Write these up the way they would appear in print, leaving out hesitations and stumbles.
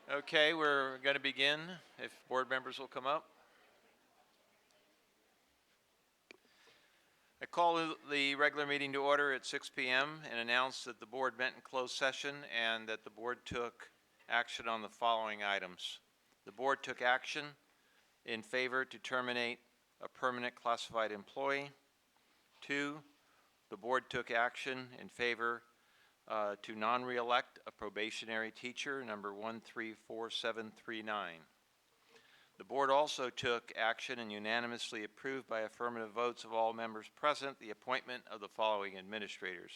Okay, we're going to begin. If board members will come up. I call the regular meeting to order at 6 p.m. and announce that the board met in closed session and that the board took action on the following items. The board took action in favor to terminate a permanent classified employee. 2, the board took action in favor to non-reelect a probationary teacher, number 134739. The board also took action and unanimously approved by affirmative votes of all members present the appointment of the following administrators.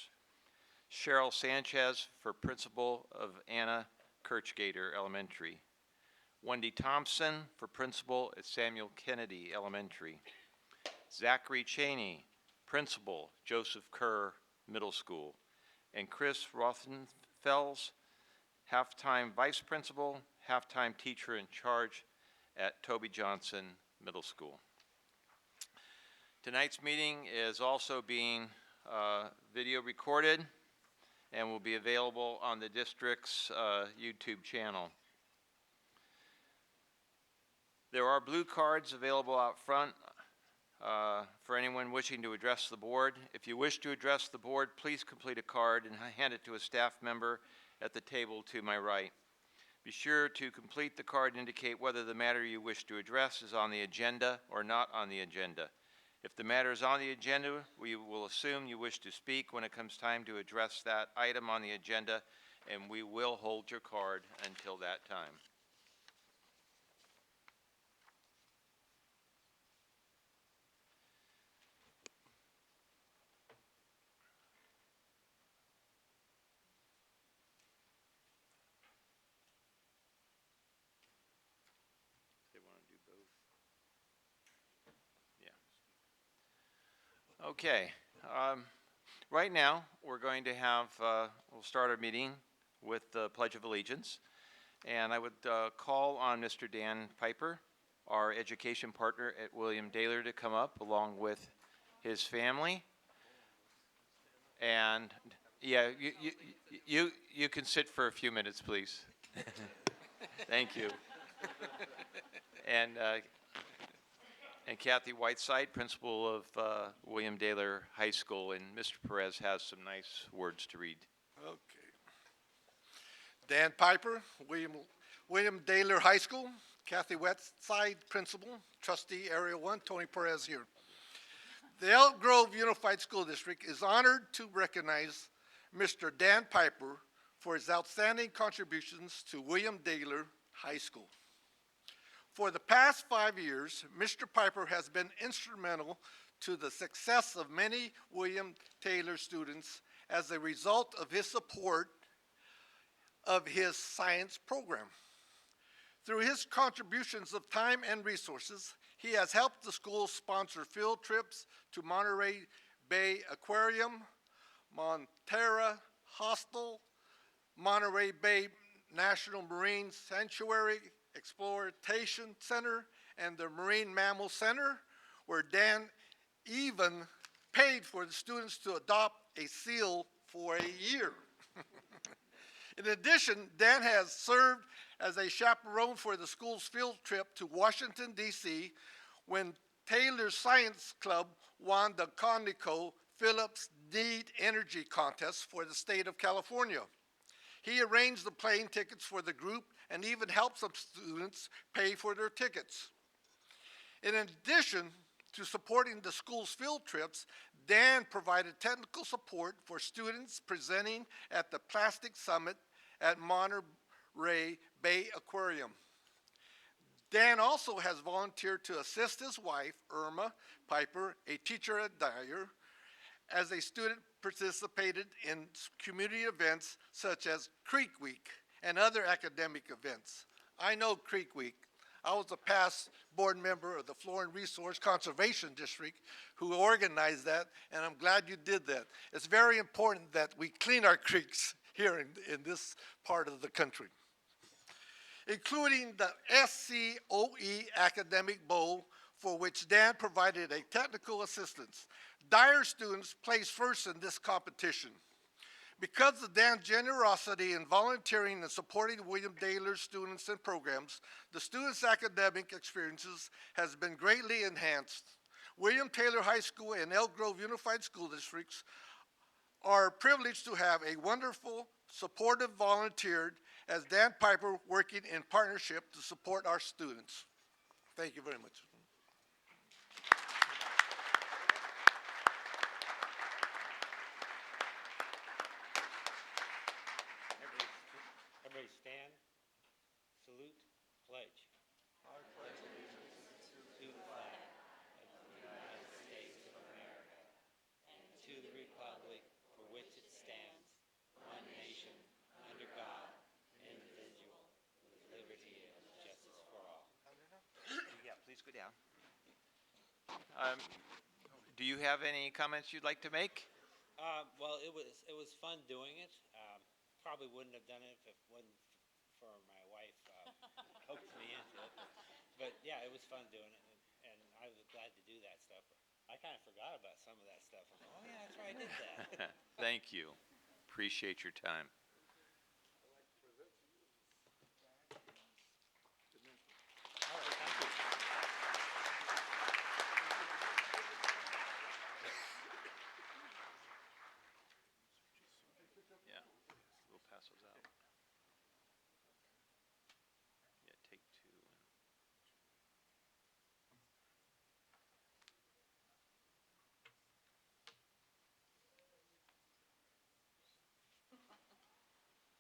Cheryl Sanchez for principal of Anna Kirchgater Elementary. Wendy Thompson for principal at Samuel Kennedy Elementary. Zachary Cheney, principal, Joseph Kerr Middle School. And Chris Rothenfels, half-time vice principal, half-time teacher in charge at Toby Johnson Middle School. Tonight's meeting is also being video recorded and will be available on the district's YouTube channel. There are blue cards available out front for anyone wishing to address the board. If you wish to address the board, please complete a card and hand it to a staff member at the table to my right. Be sure to complete the card and indicate whether the matter you wish to address is on the agenda or not on the agenda. If the matter is on the agenda, we will assume you wish to speak when it comes time to address that item on the agenda, and we will hold your card until that time. They want to do both? Yeah. Okay. Right now, we're going to have, we'll start our meeting with the Pledge of Allegiance. And I would call on Mr. Dan Piper, our education partner at William Daylor, to come up along with his family. And yeah, you can sit for a few minutes, please. Thank you. And Kathy Whiteside, principal of William Daylor High School, and Mr. Perez has some nice words to read. Okay. Dan Piper, William Daylor High School, Kathy Whiteside, Principal, Trustee Area 1, Tony Perez here. The Elk Grove Unified School District is honored to recognize Mr. Dan Piper for his outstanding contributions to William Daylor High School. For the past 5 years, Mr. Piper has been instrumental to the success of many William Daylor students as a result of his support of his science program. Through his contributions of time and resources, he has helped the school sponsor field trips to Monterey Bay Aquarium, Montara Hostel, Monterey Bay National Marine Sanctuary Exploration Center, and the Marine Mammal Center, where Dan even paid for the students to adopt a seal for a year. In addition, Dan has served as a chaperone for the school's field trip to Washington, D.C. when Taylor's Science Club won the ConocoPhillips Need Energy Contest for the state of California. He arranged the plane tickets for the group and even helped some students pay for their tickets. In addition to supporting the school's field trips, Dan provided technical support for students presenting at the Plastic Summit at Monterey Bay Aquarium. Dan also has volunteered to assist his wife, Irma Piper, a teacher at Dyer, as a student participated in community events such as Creek Week and other academic events. I know Creek Week. I was a past board member of the Florida Resource Conservation District who organized that, and I'm glad you did that. It's very important that we clean our creeks here in this part of the country. Including the SCOE Academic Bowl, for which Dan provided a technical assistance. Dyer students placed first in this competition. Because of Dan's generosity in volunteering and supporting William Taylor students and programs, the students' academic experiences has been greatly enhanced. William Taylor High School and Elk Grove Unified School Districts are privileged to have a wonderful, supportive volunteer as Dan Piper working in partnership to support our students. Thank you very much. Everybody stand, salute, pledge. I pledge allegiance to the flag of the United States of America and to the republic for which it stands, one nation, under God, indivisible, with liberty and justice for all. Yeah, please go down. Do you have any comments you'd like to make? Well, it was fun doing it. Probably wouldn't have done it if it wasn't for my wife coaxed me into it. But yeah, it was fun doing it, and I was glad to do that stuff. I kind of forgot about some of that stuff. I'm like, oh yeah, that's right, I did that. Thank you. Appreciate your time. All right, thank you. Yeah, we'll pass those out. Yeah, take two.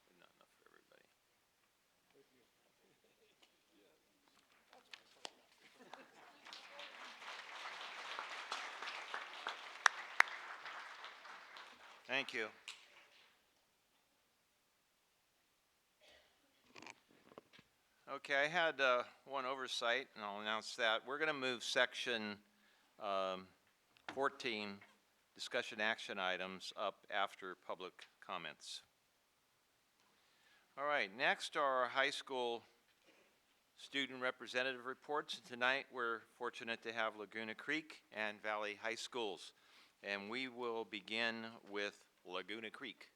But not enough for everybody. Thank you. Okay, I had one oversight, and I'll announce that. We're going to move section 14, discussion action items, up after public comments. All right, next are our high school student representative reports. Tonight, we're fortunate to have Laguna Creek and Valley High Schools, and we will begin with Laguna Creek.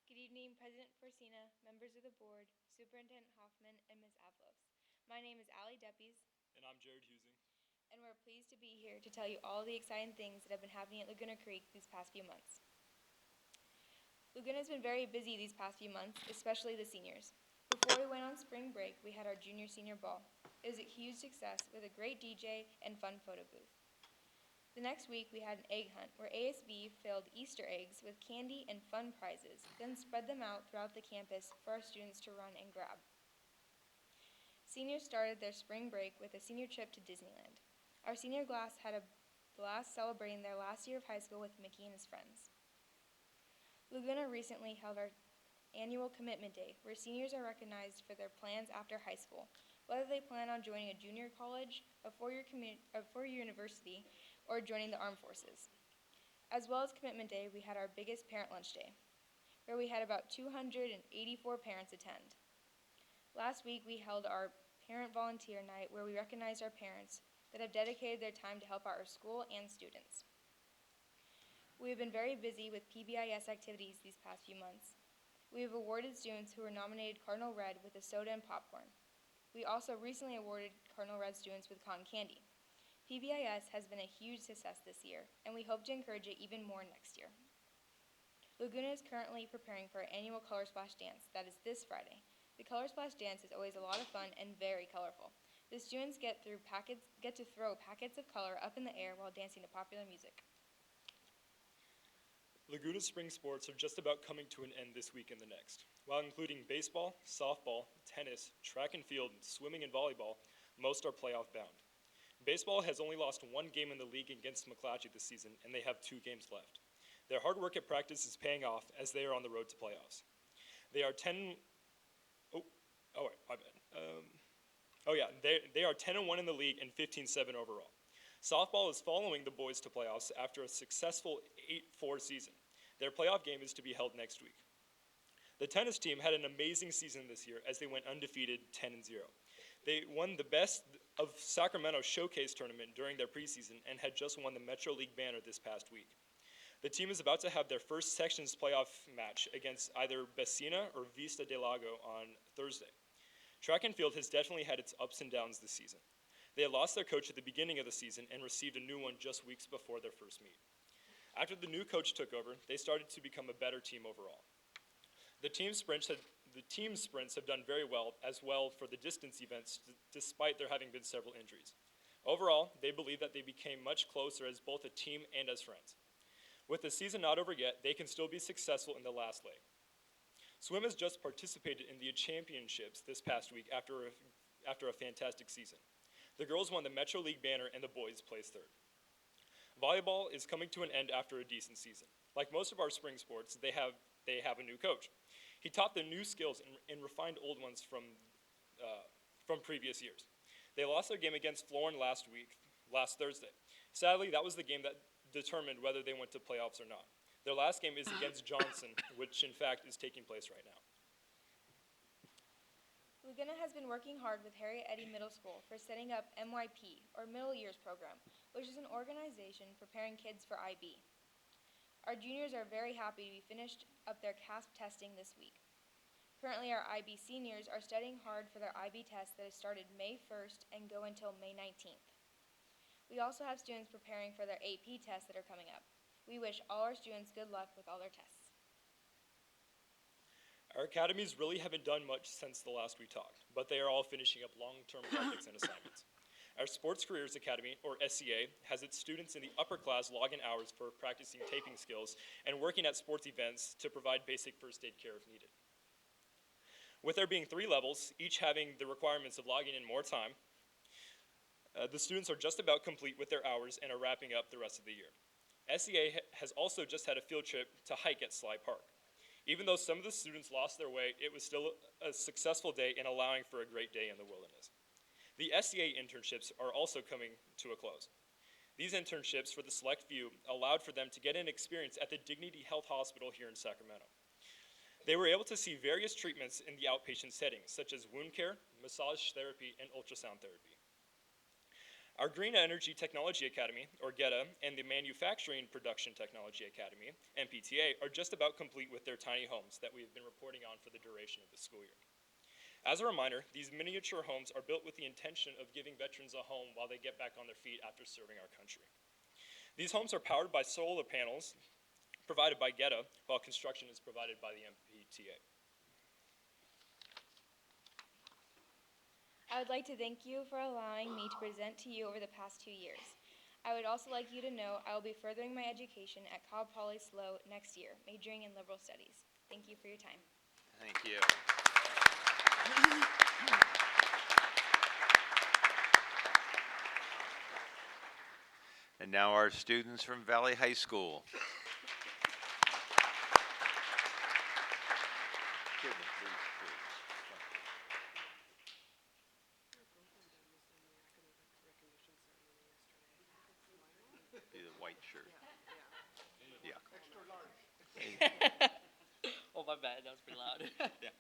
Good evening, President Forcina, members of the board, Superintendent Hoffman, and Ms. Avlos. My name is Allie Deppies, And I'm Jared Husing. and we're pleased to be here to tell you all the exciting things that have been happening at Laguna Creek these past few months. Laguna has been very busy these past few months, especially the seniors. Before we went on spring break, we had our junior-senior ball. It was a huge success with a great DJ and fun photo booth. The next week, we had an egg hunt where ASB filled Easter eggs with candy and fun prizes, then spread them out throughout the campus for our students to run and grab. Seniors started their spring break with a senior trip to Disneyland. Our senior class had a blast celebrating their last year of high school with Mickey and his friends. Laguna recently held our annual Commitment Day, where seniors are recognized for their plans after high school, whether they plan on joining a junior college, a four-year university, or joining the armed forces. As well as Commitment Day, we had our biggest parent lunch day, where we had about 284 parents attend. Last week, we held our parent volunteer night, where we recognized our parents that have dedicated their time to help out our school and students. We have been very busy with PBIS activities these past few months. We have awarded students who were nominated Cardinal Red with a soda and popcorn. We also recently awarded Cardinal Red students with cotton candy. PBIS has been a huge success this year, and we hope to encourage it even more next year. Laguna is currently preparing for our annual Color Splash Dance that is this Friday. The Color Splash Dance is always a lot of fun and very colorful. The students get to throw packets of color up in the air while dancing to popular music. Laguna spring sports are just about coming to an end this week and the next. While including baseball, softball, tennis, track and field, swimming, and volleyball, most are playoff bound. Baseball has only lost one game in the league against McClatchy this season, and they have 2 games left. Their hard work at practice is paying off as they are on the road to playoffs. They are 10. They are 10-1 in the league and 15-7 overall. Softball is following the boys to playoffs after a successful 8-4 season. Their playoff game is to be held next week. The tennis team had an amazing season this year as they went undefeated 10-0. They won the Best of Sacramento Showcase tournament during their preseason and had just won the Metro League banner this past week. The team is about to have their first sections playoff match against either Besina or Vista del Lago on Thursday. Track and field has definitely had its ups and downs this season. They had lost their coach at the beginning of the season and received a new one just weeks before their first meet. After the new coach took over, they started to become a better team overall. The team sprints have done very well as well for the distance events, despite there having been several injuries. Overall, they believe that they became much closer as both a team and as friends. With the season not over yet, they can still be successful in the last leg. Swim has just participated in the championships this past week after a fantastic season. The girls won the Metro League banner and the boys placed third. Volleyball is coming to an end after a decent season. Like most of our spring sports, they have a new coach. He taught them new skills and refined old ones from previous years. They lost their game against Florin last Thursday. Sadly, that was the game that determined whether they went to playoffs or not. Their last game is against Johnson, which in fact is taking place right now. Laguna has been working hard with Harriet Eddy Middle School for setting up MYP, or Middle Years Program, which is an organization preparing kids for IB. Our juniors are very happy to be finished up their CASP testing this week. Currently, our IB seniors are studying hard for their IB test that has started May 1st and go until May 19th. We also have students preparing for their AP tests that are coming up. We wish all our students good luck with all their tests. Our academies really haven't done much since the last we talked, but they are all finishing up long-term projects and assignments. Our Sports Careers Academy, or SCA, has its students in the upper class log in hours for practicing taping skills and working at sports events to provide basic first aid care if needed. With there being 3 levels, each having the requirements of logging in more time, the students are just about complete with their hours and are wrapping up the rest of the year. SCA has also just had a field trip to hike at Sly Park. Even though some of the students lost their way, it was still a successful day in allowing for a great day in the wilderness. The SCA internships are also coming to a close. These internships for the select few allowed for them to get an experience at the Dignity Health Hospital here in Sacramento. They were able to see various treatments in the outpatient setting, such as wound care, massage therapy, and ultrasound therapy. Our Green Energy Technology Academy, or GETA, and the Manufacturing Production Technology Academy, MPTA, are just about complete with their tiny homes that we have been reporting on for the duration of the school year. As a reminder, these miniature homes are built with the intention of giving veterans a home while they get back on their feet after serving our country. These homes are powered by solar panels provided by GETA, while construction is provided by the MPTA. I would like to thank you for allowing me to present to you over the past 2 years. I would also like you to know I will be furthering my education at Cobb Poly SLO next year, majoring in liberal studies. Thank you for your time. Thank you. And now our students from Valley High School. Be the white shirt. Yeah. Oh, my bad. That was pretty loud. Yeah.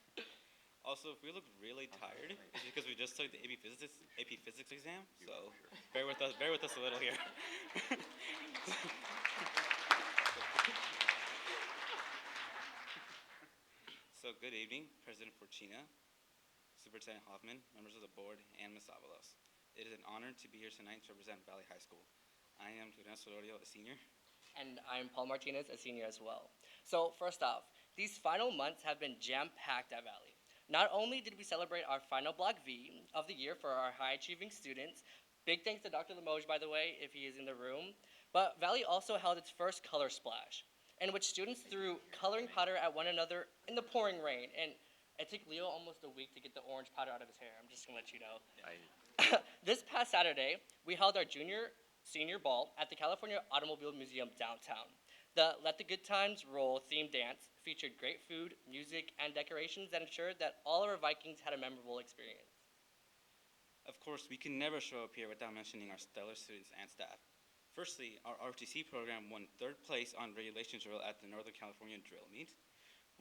Also, if we look really tired, it's because we just took the AP Physics exam. So bear with us a little here. So good evening, President Forcina, Superintendent Hoffman, members of the board, and Ms. Avalos. It is an honor to be here tonight to represent Valley High School. I am Julian Solorio, a senior. And I'm Paul Martinez, a senior as well. So first off, these final months have been jam-packed at Valley. Not only did we celebrate our final Block V of the year for our high-achieving students, big thanks to Dr. Limoges, by the way, if he is in the room, but Valley also held its first color splash, in which students threw coloring powder at one another in the pouring rain. And it took Leo almost a week to get the orange powder out of his hair. I'm just gonna let you know. This past Saturday, we held our junior-senior ball at the California Automobile Museum downtown. The Let the Good Times Roll themed dance featured great food, music, and decorations that ensured that all of our Vikings had a memorable experience. Of course, we can never show up here without mentioning our stellar students and staff. Firstly, our ROTC program won third place on regulation drill at the Northern California Drill Meet.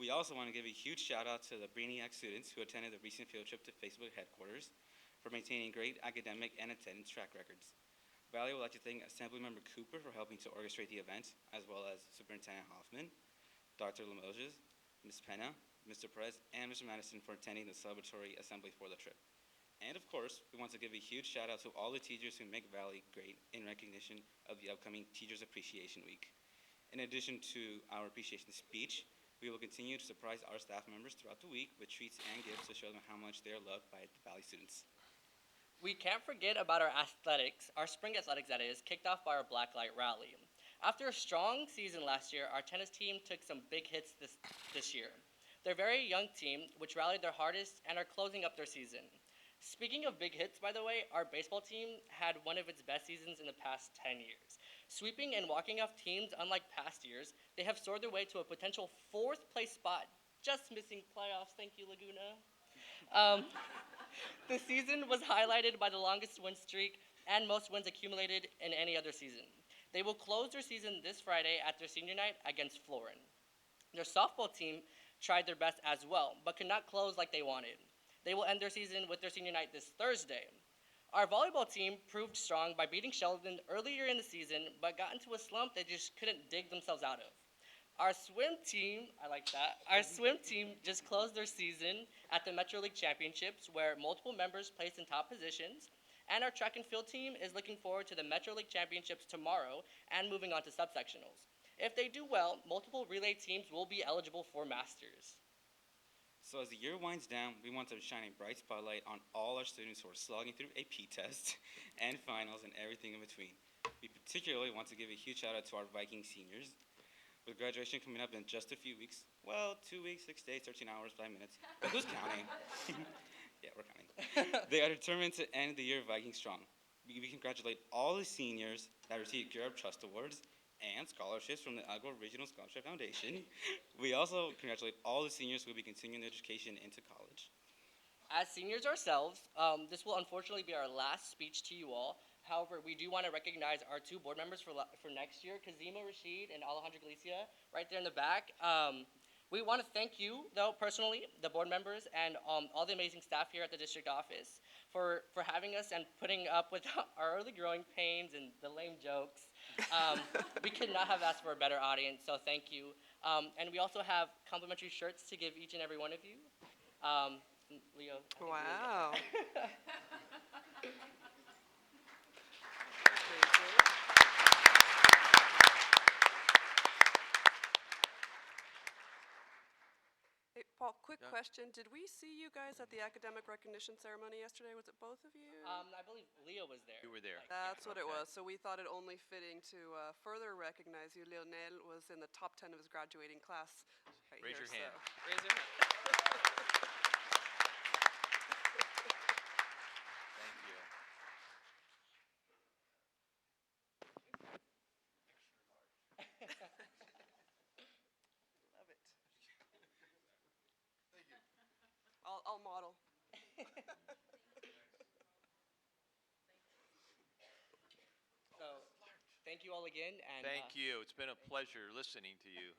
We also want to give a huge shout out to the Brainiac students who attended the recent field trip to Facebook headquarters for maintaining great academic and attendance track records. Valley would like to thank Assemblymember Cooper for helping to orchestrate the event, as well as Superintendent Hoffman, Dr. Limoges, Ms. Penna, Mr. Perez, and Mr. Madison for attending the celebratory assembly for the trip. And of course, we want to give a huge shout out to all the teachers who make Valley great in recognition of the upcoming Teachers Appreciation Week. In addition to our appreciation speech, we will continue to surprise our staff members throughout the week with treats and gifts to show them how much they are loved by the Valley students. We can't forget about our athletics, our spring athletics that is, kicked off by our Blacklight Rally. After a strong season last year, our tennis team took some big hits this year. They're a very young team, which rallied their hardest and are closing up their season. Speaking of big hits, by the way, our baseball team had one of its best seasons in the past 10 years. Sweeping and walking off teams unlike past years, they have soared their way to a potential 4th place spot, just missing playoffs. Thank you, Laguna. The season was highlighted by the longest win streak and most wins accumulated in any other season. They will close their season this Friday at their senior night against Florin. Their softball team tried their best as well, but could not close like they wanted. They will end their season with their senior night this Thursday. Our volleyball team proved strong by beating Sheldon earlier in the season, but got into a slump they just couldn't dig themselves out of. Our swim team, I like that, our swim team just closed their season at the Metro League Championships, where multiple members placed in top positions, and our track and field team is looking forward to the Metro League Championships tomorrow and moving on to subsectionals. If they do well, multiple relay teams will be eligible for Masters. So as the year winds down, we want to shine a bright spotlight on all our students who are slogging through AP tests and finals and everything in between. We particularly want to give a huge shout out to our Viking seniors. With graduation coming up in just a few weeks, well, 2 weeks, 6 days, 13 hours, 5 minutes, but who's counting? Yeah, we're counting. They are determined to end the year Viking strong. We congratulate all the seniors that received Gear Up Trust Awards and scholarships from the Agua Regional Scholarship Foundation. We also congratulate all the seniors who will be continuing their education into college. As seniors ourselves, this will unfortunately be our last speech to you all. However, we do want to recognize our 2 board members for next year, Kazima Rashid and Alejandra Galicia, right there in the back. We want to thank you, though, personally, the board members, and all the amazing staff here at the district office for having us and putting up with our early growing pains and the lame jokes. We could not have asked for a better audience, so thank you. And we also have complimentary shirts to give each and every one of you. Leo. Wow. Hey, Paul, quick Yeah. question. Did we see you guys at the academic recognition ceremony yesterday? Was it both of you? I believe Leo was there. You were there. That's what it Okay. was. So we thought it only fitting to further recognize you. Lionel was in the top 10 of his graduating class. Right Raise here, your hand. so raise your hand. Thank you. Love it. I'll model. So, thank you all again. And, Thank you. It's been a pleasure listening to you.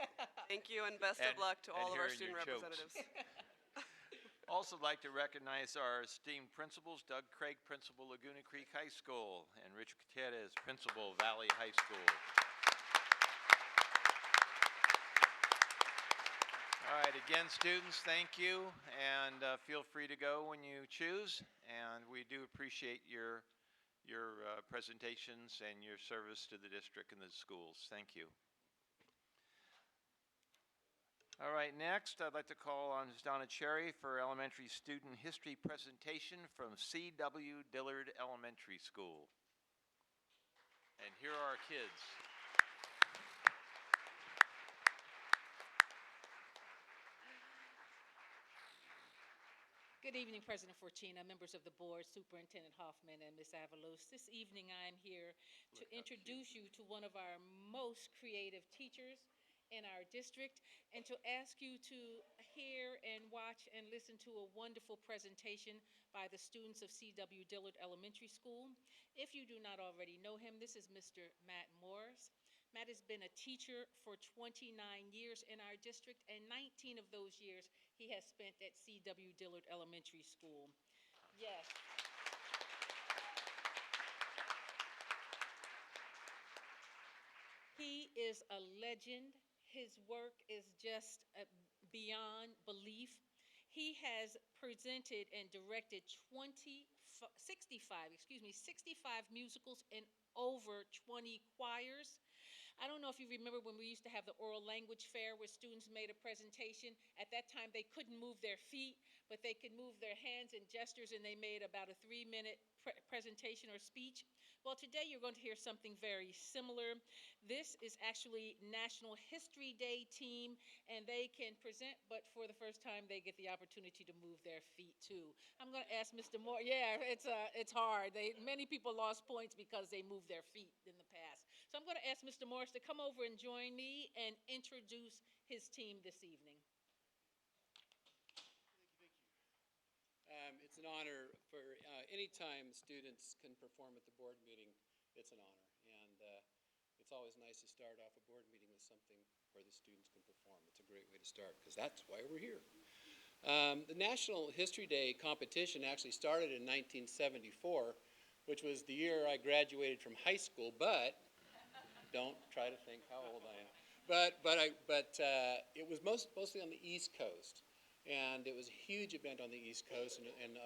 Thank you, and best of And- luck to and all of our hearing student your jokes. representatives. Also like to recognize our esteemed principals, Doug Craig, Principal, Laguna Creek High School, and Richard Gutierrez, Principal, Valley High School. All right, again, students, thank you, and feel free to go when you choose, and we do appreciate your presentations and your service to the district and the schools. Thank you. All right, next, I'd like to call on Ms. Donna Cherry for elementary student history presentation from C.W. Dillard Elementary School. And here are our kids. Good evening, President Fortuna, members of the board, Superintendent Hoffman, and Ms. Avalos. This evening, I am here to introduce you to one of our most creative teachers in our district, and to ask you to hear and watch and listen to a wonderful presentation by the students of C.W. Dillard Elementary School. If you do not already know him, this is Mr. Matt Morris. Matt has been a teacher for 29 years in our district, and 19 of those years he has spent at C.W. Dillard Elementary School. Yes. He is a legend. His work is just beyond belief. He has presented and directed 65 musicals and over 20 choirs. I don't know if you remember when we used to have the oral language fair where students made a presentation. At that time, they couldn't move their feet, but they could move their hands and gestures, and they made about a 3-minute presentation or speech. Well, today you're going to hear something very similar. This is actually National History Day team, and they can present, but for the first time, they get the opportunity to move their feet too. I'm going to ask Mr. Moore. Yeah, it's hard. Many people lost points because they moved their feet in the past. So I'm going to ask Mr. Morris to come over and join me and introduce his team this evening. It's an honor for any time students can perform at the board meeting, it's an honor. And it's always nice to start off a board meeting with something where the students can perform. It's a great way to start, because that's why we're here. The National History Day competition actually started in 1974, which was the year I graduated from high school, but don't try to think how old I am. But it was mostly on the East Coast. And it was a huge event on the East Coast and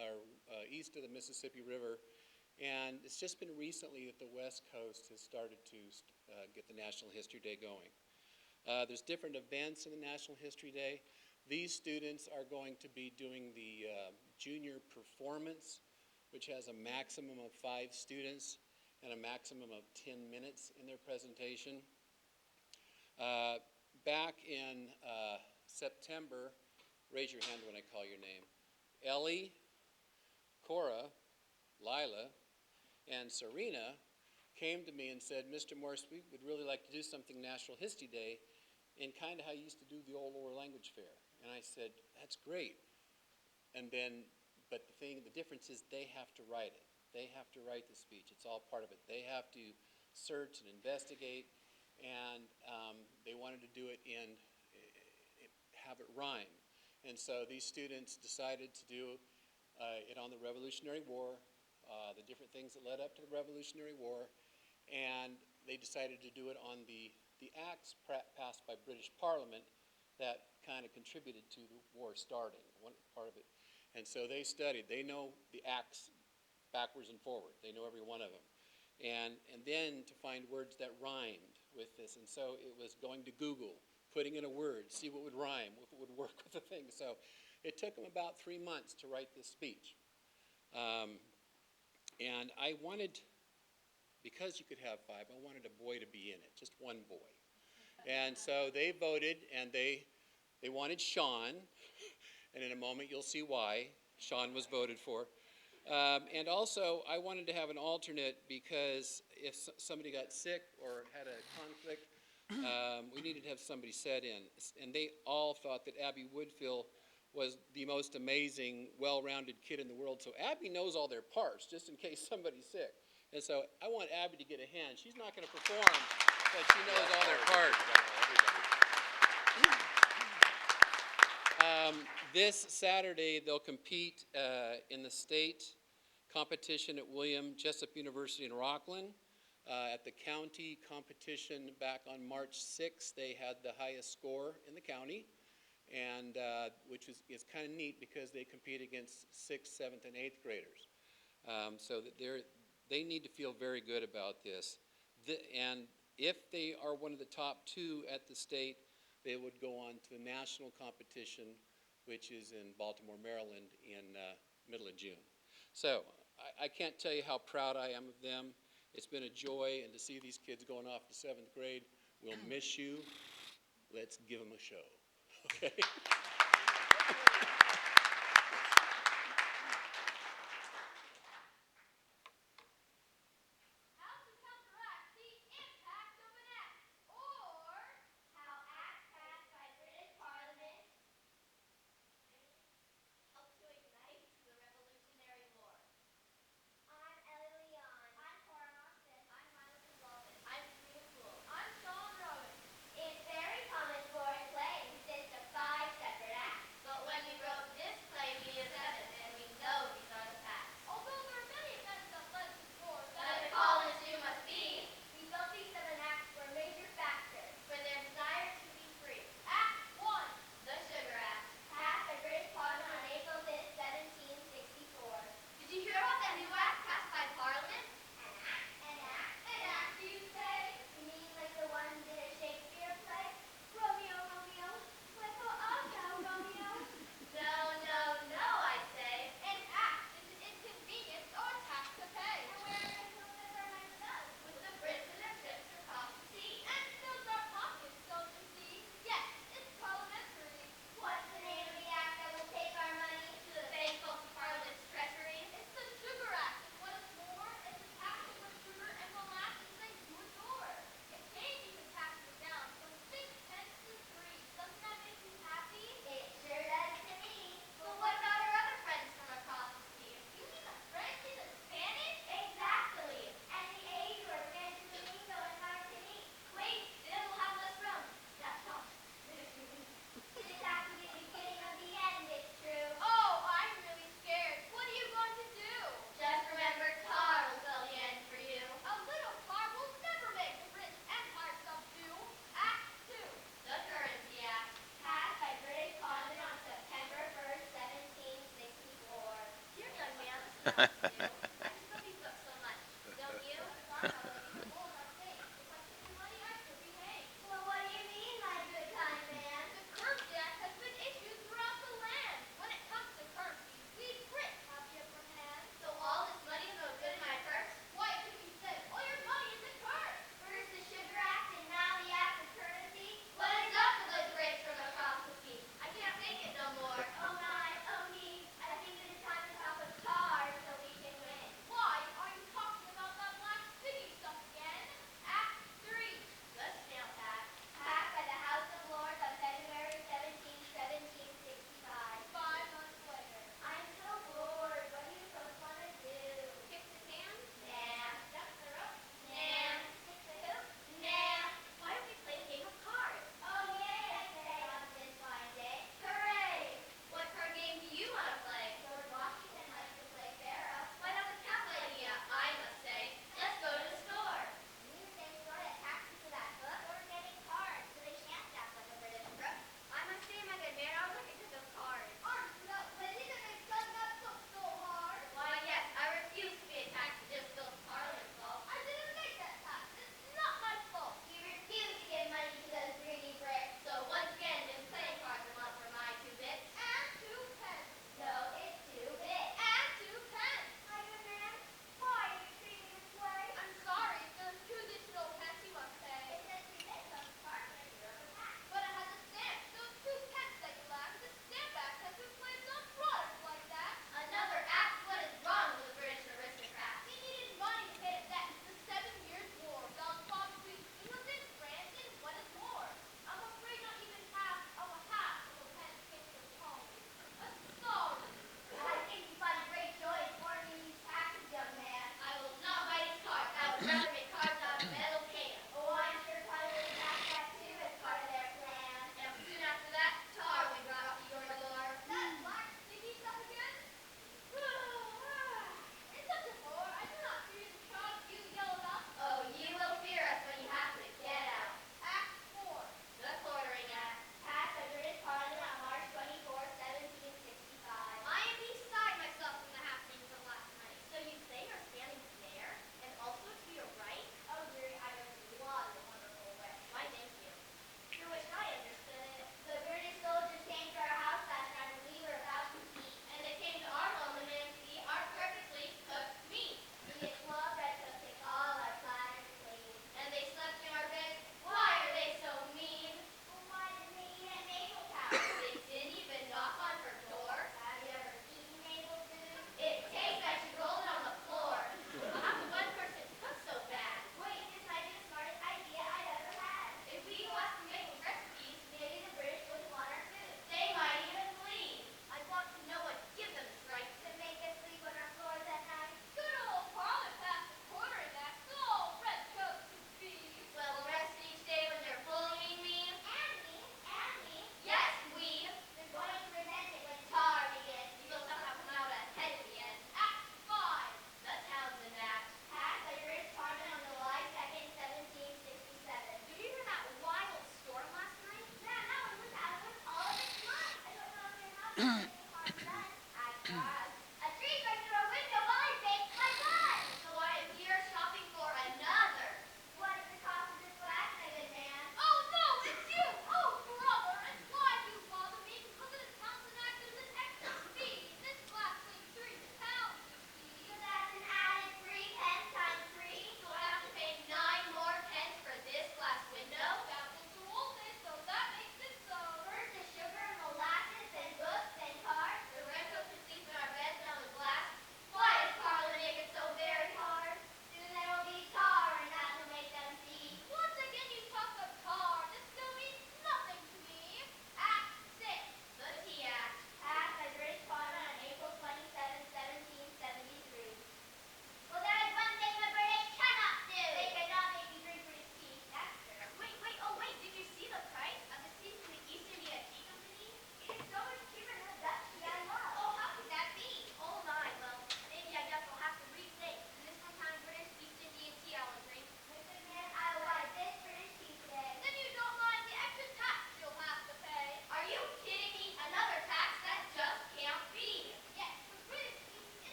east of the Mississippi River. And it's just been recently that the West Coast has started to get the National History Day going. There's different events in the National History Day. These students are going to be doing the junior performance, which has a maximum of 5 students and a maximum of 10 minutes in their presentation. Back in September, raise your hand when I call your name. Ellie, Cora, Lila, and Serena came to me and said, Mr. Morris, we would really like to do something National History Day in kind of how you used to do the old Lower Language Fair. And I said, that's great. And then, but the difference is they have to write it. They have to write the speech. It's all part of it. They have to search and investigate, and they wanted to do it have it rhyme. And so these students decided to do it on the Revolutionary War, the different things that led up to the Revolutionary War, and they decided to do it on the acts passed by British Parliament that kind of contributed to the war starting, one part of it. And so they studied. They know the acts backwards and forward. They know every one of them. And then to find words that rhymed with this. And so it was going to Google, putting in a word, see what would rhyme, if it would work with the thing. So it took them about 3 months to write this speech. And I wanted, because you could have 5, I wanted a boy to be in it, just one boy. And so they voted, and they wanted Sean, and in a moment you'll see why Sean was voted for. And also, I wanted to have an alternate because if somebody got sick or had a conflict, we needed to have somebody set in. And they all thought that Abby Woodfill was the most amazing, well-rounded kid in the world. So Abby knows all their parts, just in case somebody's sick. And so I want Abby to get a hand. She's not going to perform, but she knows all their parts. This Saturday, they'll compete in the state competition at William Jessup University in Rockland. At the county competition back on March 6th, they had the highest score in the county, and which is kind of neat because they compete against 6th, 7th, and 8th graders. So that they need to feel very good about this. And if they are one of the top 2 at the state, they would go on to the national competition, which is in Baltimore, Maryland, in middle of June. So I can't tell you how proud I am of them. It's been a joy, and to see these kids going off to 7th grade, we'll miss you. Let's give them a show, okay? How to counteract the impact of an act, or how acts Well, what do you mean, my good kind man? The Curb Act has been issued throughout the land. When it comes to currency, we print copy it from hand. So all this money is no good in my purse? Why, it could be said, all your money is in curse. First the Sugar Act and now the Act of Currency. What is up with those rates from across the sea? I can't take it no more. Oh my, oh me. I think it is time to talk of cars so we can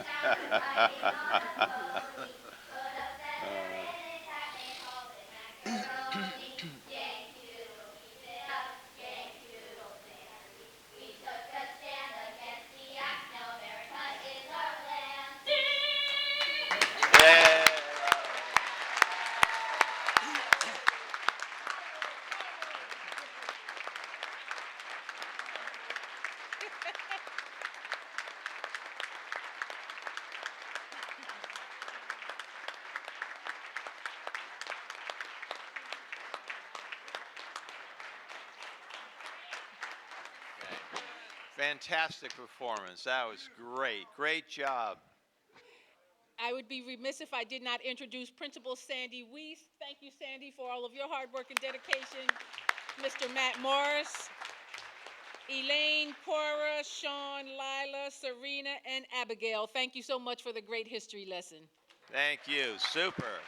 sacrificing on a pony. Put a feather in his hat, they called it macaroni. Yankee Doodle, keep it up. Yankee Doodle, sing happy. We took a stand against the axe. Now America is our land. Yeah. Fantastic performance. That was great. Great job. I would be remiss if I did not introduce Principal Sandy Weiss. Thank you, Sandy, for all of your hard work and dedication. Mr. Matt Morris, Elaine, Cora, Sean, Lila, Serena, and Abigail. Thank you so much for the great history lesson. Thank you. Super.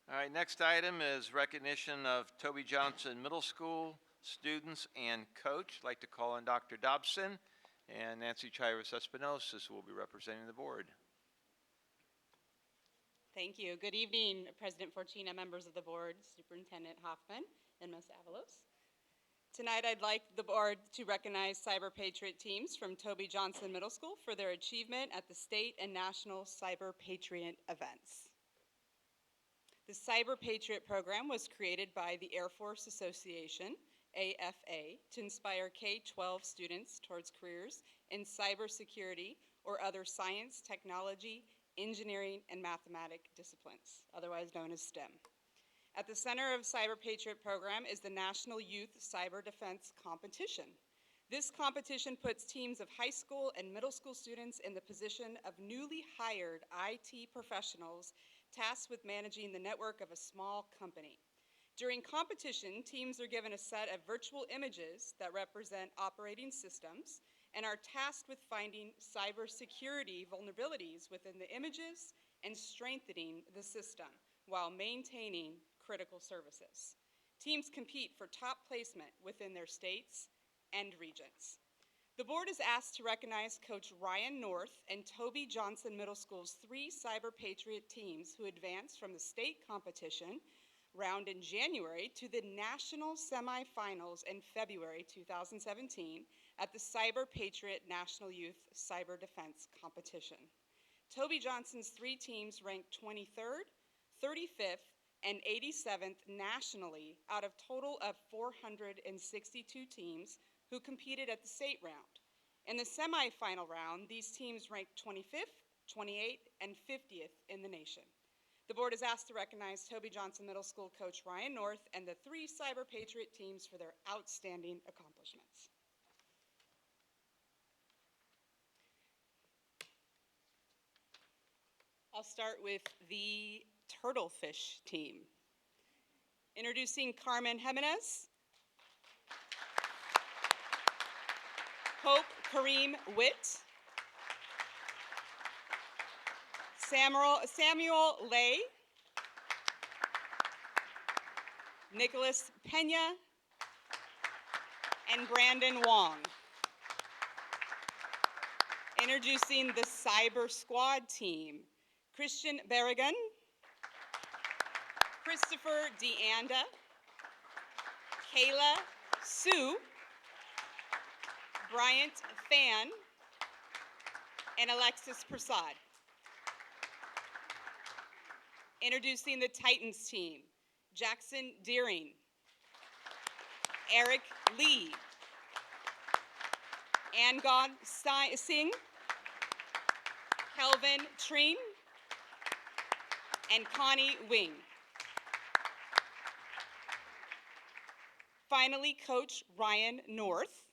All right, next item is recognition of Toby Johnson Middle School students and coach. I'd like to call on Dr. Dobson and Nancy Chirus Espinosa, who will be representing the board. Thank you. Good evening, President Fortuna, members of the board, Superintendent Hoffman, and Ms. Avalos. Tonight, I'd like the board to recognize Cyber Patriot teams from Toby Johnson Middle School for their achievement at the state and national Cyber Patriot events. The Cyber Patriot program was created by the Air Force Association, AFA, to inspire K-12 students towards careers in cybersecurity or other science, technology, engineering, and mathematic disciplines, otherwise known as STEM. At the center of Cyber Patriot program is the National Youth Cyber Defense Competition. This competition puts teams of high school and middle school students in the position of newly hired IT professionals tasked with managing the network of a small company. During competition, teams are given a set of virtual images that represent operating systems and are tasked with finding cybersecurity vulnerabilities within the images and strengthening the system while maintaining critical services. Teams compete for top placement within their states and regions. The board is asked to recognize Coach Ryan North and Toby Johnson Middle School's 3 Cyber Patriot teams who advanced from the state competition round in January to the national semifinals in February 2017 at the Cyber Patriot National Youth Cyber Defense Competition. Toby Johnson's 3 teams ranked 23rd, 35th, and 87th nationally out of total of 462 teams who competed at the state round. In the semifinal round, these teams ranked 25th, 28th, and 50th in the nation. The board is asked to recognize Toby Johnson Middle School coach Ryan North and the 3 Cyber Patriot teams for their outstanding accomplishments. I'll start with the Turtlefish team. Introducing Carmen Jimenez, Hope Kareem Witt, Samuel Lay, Nicholas Pena, and Brandon Wong. Introducing the Cyber Squad team, Christian Berrigan, Christopher DeAnda, Kayla Sue, Bryant Fan, and Alexis Prasad. Introducing the Titans team, Jackson Deering, Eric Lee, Angad Singh, Kelvin Treen, and Connie Wing. Finally, Coach Ryan North.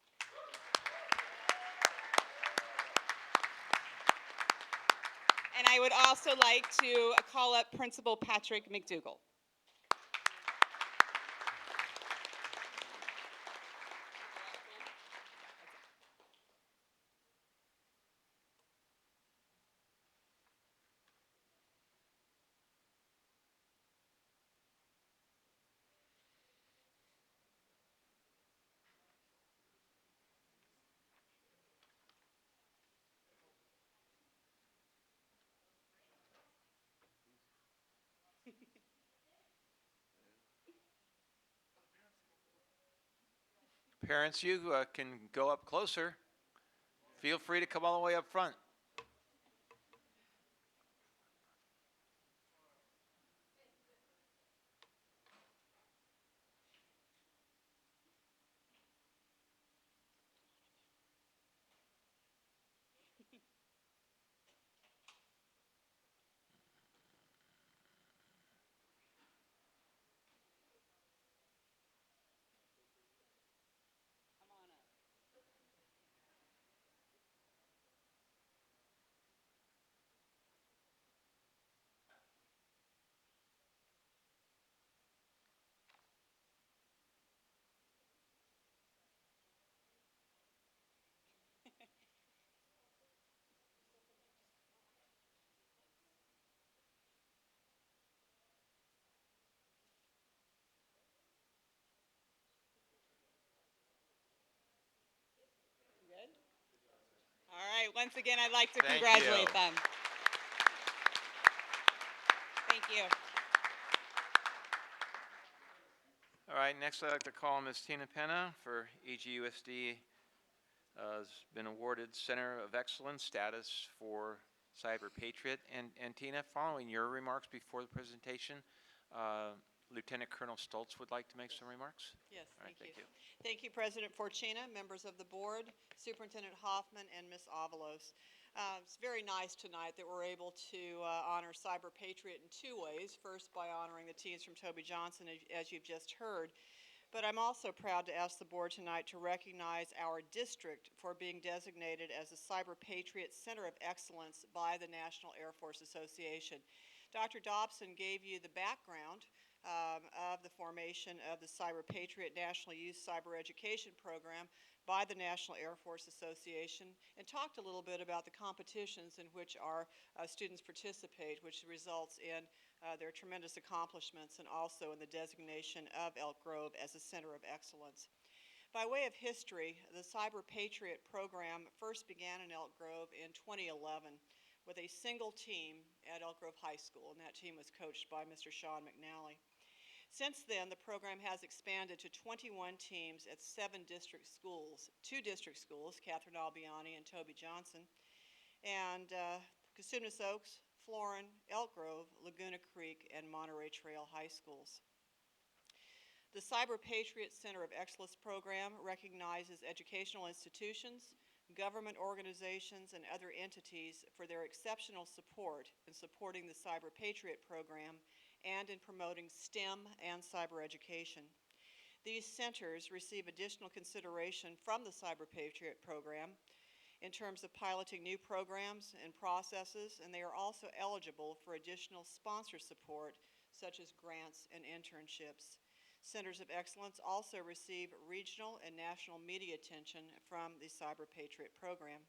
And I would also like to call up Principal Patrick McDougall. Parents, you can go up closer. Feel free to come all the way up front. Good? All right, once again, I'd like to Thank congratulate you. them. Thank you. All right, next I'd like to call Ms. Tina Penna for EGUSD. Has been awarded Center of Excellence status for Cyber Patriot. And Tina, following your remarks before the presentation, Lieutenant Colonel Stoltz would like to make some remarks. Yes, All right, thank you. Thank you, President Fortuna, members of the board, Superintendent Hoffman, and Ms. Avalos. It's very nice tonight that we're able to honor Cyber Patriot in two ways. First, by honoring the teams from Toby Johnson, as you've just heard. But I'm also proud to ask the board tonight to recognize our district for being designated as a Cyber Patriot Center of Excellence by the National Air Force Association. Dr. Dobson gave you the background of the formation of the Cyber Patriot National Youth Cyber Education Program by the National Air Force Association and talked a little bit about the competitions in which our students participate, which results in their tremendous accomplishments and also in the designation of Elk Grove as a Center of Excellence. By way of history, the Cyber Patriot program first began in Elk Grove in 2011 with a single team at Elk Grove High School, and that team was coached by Mr. Sean McNally. Since then, the program has expanded to 21 teams at 7 district schools, 2 district schools, Catherine Albiani and Toby Johnson, and Cosumnes Oaks, Florin, Elk Grove, Laguna Creek, and Monterey Trail High Schools. The Cyber Patriot Center of Excellence program recognizes educational institutions, government organizations, and other entities for their exceptional support in supporting the Cyber Patriot program and in promoting STEM and cyber education. These centers receive additional consideration from the Cyber Patriot program in terms of piloting new programs and processes, and they are also eligible for additional sponsor support such as grants and internships. Centers of Excellence also receive regional and national media attention from the Cyber Patriot program.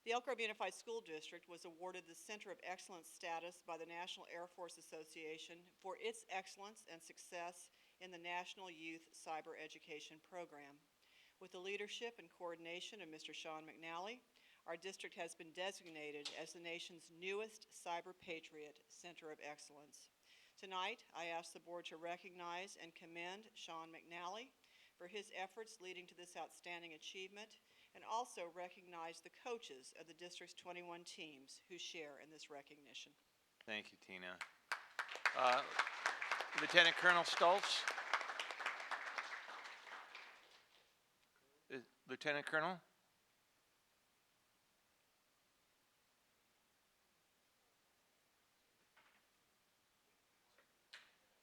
The Elk Grove Unified School District was awarded the Center of Excellence status by the National Air Force Association for its excellence and success in the National Youth Cyber Education Program. With the leadership and coordination of Mr. Sean McNally, our district has been designated as the nation's newest Cyber Patriot Center of Excellence. Tonight, I ask the board to recognize and commend Sean McNally for his efforts leading to this outstanding achievement, and also recognize the coaches of the district's 21 teams who share in this recognition. Thank you, Tina. Lieutenant Colonel Stoltz? Lieutenant Colonel?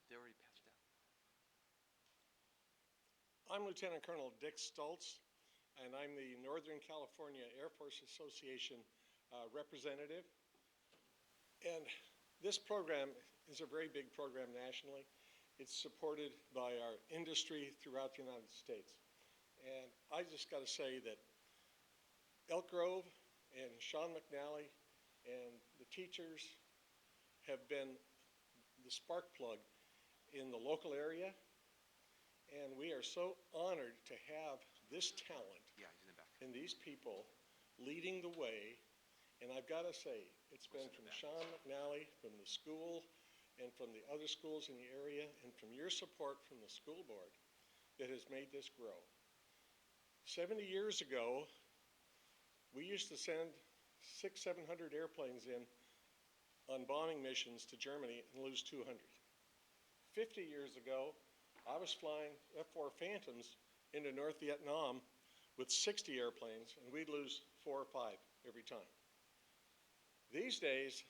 They already passed out. I'm Lieutenant Colonel Dick Stoltz, and I'm the Northern California Air Force Association representative. And this program is a very big program nationally. It's supported by our industry throughout the United States. And I just got to say that Elk Grove and Sean McNally and the teachers have been the spark plug in the local area. And we are so honored to have this talent and these people leading the way. And I've got to say, it's been from Sean McNally, from the school, and from the other schools in the area, and from your support from the school board that has made this grow. 70 years ago, we used to send 700 airplanes in on bombing missions to Germany and lose 200. 50 years ago, I was flying F-4 Phantoms into North Vietnam with 60 airplanes, and we'd lose 4 or 5 every time. These days,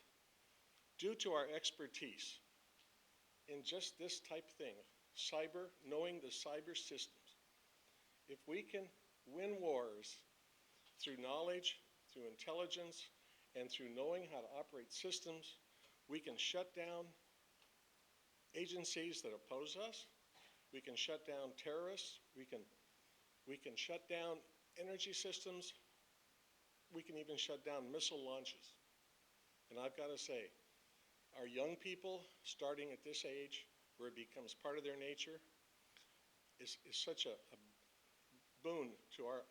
due to our expertise in just this type of thing, cyber, knowing the cyber systems, if we can win wars through knowledge, through intelligence, and through knowing how to operate systems, we can shut down agencies that oppose us. We can shut down terrorists. We can shut down energy systems. We can even shut down missile launches. And I've got to say, our young people, starting at this age, where it becomes part of their nature, is such a boon to our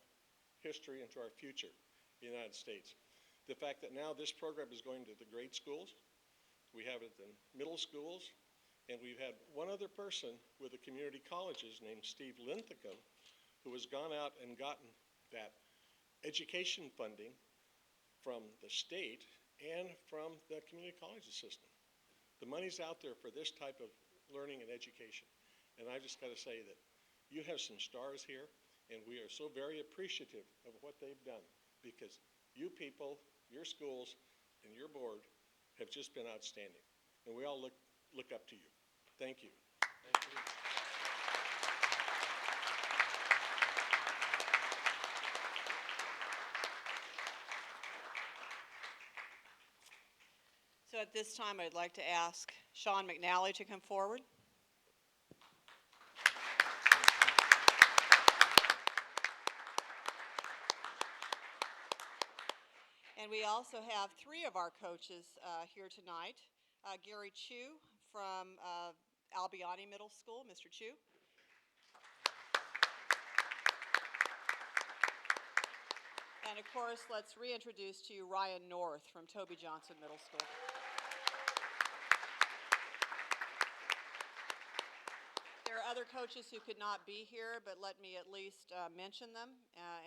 history and to our future in the United States. The fact that now this program is going to the grade schools, we have it in middle schools, and we've had one other person with the community colleges named Steve Linthicum, who has gone out and gotten that education funding from the state and from the community colleges system. The money's out there for this type of learning and education. And I just got to say that you have some stars here, and we are so very appreciative of what they've done, because you people, your schools, and your board have just been outstanding. And we all look up to you. Thank you. Thank you. So at this time, I'd like to ask Sean McNally to come forward. And we also have 3 of our coaches here tonight. Gary Chu from Albiani Middle School. Mr. Chu. And of course, let's reintroduce to you Ryan North from Toby Johnson Middle School. There are other coaches who could not be here, but let me at least mention them,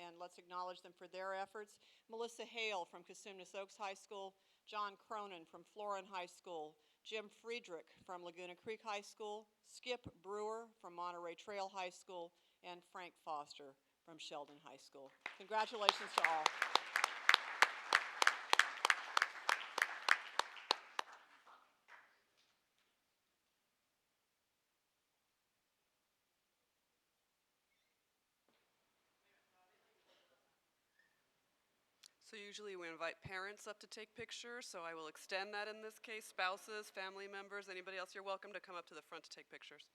and let's acknowledge them for their efforts. Melissa Hale from Cosumnes Oaks High School, John Cronin from Florin High School, Jim Friedrich from Laguna Creek High School, Skip Brewer from Monterey Trail High School, and Frank Foster from Sheldon High School. Congratulations to all. So usually we invite parents up to take pictures, so I will extend that in this case. Spouses, family members, anybody else, you're welcome to come up to the front to take pictures.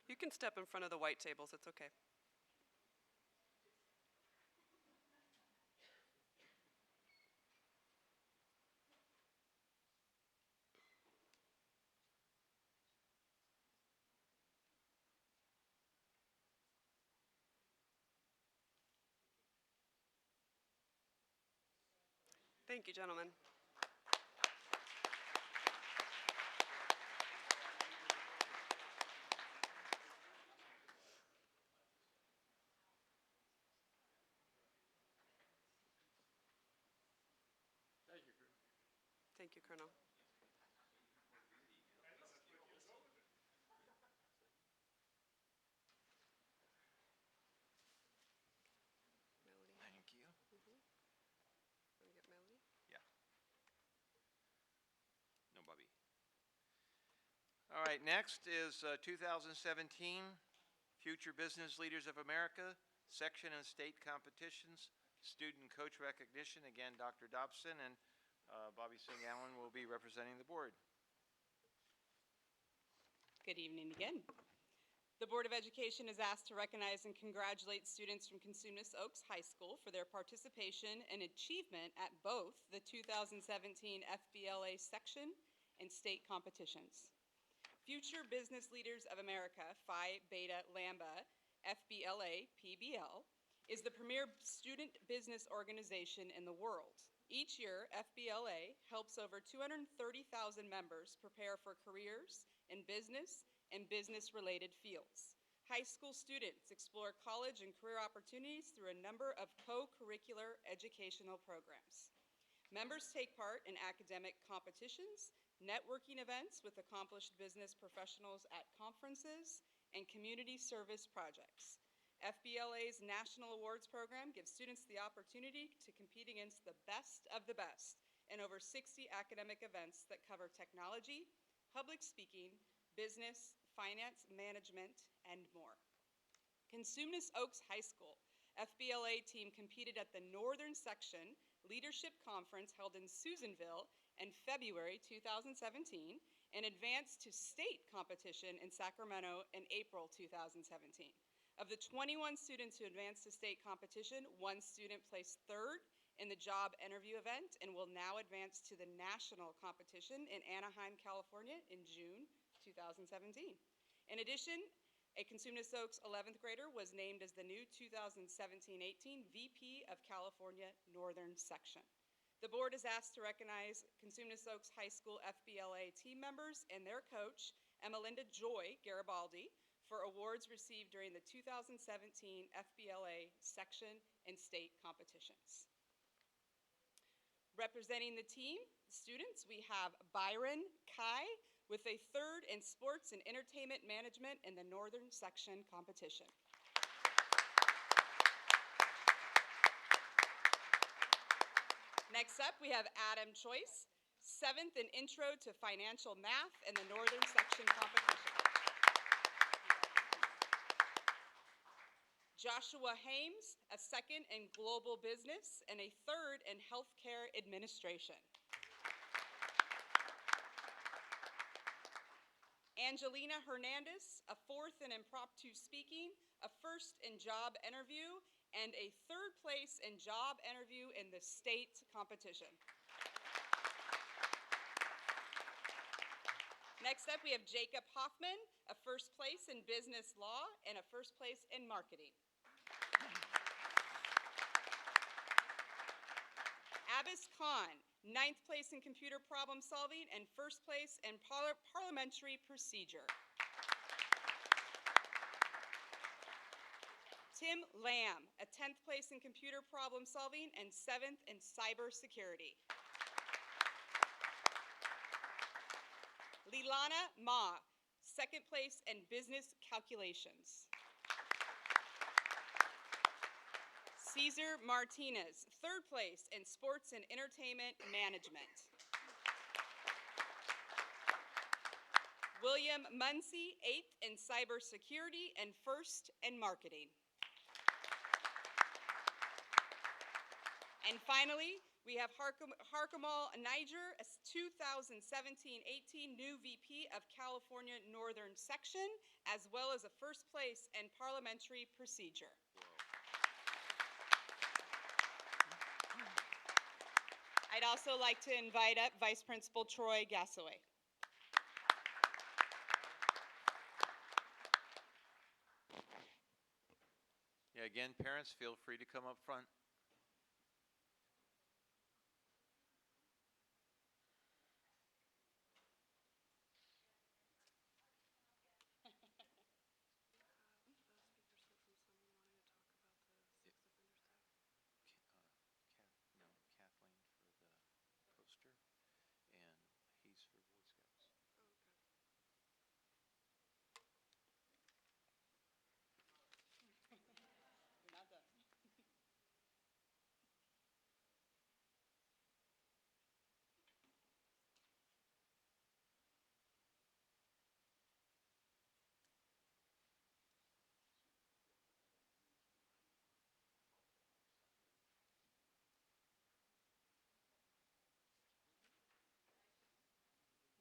You can step in front of the white tables, it's okay. Thank you, gentlemen. Thank you, Colonel. Melody. Thank you. Want to get Melody? Yeah. No, Bobby. All right, next is 2017 Future Business Leaders of America, section and state competitions, student coach recognition. Again, Dr. Dobson and Bobby Singh Allen will be representing the board. Good evening again. The Board of Education is asked to recognize and congratulate students from Cosumnes Oaks High School for their participation and achievement at both the 2017 FBLA section and state competitions. Future Business Leaders of America, Phi Beta Lambda, FBLA PBL, is the premier student business organization in the world. Each year, FBLA helps over 230,000 members prepare for careers in business and business-related fields. High school students explore college and career opportunities through a number of co-curricular educational programs. Members take part in academic competitions, networking events with accomplished business professionals at conferences, and community service projects. FBLA's National Awards Program gives students the opportunity to compete against the best of the best in over 60 academic events that cover technology, public speaking, business, finance, management, and more. Cosumnes Oaks High School FBLA team competed at the Northern Section Leadership Conference held in Susanville in February 2017 and advanced to state competition in Sacramento in April 2017. Of the 21 students who advanced to state competition, 1 student placed 3rd in the job interview event and will now advance to the national competition in Anaheim, California in June 2017. In addition, a Cosumnes Oaks 11th grader was named as the new 2017-18 VP of California Northern Section. The board is asked to recognize Cosumnes Oaks High School FBLA team members and their coach, Emalinda Joy Garibaldi, for awards received during the 2017 FBLA section and state competitions. Representing the team, students, we have Byron Kai with a 3rd in Sports and Entertainment Management in the Northern Section competition. Next up, we have Adam Choice, 7th in Intro to Financial Math in the Northern Section competition. Joshua Hames, a 2nd in Global Business and a 3rd in Healthcare Administration. Angelina Hernandez, a 4th in Impromptu Speaking, a 1st in Job Interview, and a 3rd place in Job Interview in the state competition. Next up, we have Jacob Hoffman, a 1st place in Business Law and a 1st place in Marketing. Abbas Khan, 9th place in Computer Problem Solving and 1st place in Parliamentary Procedure. Tim Lamb, a 10th place in Computer Problem Solving and 7th in Cybersecurity. Lilana Ma, 2nd place in Business Calculations. Cesar Martinez, 3rd place in Sports and Entertainment Management. William Munsey, 8th in Cybersecurity and 1st in Marketing. And finally, we have Harkamal Niger, a 2017-18 new VP of California Northern Section, as well as a 1st place in Parliamentary Procedure. I'd also like to invite up Vice Principal Troy Gassaway. Yeah, again, parents, feel free to come up front. Kathleen for the poster, and he's for Boy Scouts. You're not done.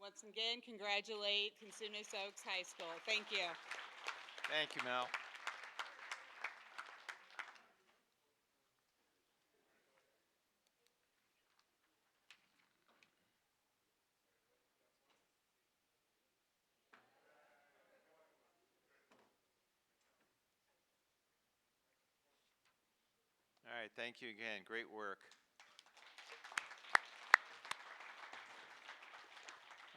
Once again, congratulate Cosumnes Oaks High School. Thank you. Thank you, Mel. All right, thank you again. Great work.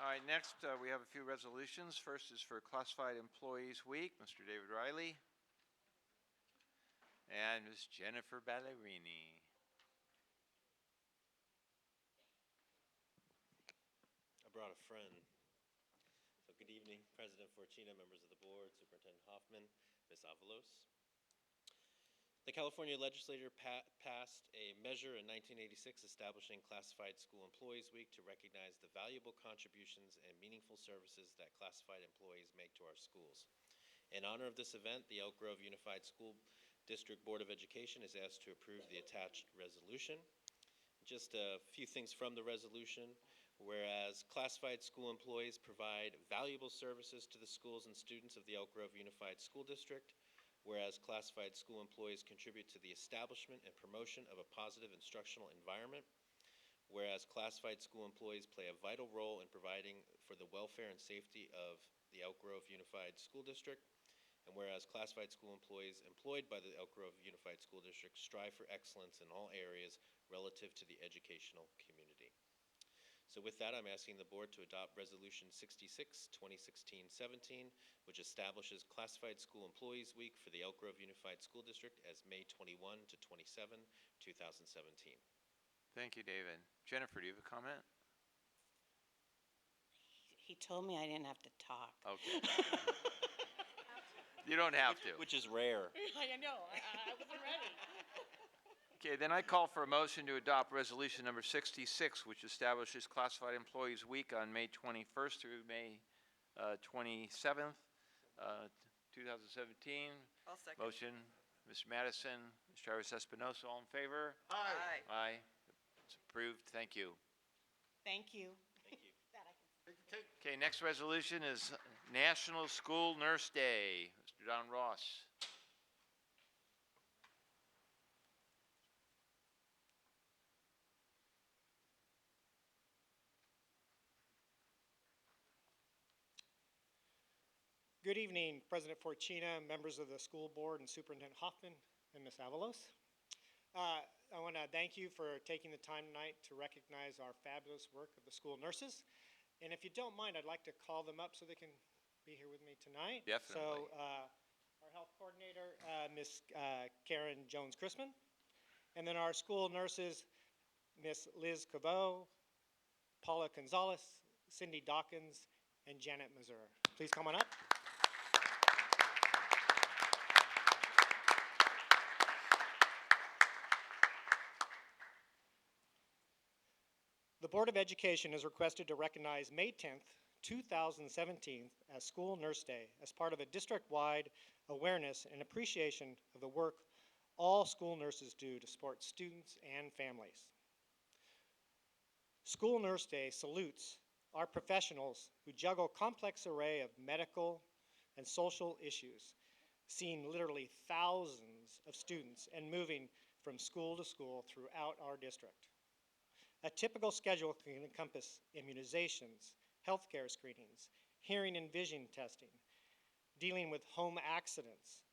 All right, next, we have a few resolutions. First is for Classified Employees Week, Mr. David Riley. And Ms. Jennifer Ballerini. I brought a friend. So good evening, President Fortuna, members of the board, Superintendent Hoffman, Ms. Avalos. The California legislature passed a measure in 1986 establishing Classified School Employees Week to recognize the valuable contributions and meaningful services that classified employees make to our schools. In honor of this event, the Elk Grove Unified School District Board of Education is asked to approve the attached resolution. Just a few things from the resolution. Whereas classified school employees provide valuable services to the schools and students of the Elk Grove Unified School District, whereas classified school employees contribute to the establishment and promotion of a positive instructional environment, whereas classified school employees play a vital role in providing for the welfare and safety of the Elk Grove Unified School District, and whereas classified school employees employed by the Elk Grove Unified School District strive for excellence in all areas relative to the educational community. So with that, I'm asking the board to adopt Resolution 66, 2016-17, which establishes Classified School Employees Week for the Elk Grove Unified School District as May 21 to 27, 2017. Thank you, David. Jennifer, do you have a comment? He told me I didn't have to talk. Okay. You don't have to. Which is rare. I know. I wasn't ready. Okay, then I call for a motion to adopt Resolution number 66, which establishes Classified Employees Week on May 21st through May 27th, 2017. I'll second. Motion, Mr. Madison, Ms. Travis Espinosa, all in favor? Aye. Aye. It's approved. Thank you. Thank you. Thank you. Okay, next resolution is National School Nurse Day. Mr. Don Ross. Good evening, President Fortuna, members of the school board, and Superintendent Hoffman and Ms. Avalos. I want to thank you for taking the time tonight to recognize our fabulous work of the school nurses. And if you don't mind, I'd like to call them up so they can be here with me tonight. Definitely. So our health coordinator, Ms. Karen Jones-Chrisman, and then our school nurses, Ms. Liz Caveau, Paula Gonzalez, Cindy Dawkins, and Janet Mazur. Please come on up. The Board of Education is requested to recognize May 10th, 2017 as School Nurse Day as part of a district-wide awareness and appreciation of the work all school nurses do to support students and families. School Nurse Day salutes our professionals who juggle a complex array of medical and social issues, seeing literally thousands of students and moving from school to school throughout our district. A typical schedule can encompass immunizations, healthcare screenings, hearing and vision testing, dealing with home accidents,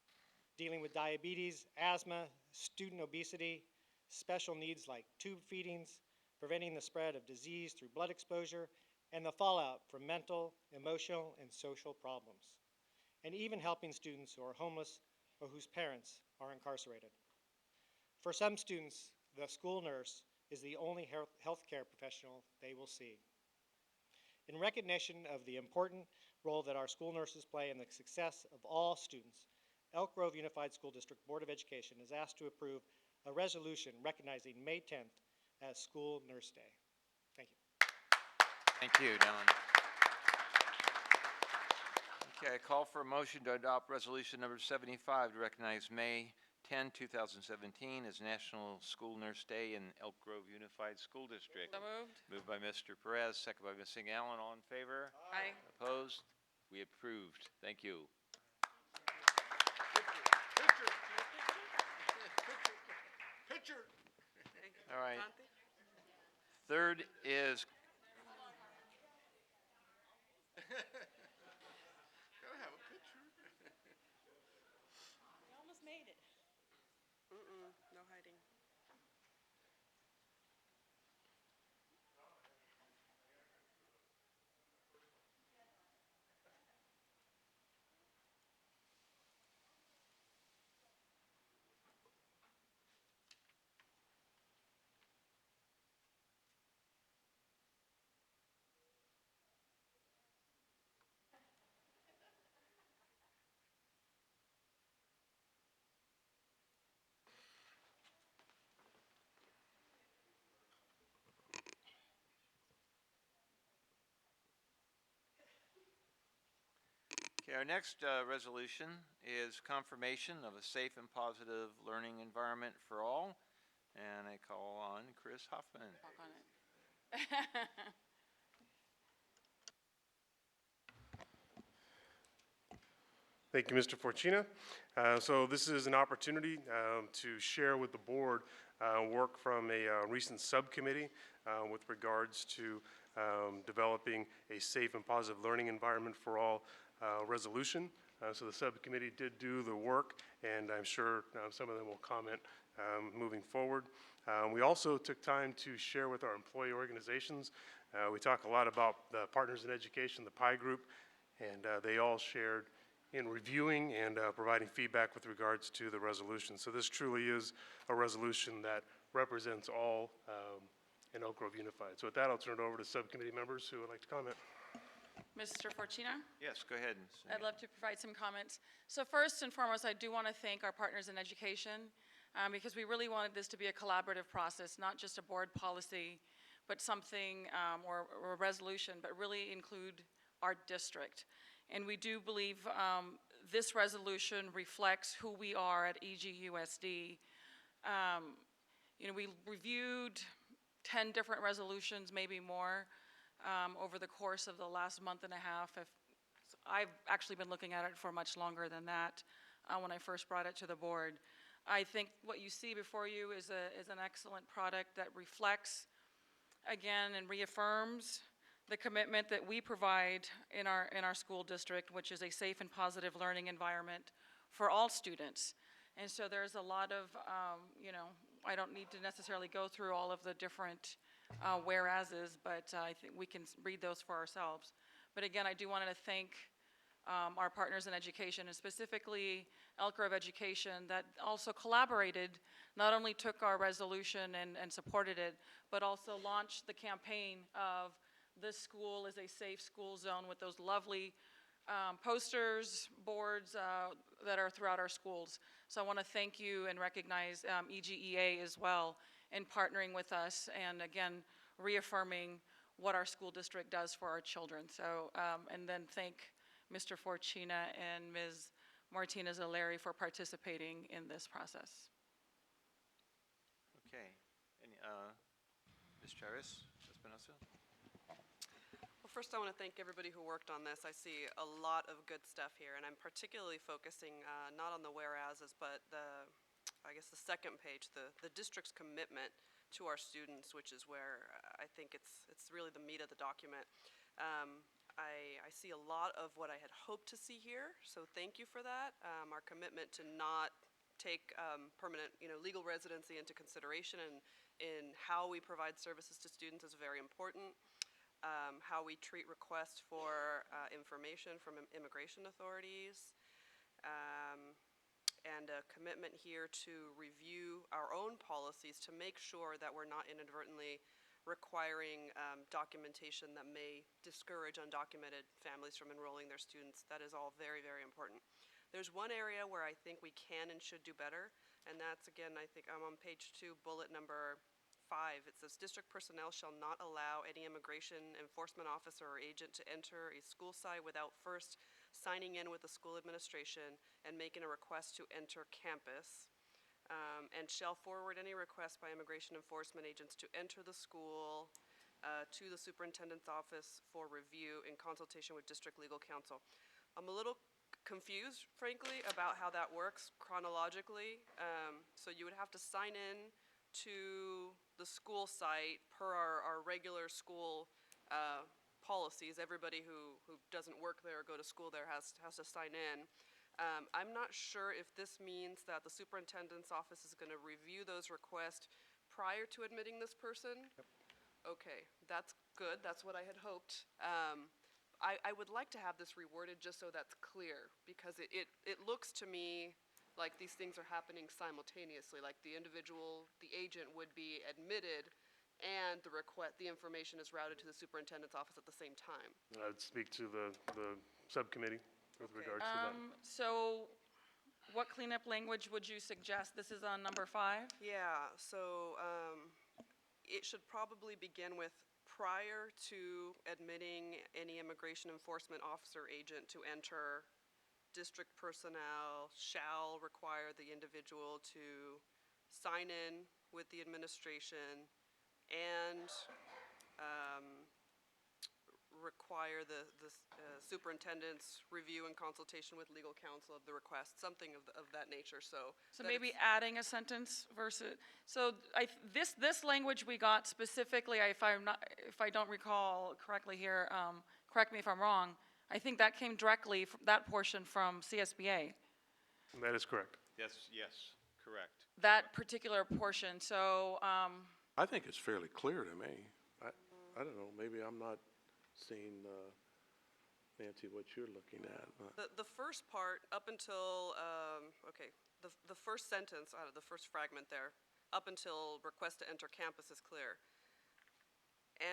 dealing with diabetes, asthma, student obesity, special needs like tube feedings, preventing the spread of disease through blood exposure, and the fallout from mental, emotional, and social problems, and even helping students who are homeless or whose parents are incarcerated. For some students, the school nurse is the only healthcare professional they will see. In recognition of the important role that our school nurses play in the success of all students, Elk Grove Unified School District Board of Education is asked to approve a resolution recognizing May 10th as School Nurse Day. Thank you. Thank you, Don. Okay, I call for a motion to adopt Resolution number 75 to recognize May 10, 2017 as National School Nurse Day in Elk Grove Unified School District. So moved. Moved by Mr. Perez, second by Ms. Allen. All in favor? Aye. Opposed? We approved. Thank you. Picture. All right. Third is Gotta have a picture. You almost made it. No hiding. Okay, our next resolution is confirmation of a safe and positive learning environment for all. And I call on Chris Hoffman. Talk on it. Thank you, Mr. Forcina. So this is an opportunity to share with the board work from a recent subcommittee with regards to developing a safe and positive learning environment for all resolution. So the subcommittee did do the work, and I'm sure some of them will comment moving forward. We also took time to share with our employee organizations. We talk a lot about the Partners in Education, the PI group, and they all shared in reviewing and providing feedback with regards to the resolution. So this truly is a resolution that represents all in Elk Grove Unified. So with that, I'll turn it over to subcommittee members who would like to comment. Mr. Forcina? Yes, go ahead. I'd love to provide some comments. So first and foremost, I do want to thank our partners in education because we really wanted this to be a collaborative process, not just a board policy, but something or a resolution, but really include our district. And we do believe this resolution reflects who we are at EGUSD. You know, we reviewed 10 different resolutions, maybe more, over the course of the last month and a half. I've actually been looking at it for much longer than that when I first brought it to the board. I think what you see before you is an excellent product that reflects, again, and reaffirms the commitment that we provide in our school district, which is a safe and positive learning environment for all students. And so there's a lot of, you know, I don't need to necessarily go through all of the different whereases, but I think we can read those for ourselves. But again, I do want to thank our partners in education, and specifically Elk Grove Education, that also collaborated, not only took our resolution and supported it, but also launched the campaign of "This school is a safe school zone" with those lovely posters, boards that are throughout our schools. So I want to thank you and recognize EGEA as well in partnering with us and, again, reaffirming what our school district does for our children. So, and then thank Mr. Forcina and Ms. Martinez-O'Leary for participating in this process. Okay. And, Ms. Charis Espinosa? Well, first I want to thank everybody who worked on this. I see a lot of good stuff here, and I'm particularly focusing not on the whereases, but I guess the second page, the district's commitment to our students, which is where I think it's really the meat of the document. I see a lot of what I had hoped to see here, so thank you for that. Our commitment to not take permanent, legal residency into consideration in how we provide services to students is very important. How we treat requests for information from immigration authorities, and a commitment here to review our own policies to make sure that we're not inadvertently requiring documentation that may discourage undocumented families from enrolling their students. That is all very, very important. There's one area where I think we can and should do better, and that's, again, I think I'm on page 2, bullet number 5. It says, district personnel shall not allow any immigration enforcement officer or agent to enter a school site without first signing in with the school administration and making a request to enter campus. And shall forward any request by immigration enforcement agents to enter the school to the superintendent's office for review in consultation with district legal counsel. I'm a little confused, frankly, about how that works chronologically. So you would have to sign in to the school site per our regular school policies. Everybody who doesn't work there or go to school there has to sign in. I'm not sure if this means that the superintendent's office is going to review those requests prior to admitting this person. Yep. Okay, that's good. That's what I had hoped. I would like to have this reworded just so that's clear, because it looks to me like these things are happening simultaneously, like the agent would be admitted and the information is routed to the superintendent's office at the same time. I'd speak to the subcommittee with regards to that. So what cleanup language would you suggest? This is on number 5? Yeah, so it should probably begin with prior to admitting any immigration enforcement officer agent to enter district personnel shall require the individual to sign in with the administration and require the superintendent's review and consultation with legal counsel of the request, something of that nature, so. So that maybe it's- adding a sentence versus, so this language we got specifically, if I don't recall correctly here, correct me if I'm wrong, I think that came directly, that portion from CSBA, That is correct. Yes, correct. that particular portion, so, I think it's fairly clear to me. I don't know, maybe I'm not seeing, Nancy, what you're looking at. But The first part, up until, okay, the first sentence, the first fragment there, up until request to enter campus is clear.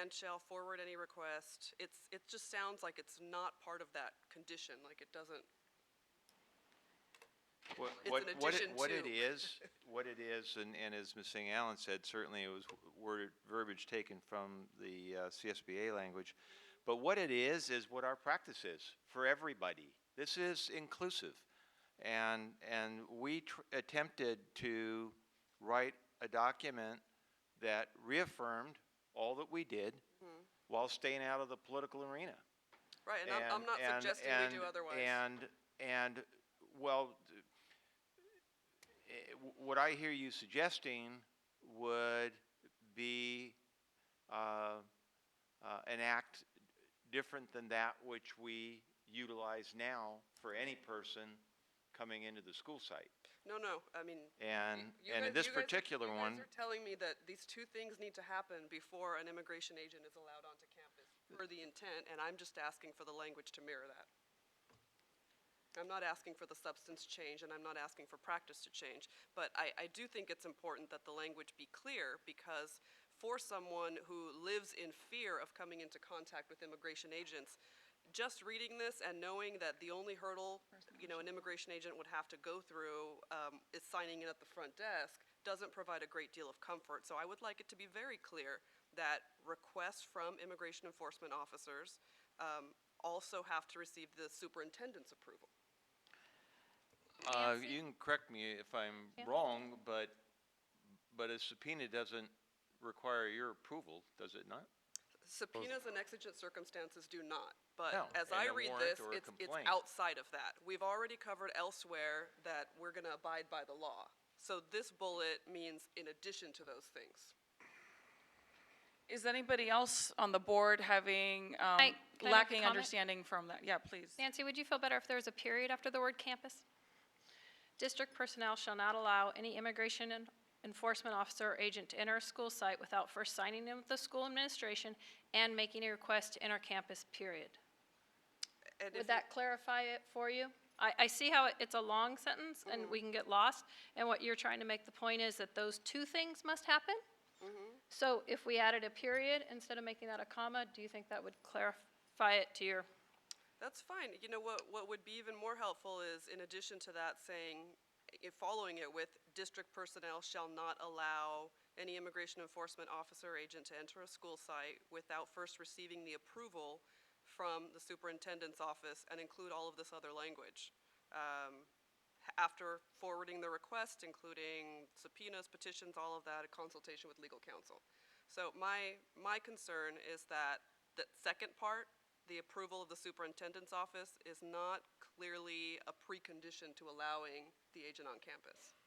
And shall forward any request, it just sounds like it's not part of that condition, like it doesn't, What an what addition what it to. is, and as Ms. St. Allen said, certainly it was verbiage taken from the CSBA language. But what it is what our practice is for everybody. This is inclusive. And we attempted to write a document that reaffirmed all that we did while staying out of the political arena. Right, and I'm not suggesting we do otherwise. And well, what I hear you suggesting would be an act different than that which we utilize now for any person coming into the school site. No, I mean. And you in guys- this you guys- particular one, You guys are telling me that these two things need to happen before an immigration agent is allowed onto campus per the intent, and I'm just asking for the language to mirror that. I'm not asking for the substance change, and I'm not asking for practice to change, but I do think it's important that the language be clear, because for someone who lives in fear of coming into contact with immigration agents, just reading this and knowing that the only hurdle, an immigration agent would have to go through is signing in at the front desk doesn't provide a great deal of comfort. So I would like it to be very clear that requests from immigration enforcement officers also have to receive the superintendent's approval. you can correct me if I'm wrong, but a subpoena doesn't require your approval, does it not? Subpoenas and exigent circumstances do not, but No, as and I a read warrant this, or a it's complaint. outside of that. We've already covered elsewhere that we're gonna abide by the law. So this bullet means in addition to those things. is anybody else on the board having, can I make a lacking comment? understanding from that? Yeah, please. Nancy, would you feel better if there was a period after the word campus? District personnel shall not allow any immigration enforcement officer or agent to enter a school site without first signing in with the school administration and making a request to enter campus, period. And Would that clarify it for you? I see how it's a long sentence and we can get lost, and what you're trying to make the point is that those two things must happen? So if we added a period instead of making that a comma, do you think that would clarify it to your? That's fine. You know, what would be even more helpful is, in addition to that, saying, following it with, district personnel shall not allow any immigration enforcement officer or agent to enter a school site without first receiving the approval from the superintendent's office, and include all of this other language. After forwarding the request, including subpoenas, petitions, all of that, a consultation with legal counsel. So my concern is that the second part, the approval of the superintendent's office, is not clearly a precondition to allowing the agent on campus.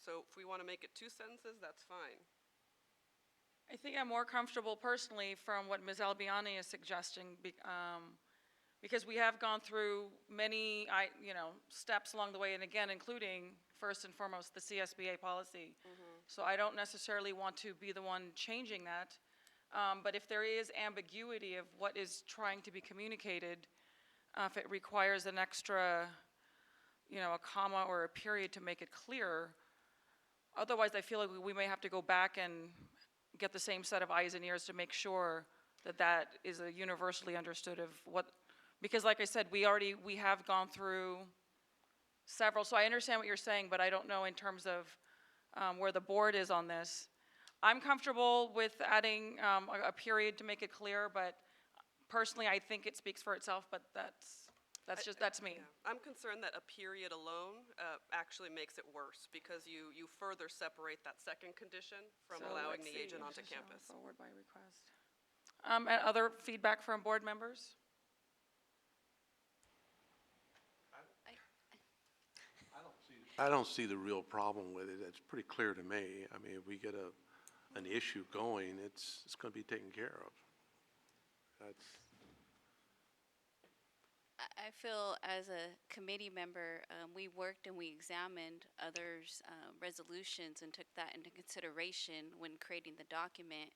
So if we want to make it two sentences, that's fine. I think I'm more comfortable personally from what Ms. Albiani is suggesting, because we have gone through many, steps along the way, and again, including, first and foremost, the CSBA policy. So I don't necessarily want to be the one changing that, but if there is ambiguity of what is trying to be communicated, if it requires an extra, a comma or a period to make it clearer, otherwise I feel like we may have to go back and get the same set of eyes and ears to make sure that that is a universally understood of what, because like I said, we have gone through several, so I understand what you're saying, but I don't know in terms of where the board is on this. I'm comfortable with adding a period to make it clear, but personally, I think it speaks for itself, but that's me. Yeah. I'm concerned that a period alone actually makes it worse because you further separate that second condition from So allowing let's the agent see. onto campus. Forward by request. And other feedback from board members? I don't see the real problem with it. It's pretty clear to me. I mean, if we get an issue going, it's going to be taken care of. That's, I feel as a committee member, we worked and we examined others' resolutions and took that into consideration when creating the document.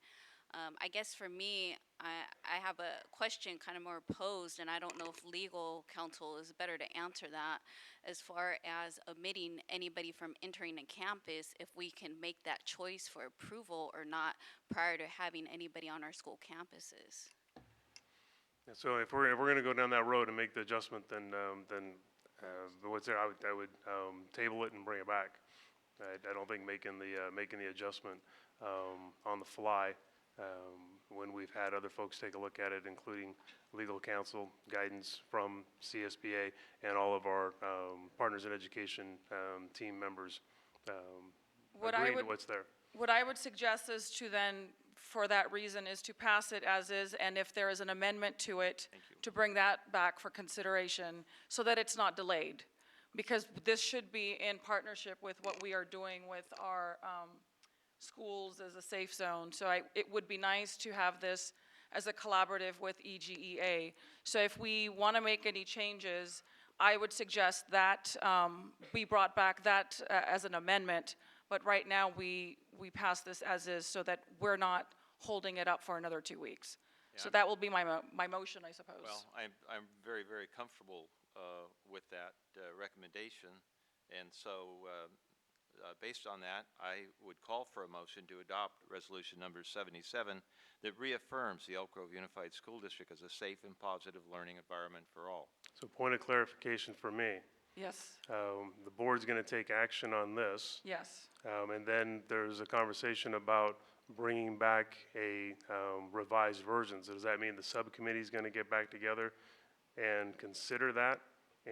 I guess for me, I have a question kind of more posed, and I don't know if legal counsel is better to answer that, as far as omitting anybody from entering a campus, if we can make that choice for approval or not prior to having anybody on our school campuses. So if we're going to go down that road and make the adjustment, then what's there? I would table it and bring it back. I don't think making the adjustment on the fly when we've had other folks take a look at it, including legal counsel, guidance from CSBA, and all of our partners in education team members agreeing to what's there. What I would suggest is to then, for that reason, is to pass it as is, and if there is an amendment to it, to bring that back for consideration so that it's not delayed. Because this should be in partnership with what we are doing with our schools as a safe zone. So it would be nice to have this as a collaborative with EGEA. So if we want to make any changes, I would suggest that we brought back that as an amendment. But right now, we pass this as is so that we're not holding it up for another 2 weeks. Yeah. So that will be my motion, I suppose. Well, I'm very, very comfortable with that recommendation. And so based on that, I would call for a motion to adopt resolution number 77 that reaffirms the Elk Grove Unified School District as a safe and positive learning environment for all. So point of clarification for me. Yes. The board's going to take action on this. Yes. And then there's a conversation about bringing back a revised version. So does that mean the subcommittee is going to get back together and consider that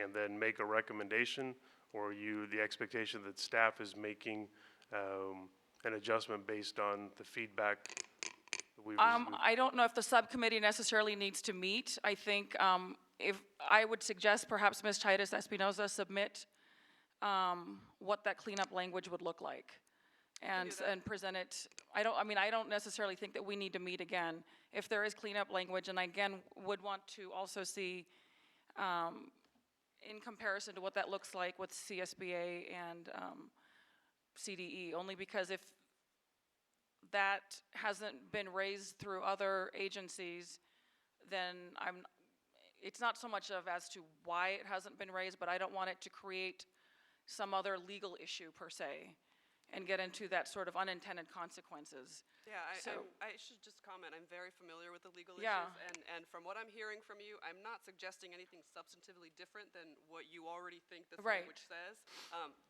and then make a recommendation? Or the expectation that staff is making an adjustment based on the feedback that we've received? I don't know if the subcommittee necessarily needs to meet. I think if I would suggest perhaps Ms. Titus Espinoza submit what that cleanup language would look like and present it. I don't necessarily think that we need to meet again. If there is cleanup language, and I again would want to also see in comparison to what that looks like with CSBA and CDE, only because if that hasn't been raised through other agencies, then it's not so much of as to why it hasn't been raised, but I don't want it to create some other legal issue per se and get into that sort of unintended consequences. Yeah, So- I should just comment, I'm very familiar with the legal Yeah. issues, and from what I'm hearing from you, I'm not suggesting anything substantively different than what you already think this Right. language says.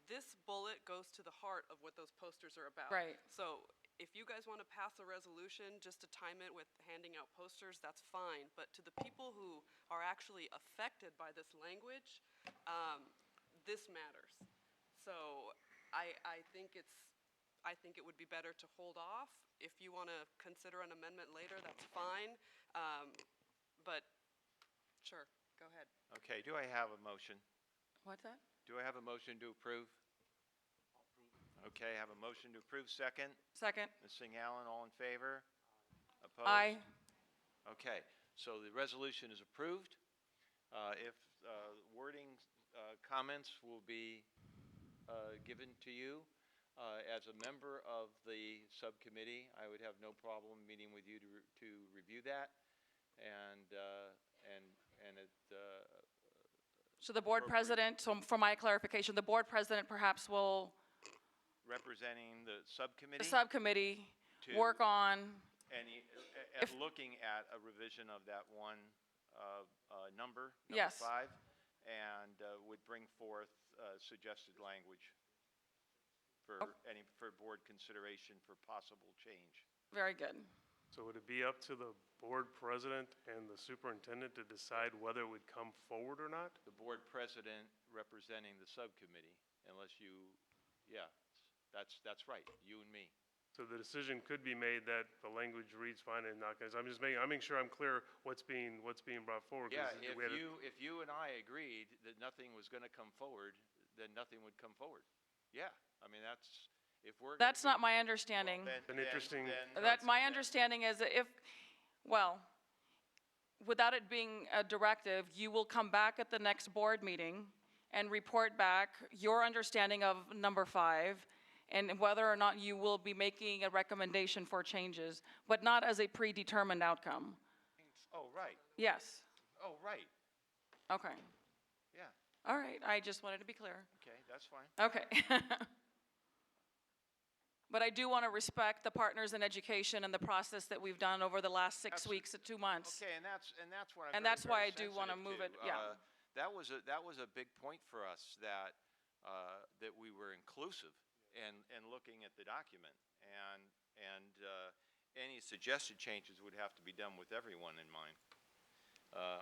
This bullet goes to the heart of what those posters are about. Right. So if you guys want to pass a resolution just to time it with handing out posters, that's fine, but to the people who are actually affected by this language, this matters. So I think it would be better to hold off. If you want to consider an amendment later, that's fine. But sure, go ahead. Okay, do I have a motion? What's that? Do I have a motion to approve? Okay, I have a motion to approve. Second? Second. Ms. Singh Allen, all in favor? Opposed? Aye. Okay, so the resolution is approved. If wording comments will be given to you, as a member of the subcommittee, I would have no problem meeting with you to review that, and it. So the board president, so for my clarification, the board president perhaps will, Representing the subcommittee. the subcommittee, to work on, looking at a revision of that one number Yes. 5, and would bring forth suggested language for board consideration for possible change. very good. So would it be up to the board president and the superintendent to decide whether it would come forward or not? The board president representing the subcommittee, unless you, yeah, that's right, you and me. So the decision could be made that the language reads fine and not, I'm making sure I'm clear what's being brought forward. 'cause Yeah, we had a- if you and I agreed that nothing was gonna come forward, then nothing would come forward. Yeah, I mean, that's, if we're. That's not my understanding. An interesting That, my understanding is that if, well, without it being a directive, you will come back at the next board meeting and report back your understanding of number 5 and whether or not you will be making a recommendation for changes, but not as a predetermined outcome. Oh, right, Yes, oh, right, okay. yeah, All right, I just wanted to be clear. okay, that's fine. Okay. But I do want to respect the partners in education and the process that we've done over the last 6 weeks to 2 months. Okay, and that's what I'm And very, that's why very I do wanna sensitive move to. it, yeah. That was a big point for us, that we were inclusive and looking at the document. And any suggested changes would have to be done with everyone in mind.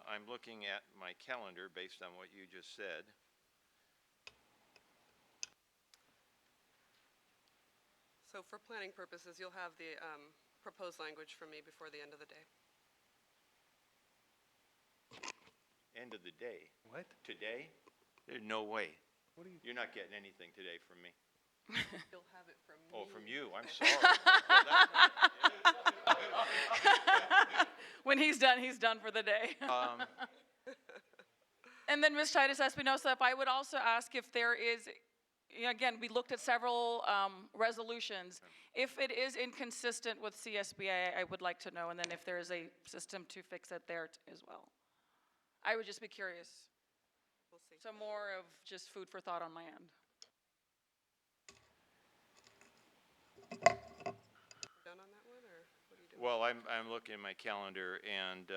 I'm looking at my calendar based on what you just said. So for planning purposes, you'll have the proposed language from me before the end of the day. End of the day. What? Today? There's no way. What are you? You're not getting anything today from me. You'll have it from me. Oh, from you, I'm sorry. Well, that- When he's done for the day. And then Ms. Titus Espinosa, if I would also ask if there is, again, we looked at several resolutions. If it is inconsistent with CSBA, I would like to know, and then if there is a system to fix it there as well. I would just be curious. We'll see. So more of just food for thought on my end. Done on that one, or what are you doing? Well, I'm looking at my calendar, and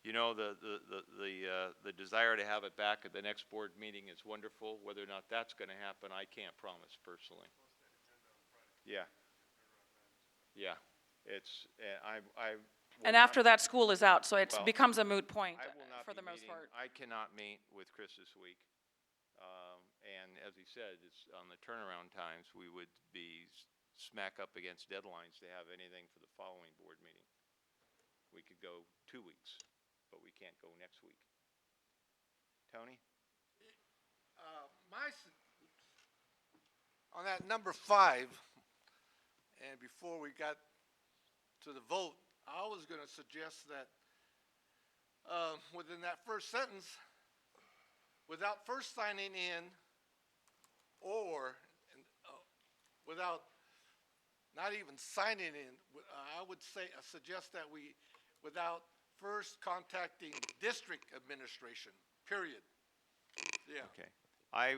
you know, the desire to have it back at the next board meeting is wonderful. Whether or not that's going to happen, I can't promise personally. Yeah. Yeah, it's, I will And not- after that, school is out, so it Well, becomes a moot point I will not for be the most meeting- part. I cannot meet with Chris this week. And as he said, it's on the turnaround times, we would be smack up against deadlines to have anything for the following board meeting. We could go 2 weeks, but we can't go next week. Tony? On that number 5, and before we got to the vote, I was gonna suggest that, within that first sentence, without first signing in, or, without not even signing in, I would say, suggest that we, without first contacting district administration, period. Yeah. Okay. I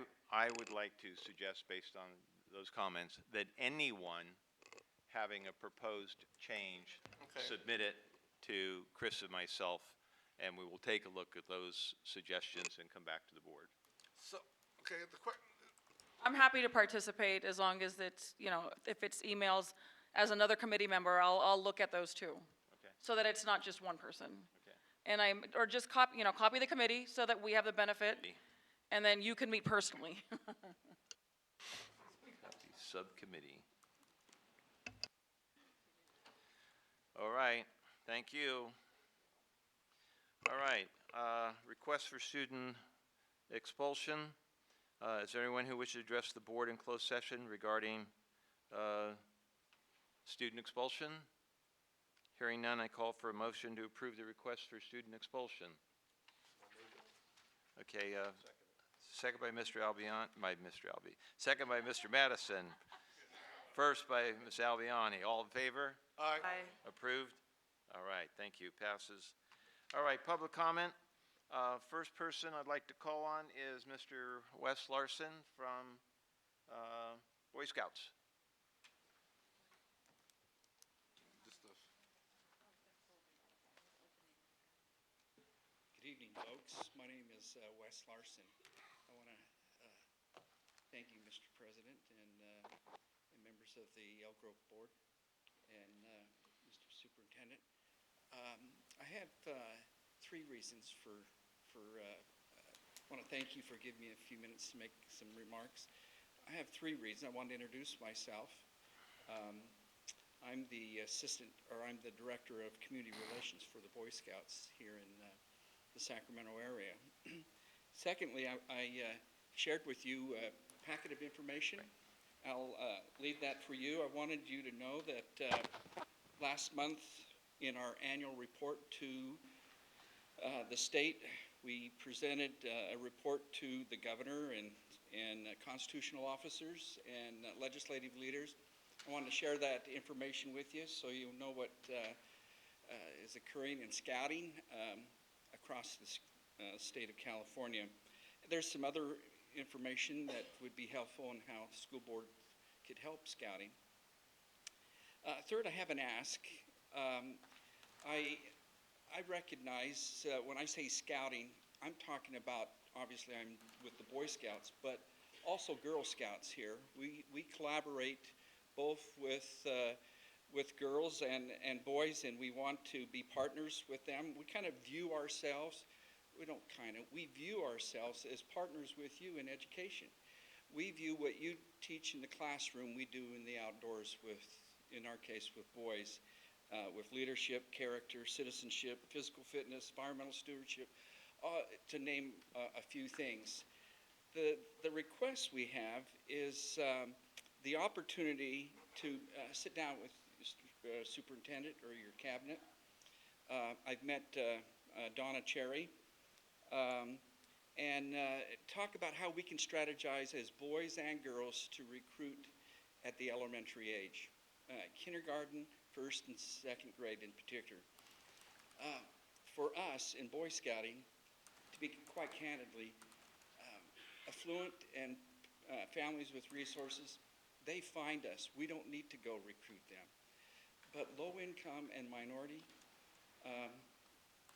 would like to suggest, based on those comments, that anyone having a proposed change, Okay. submit it to Chris and myself, and we will take a look at those suggestions and come back to the board. So, okay, I'm happy to participate as long as it's, if it's emails, as another committee member, I'll look at those too. Okay. So that it's not just one person. Okay. And or just copy the committee so that we have the benefit, and then you can meet personally. The subcommittee. All right, thank you. All right, request for student expulsion. Is there anyone who wishes to address the board in closed session regarding student expulsion? Hearing none, I call for a motion to approve the request for student expulsion. Okay, second by Mr. Albion, second by Mr. Madison. First by Ms. Albiani. All in favor? Aye. Approved? All right, thank you. Passes. All right, public comment. First person I'd like to call on is Mr. Wes Larson from Boy Scouts. Good evening, folks. My name is Wes Larson. I want to Thank you, Mr. President, and members of the Elk Grove Board, and Mr. Superintendent. I have three reasons I want to thank you for giving me a few minutes to make some remarks. I have three reasons. I wanted to introduce myself. I'm the Director of Community Relations for the Boy Scouts here in the Sacramento area. Secondly, I shared with you a packet of information. I'll leave that for you. I wanted you to know that last month in our annual report to the state, we presented a report to the governor and constitutional officers and legislative leaders. I wanted to share that information with you so you'll know what is occurring in scouting across the state of California. There's some other information that would be helpful in how the school board could help scouting. Third, I have an ask. I recognize when I say scouting, I'm talking about, obviously I'm with the Boy Scouts, but also Girl Scouts here. We collaborate both with girls and boys, and we want to be partners with them. We kind of view ourselves, we view ourselves as partners with you in education. We view what you teach in the classroom, we do in the outdoors with, in our case, with boys, with leadership, character, citizenship, physical fitness, environmental stewardship, to name a few things. The request we have is the opportunity to sit down with Mr. Superintendent or your cabinet. I've met Donna Cherry, and talk about how we can strategize as boys and girls to recruit at the elementary age, kindergarten, first and second grade in particular. For us in Boy Scouting, to be quite candidly, affluent and families with resources, they find us. We don't need to go recruit them. But low income and minority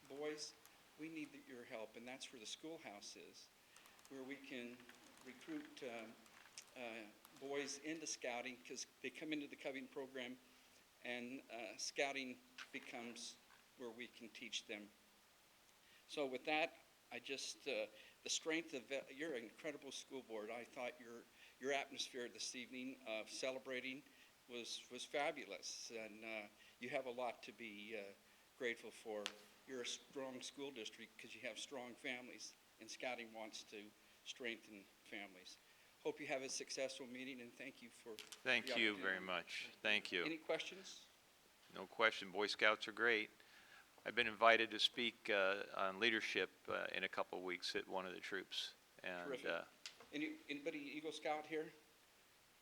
boys, we need your help, and that's where the schoolhouse is, where we can recruit boys into scouting because they come into the Coving program, and scouting becomes where we can teach them. So with that, I just, the strength of, you're an incredible school board. I thought your atmosphere this evening of celebrating was fabulous, and you have a lot to be grateful for. You're a strong school district because you have strong families, and scouting wants to strengthen families. Hope you have a successful meeting, and thank you for Thank the you opportunity. very much. Thank you. Any questions? No question. Boy Scouts are great. I've been invited to speak on leadership in a couple of weeks at one of the troops. And Terrific. Anybody Eagle Scout here?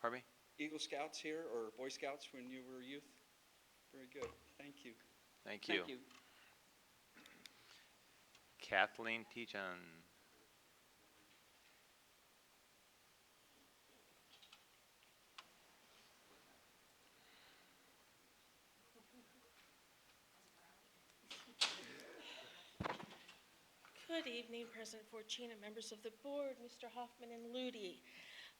pardon me? Eagle Scouts here or Boy Scouts when you were a youth? Very good. Thank you. Thank you. Thank you. Kathleen Tijan. Good evening, President Fortuna, members of the board, Mr. Hoffman and Ludi.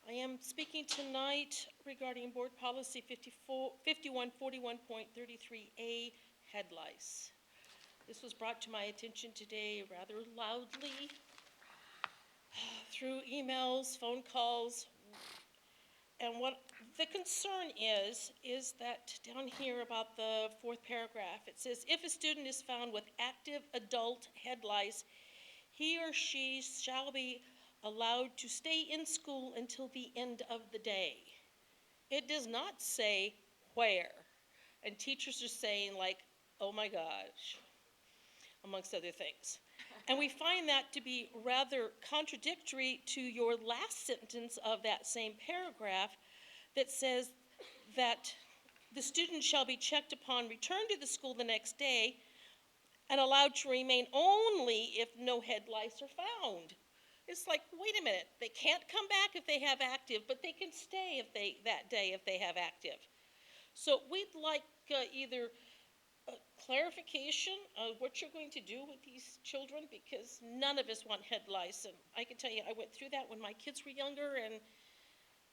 I am speaking tonight regarding Board Policy 5141.33A, head lice. This was brought to my attention today rather loudly through emails, phone calls, and what the concern is that down here about the fourth paragraph, it says, if a student is found with active adult head lice, he or she shall be allowed to stay in school until the end of the day. It does not say where. And teachers are saying like, oh my gosh, amongst other things. And we find that to be rather contradictory to your last sentence of that same paragraph that says that the student shall be checked upon return to the school the next day and allowed to remain only if no head lice are found. It's like, wait a minute, they can't come back if they have active, but they can stay that day if they have active. So we'd like either clarification of what you're going to do with these children, because none of us want head lice. And I can tell you, I went through that when my kids were younger, and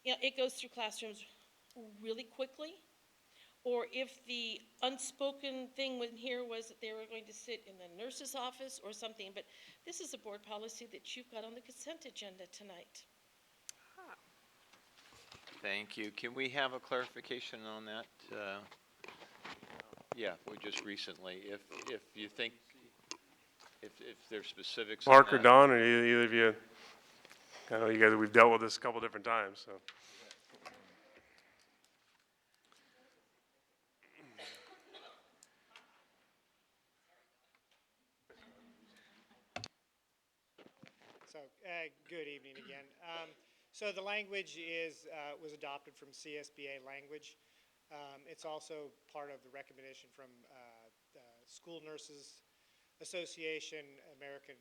it goes through classrooms really quickly, or if the unspoken thing in here was that they were going to sit in the nurse's office or something, but this is a board policy that you've got on the consent agenda tonight. Thank you. Can we have a clarification on that? Yeah, we just recently, if you think, if there's specifics on Mark or that. Don, or either of you, I know you guys, we've dealt with this a couple different times, so. So, good evening again. So the language was adopted from CSBA language. It's also part of the recommendation from the School Nurses Association, American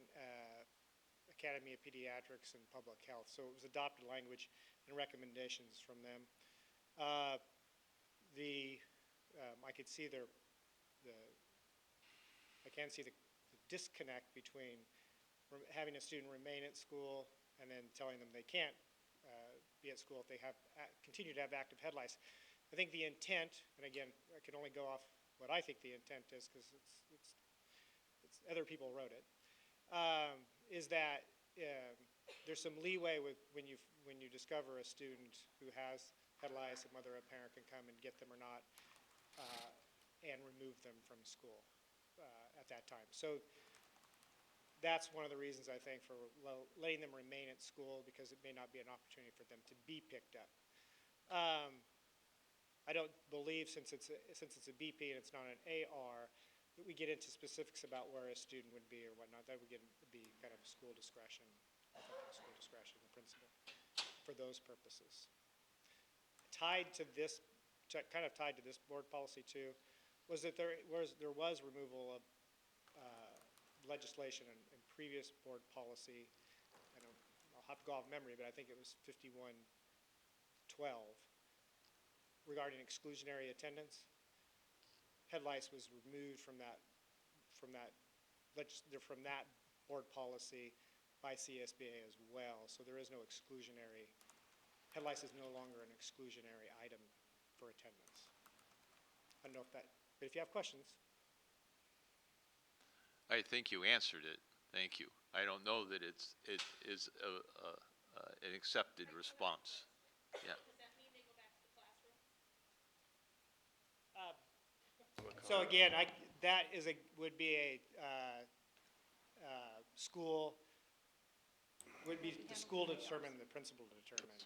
Academy of Pediatrics, and Public Health. So it was adopted language and recommendations from them. I could see I can see the disconnect between having a student remain at school and then telling them they can't be at school if they continue to have active head lice. I think the intent, and again, I can only go off what I think the intent is because it's other people wrote it, is that there's some leeway with when you discover a student who has head lice, whether a parent can come and get them or not, and remove them from school at that time. So that's one of the reasons, I think, for letting them remain at school, because it may not be an opportunity for them to be picked up. I don't believe, since it's a BP and it's not an AR, that we get into specifics about where a student would be or whatnot. That would be kind of school discretion, school discretion, the principal, for those purposes. Kind of tied to this board policy too, was that there was removal of legislation in previous board policy. I'll have to go off memory, but I think it was 5112 regarding exclusionary attendance. Head lice was removed from that board policy by CSBA as well. So there is no exclusionary. Head lice is no longer an exclusionary item for attendance. I don't know if that, but if you have questions. I think you answered it. Thank you. I don't know that it is an accepted response. Yeah. So again, that would be a school, would be the school to determine, the principal to determine.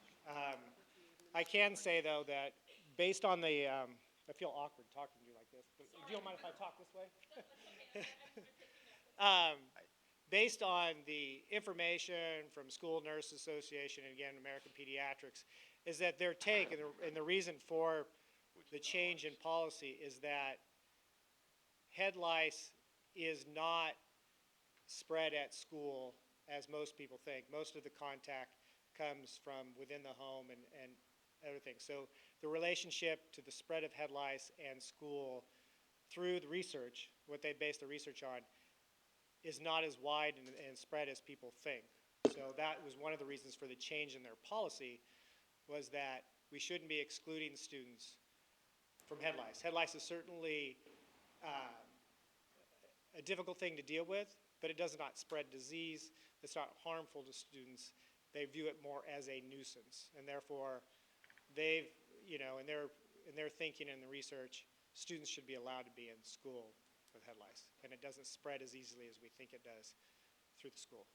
I can say though that based on the, I feel awkward talking to you like this, but do you don't mind if I talk this way? Based on the information from School Nurse Association and again American Pediatrics, is that their take and the reason for the change in policy is that head lice is not spread at school as most people think. Most of the contact comes from within the home and other things. So the relationship to the spread of head lice and school through the research, what they base the research on, is not as wide and spread as people think. So that was one of the reasons for the change in their policy, was that we shouldn't be excluding students from head lice. Head lice is certainly a difficult thing to deal with, but it does not spread disease. It's not harmful to students. They view it more as a nuisance, and therefore they've, in their thinking and the research, students should be allowed to be in school with head lice, and it doesn't spread as easily as we think it does through the school.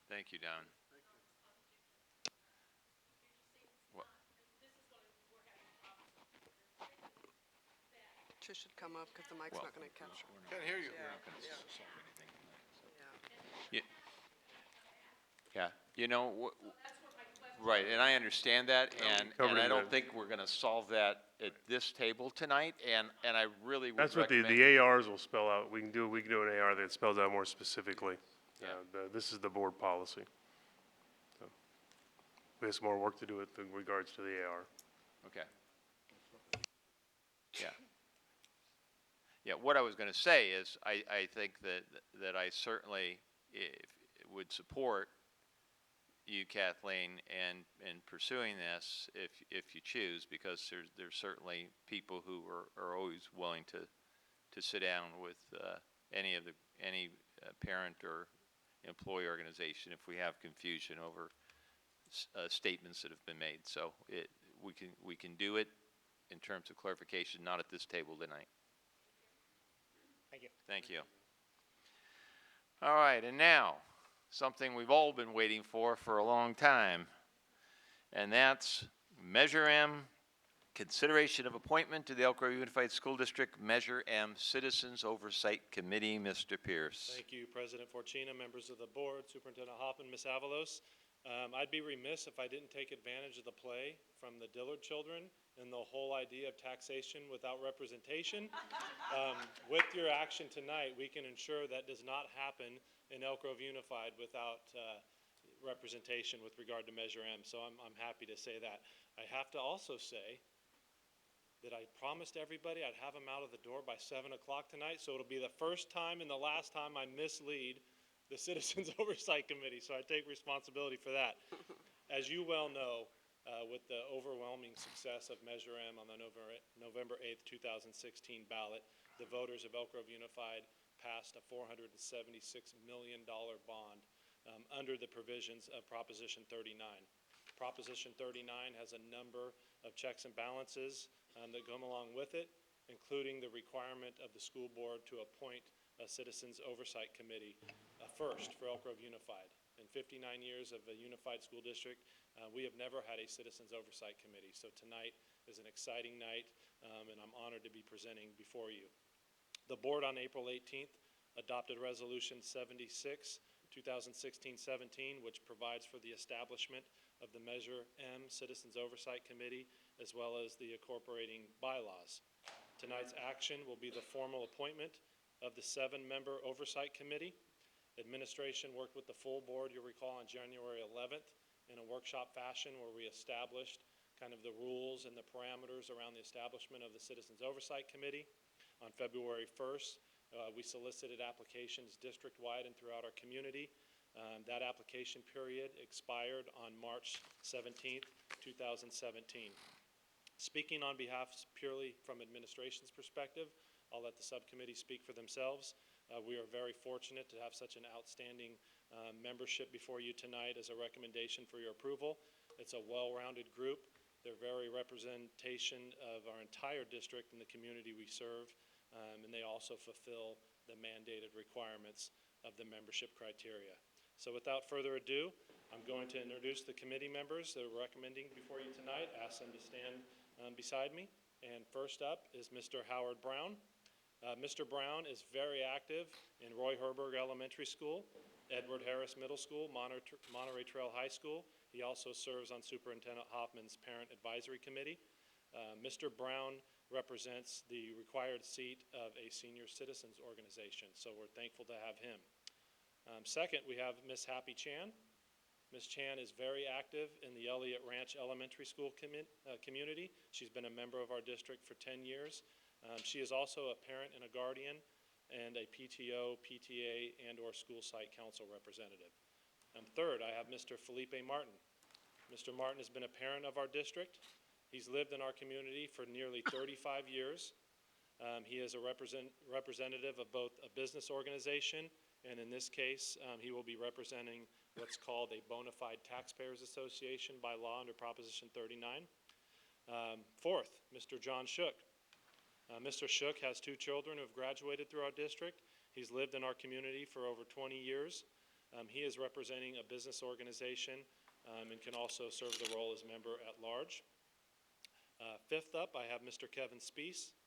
Thank you, Don. Trish should come up because the mic's not going to capture. Can't hear you. Yeah, right, and I understand that, and covered I in don't the- think we're gonna solve that at this table tonight, and I really would That's what recommend. the ARs will spell out. We can do an AR that spells out more specifically. Yeah. This is the board policy. So, we have some more work to do with regards to the AR. Okay. Yeah. Yeah, what I was gonna say is, I think that I certainly would support you, Kathleen, in pursuing this, if you choose, because there's certainly people who are always willing to sit down with any parent or employee organization if we have confusion over statements that have been made. So we can do it in terms of clarification, not at this table tonight. Thank you. Thank you. All right, and now, something we've all been waiting for a long time, and that's Measure M, consideration of appointment to the Elk Grove Unified School District Measure M Citizens Oversight Committee. Mr. Pierce. Thank you, President Fortuna, members of the board, Superintendent Hoffman, Ms. Avalos. I'd be remiss if I didn't take advantage of the play from the Dillard children and the whole idea of taxation without representation. With your action tonight, we can ensure that does not happen in Elk Grove Unified without representation with regard to Measure M. So I'm happy to say that. I have to also say that I promised everybody I'd have them out of the door by 7 o'clock tonight, so it'll be the first time and the last time I mislead the Citizens Oversight Committee, so I take responsibility for that. As you well know, with the overwhelming success of Measure M on the November 8th, 2016 ballot, the voters of Elk Grove Unified passed a $476 million bond under the provisions of Proposition 39. Proposition 39 has a number of checks and balances that come along with it, including the requirement of the school board to appoint a Citizens Oversight Committee, a first for Elk Grove Unified. In 59 years of a unified school district, we have never had a Citizens Oversight Committee. So tonight is an exciting night, and I'm honored to be presenting before you. The board on April 18th adopted Resolution 76, 2016-17, which provides for the establishment of the Measure M Citizens Oversight Committee, as well as the incorporating bylaws. Tonight's action will be the formal appointment of the 7-member Oversight Committee. Administration worked with the full board, you'll recall, on January 11th in a workshop fashion where we established kind of the rules and the parameters around the establishment of the Citizens Oversight Committee. On February 1st, we solicited applications district-wide and throughout our community. That application period expired on March 17th, 2017. Speaking on behalf purely from administration's perspective, I'll let the subcommittee speak for themselves. We are very fortunate to have such an outstanding membership before you tonight as a recommendation for your approval. It's a well-rounded group. They're very representation of our entire district and the community we serve, and they also fulfill the mandated requirements of the membership criteria. So without further ado, I'm going to introduce the committee members that are recommending before you tonight, ask them to stand beside me. And first up is Mr. Howard Brown. Mr. Brown is very active in Roy Herberg Elementary School, Edward Harris Middle School, Monterey Trail High School. He also serves on Superintendent Hoffman's Parent Advisory Committee. Mr. Brown represents the required seat of a senior citizens organization, so we're thankful to have him. Second, we have Ms. Happy Chan. Ms. Chan is very active in the Elliott Ranch Elementary School community. She's been a member of our district for 10 years. She is also a parent and a guardian and a PTO, PTA, and/or school site council representative. Third, I have Mr. Felipe Martin. Mr. Martin has been a parent of our district. He's lived in our community for nearly 35 years. He is a representative of both a business organization, and in this case, he will be representing what's called a bona fide taxpayers association by law under Proposition 39. Fourth, Mr. John Shook. Mr. Shook has 2 children who have graduated through our district. He's lived in our community for over 20 years. He is representing a business organization and can also serve the role as member at large. Fifth up, I have Mr. Kevin Spees.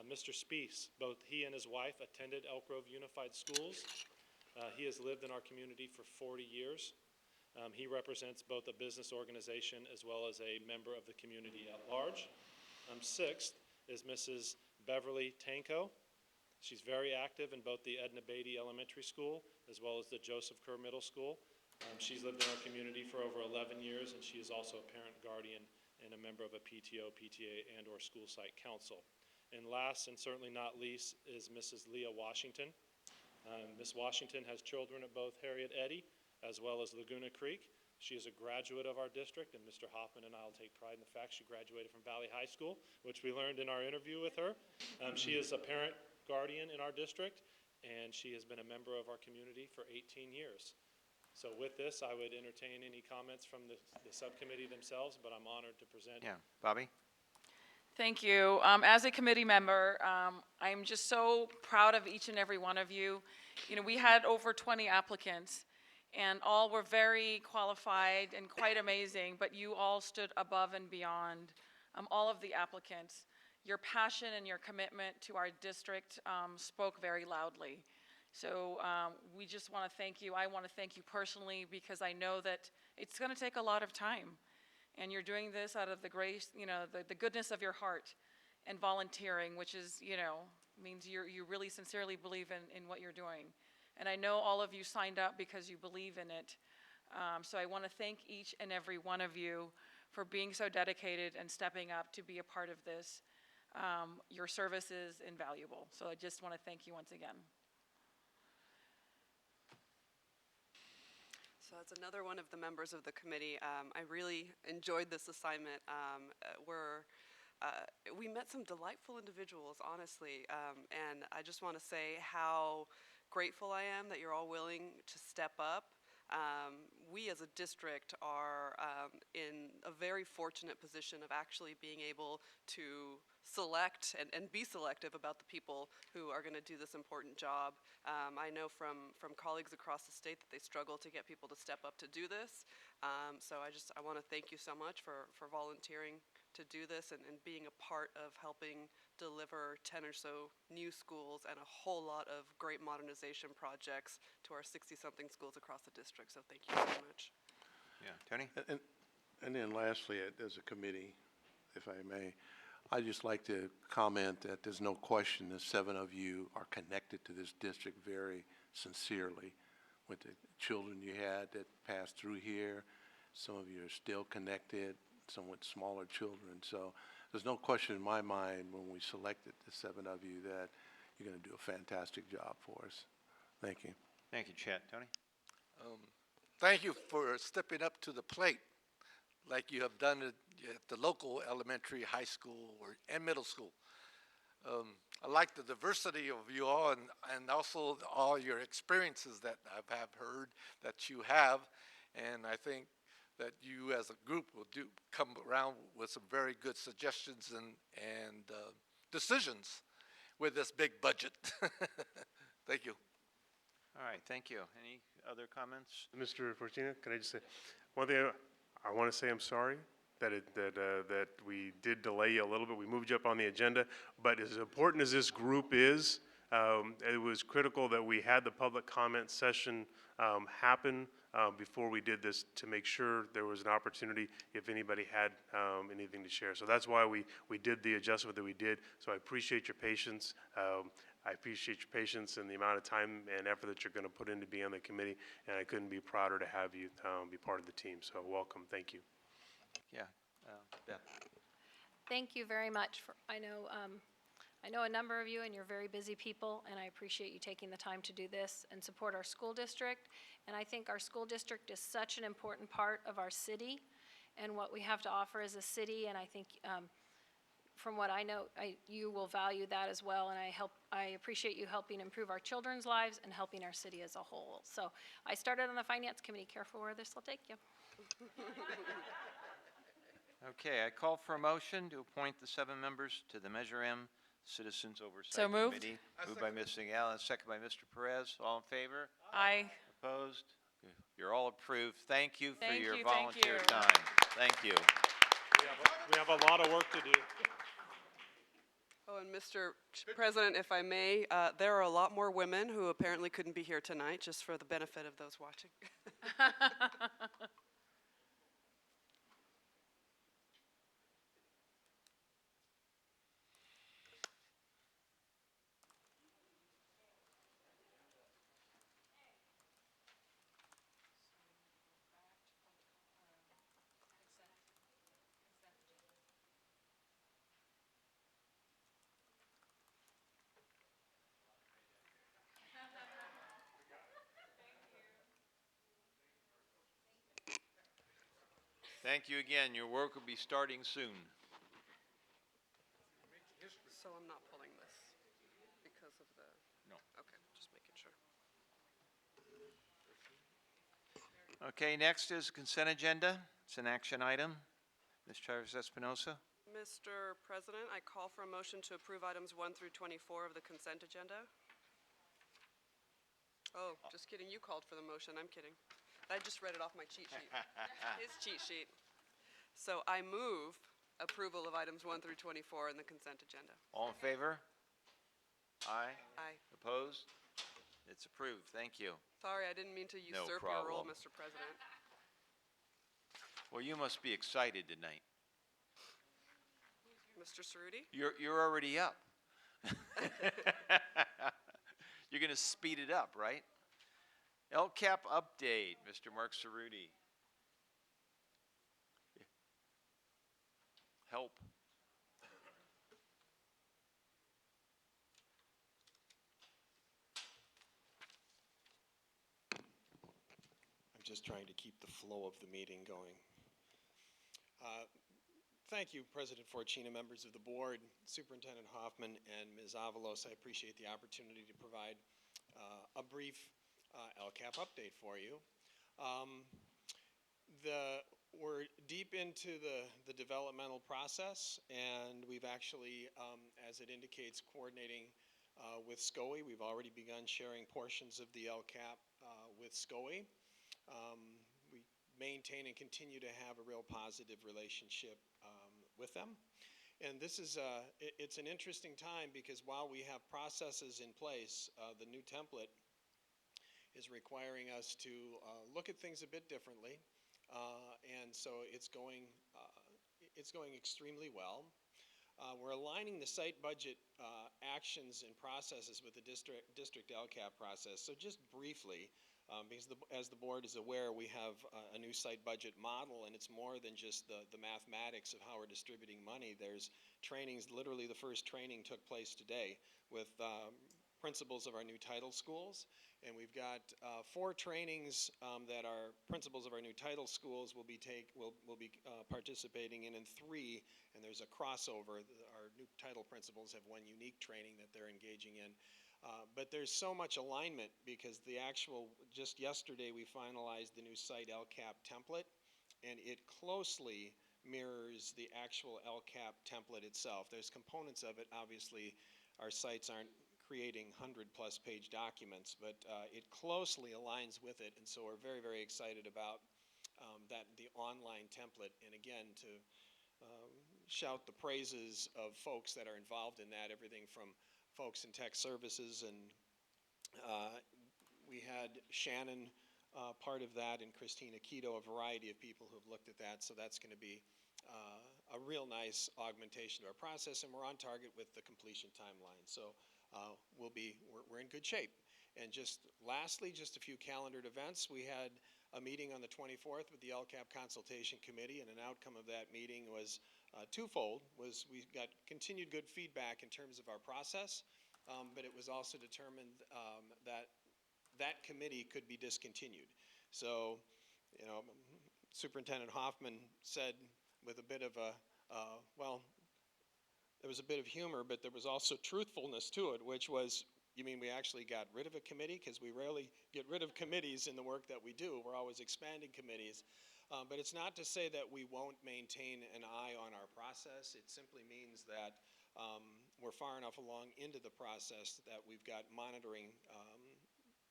Mr. Spees, both he and his wife attended Elk Grove Unified Schools. He has lived in our community for 40 years. He represents both a business organization as well as a member of the community at large. Sixth is Mrs. Beverly Tanko. She's very active in both the Edna Beatty Elementary School as well as the Joseph Kerr Middle School. She's lived in our community for over 11 years, and she is also a parent, guardian, and a member of a PTO, PTA, and/or school site council. And last, and certainly not least, is Mrs. Leah Washington. Ms. Washington has children at both Harriet Eddy as well as Laguna Creek. She is a graduate of our district, and Mr. Hoffman and I will take pride in the fact she graduated from Valley High School, which we learned in our interview with her. She is a parent guardian in our district, and she has been a member of our community for 18 years. So with this, I would entertain any comments from the subcommittee themselves, but I'm honored to present. Yeah, Bobby? Thank you. As a committee member, I'm just so proud of each and every one of you. You know, we had over 20 applicants, and all were very qualified and quite amazing, but you all stood above and beyond all of the applicants. Your passion and your commitment to our district spoke very loudly. So we just want to thank you. I want to thank you personally because I know that it's going to take a lot of time. And you're doing this out of the grace, you know, the goodness of your heart and volunteering, which is, you know, means you really sincerely believe in what you're doing. And I know all of you signed up because you believe in it. So I want to thank each and every one of you for being so dedicated and stepping up to be a part of this. Your service is invaluable. So I just want to thank you once again. So as another one of the members of the committee, I really enjoyed this assignment. We met some delightful individuals, honestly, and I just want to say how grateful I am that you're all willing to step up. We as a district are in a very fortunate position of actually being able to select and be selective about the people who are going to do this important job. I know from colleagues across the state that they struggle to get people to step up to do this. So I want to thank you so much for volunteering to do this and being a part of helping deliver 10 or so new schools and a whole lot of great modernization projects to our 60-something schools across the district. So thank you so much. Yeah, Tony? And then lastly, as a committee, if I may, I'd just like to comment that there's no question the 7 of you are connected to this district very sincerely with the children you had that passed through here. Some of you are still connected, some with smaller children. So there's no question in my mind when we selected the 7 of you that you're going to do a fantastic job for us. Thank you. Thank you, Chet. Tony? Thank you for stepping up to the plate like you have done at the local elementary, high school, and middle school. I like the diversity of you all and also all your experiences that I have heard that you have. And I think that you as a group will come around with some very good suggestions and decisions with this big budget. Thank you. All right, thank you. Any other comments? Mr. Fortina, can I just say one thing? I want to say I'm sorry that we did delay you a little bit. We moved you up on the agenda, but as important as this group is, it was critical that we had the public comment session happen before we did this to make sure there was an opportunity if anybody had anything to share. So that's why we did the adjustment that we did. So I appreciate your patience. I appreciate your patience and the amount of time and effort that you're going to put in to be on the committee, and I couldn't be prouder to have you be part of the team. So welcome. Thank you. Yeah, Beth? Thank you very much. I know a number of you, and you're very busy people, and I appreciate you taking the time to do this and support our school district. And I think our school district is such an important part of our city and what we have to offer as a city, and I think from what I know, you will value that as well, and I appreciate you helping improve our children's lives and helping our city as a whole. So I started on the Finance Committee. Careful where this will take you. Okay, I call for a motion to appoint the 7 members to the Measure M Citizens Oversight So moved. Committee. Moved by Ms. Allen, second by Mr. Perez. All in favor? Aye. Opposed? You're all approved. Thank you for Thank your you, thank volunteer you. time. Thank you. We have a lot of work to do. Oh, and Mr. President, if I may, there are a lot more women who apparently couldn't be here tonight, just for the benefit of those watching. Thank you again. Your work will be starting soon. So I'm not pulling this because of the... No. Okay, just making sure. Okay, next is consent agenda. It's an action item. Ms. Chavez Espinosa? Mr. President, I call for a motion to approve items 1 through 24 of the consent agenda. Oh, just kidding. You called for the motion. I'm kidding. I just read it off my cheat sheet. His cheat sheet. So I move approval of items 1 through 24 in the consent agenda. All in favor? Aye. Aye. Opposed? It's approved. Thank you. Sorry, I didn't mean to No usurp your role, problem. Mr. President. Well, you must be excited tonight. Mr. Cerruti? You're already up. You're going to speed it up, right? LCAP update, Mr. Mark Cerruti. Help. I'm just trying to keep the flow of the meeting going. Thank you, President Fortuna, members of the board, Superintendent Hoffman, and Ms. Avalos. I appreciate the opportunity to provide a brief LCAP update for you. We're deep into the developmental process, and we've actually, as it indicates, coordinating with SCOE. We've already begun sharing portions of the LCAP with SCOE. We maintain and continue to have a real positive relationship with them. And this is, it's an interesting time because while we have processes in place, the new template is requiring us to look at things a bit differently. And so it's going extremely well. We're aligning the site budget actions and processes with the district LCAP process. So just briefly, because as the board is aware, we have a new site budget model, and it's more than just the mathematics of how we're distributing money. There's trainings, literally the first training took place today with principals of our new title schools, and we've got 4 trainings that our principals of our new title schools will be participating in 3, and there's a crossover. Our new title principals have 1 unique training that they're engaging in. But there's so much alignment because just yesterday we finalized the new site LCAP template, and it closely mirrors the actual LCAP template itself. There's components of it, obviously our sites aren't creating 100-plus page documents, but it closely aligns with it, and so we're very, very excited about the online template, and again, to shout the praises of folks that are involved in that, everything from folks in tech services, and we had Shannon part of that, and Christina Keto, a variety of people who have looked at that, so that's going to be a real nice augmentation of our process, and we're on target with the completion timeline. So we're in good shape. And just lastly, just a few calendared events. We had a meeting on the 24th with the LCAP Consultation Committee, and an outcome of that meeting was twofold. We got continued good feedback in terms of our process, but it was also determined that committee could be discontinued. So, Superintendent Hoffman said with a bit of there was a bit of humor, but there was also truthfulness to it, which was, you mean we actually got rid of a committee? Because we rarely get rid of committees in the work that we do. We're always expanding committees. But it's not to say that we won't maintain an eye on our process. It simply means that we're far enough along into the process that we've got monitoring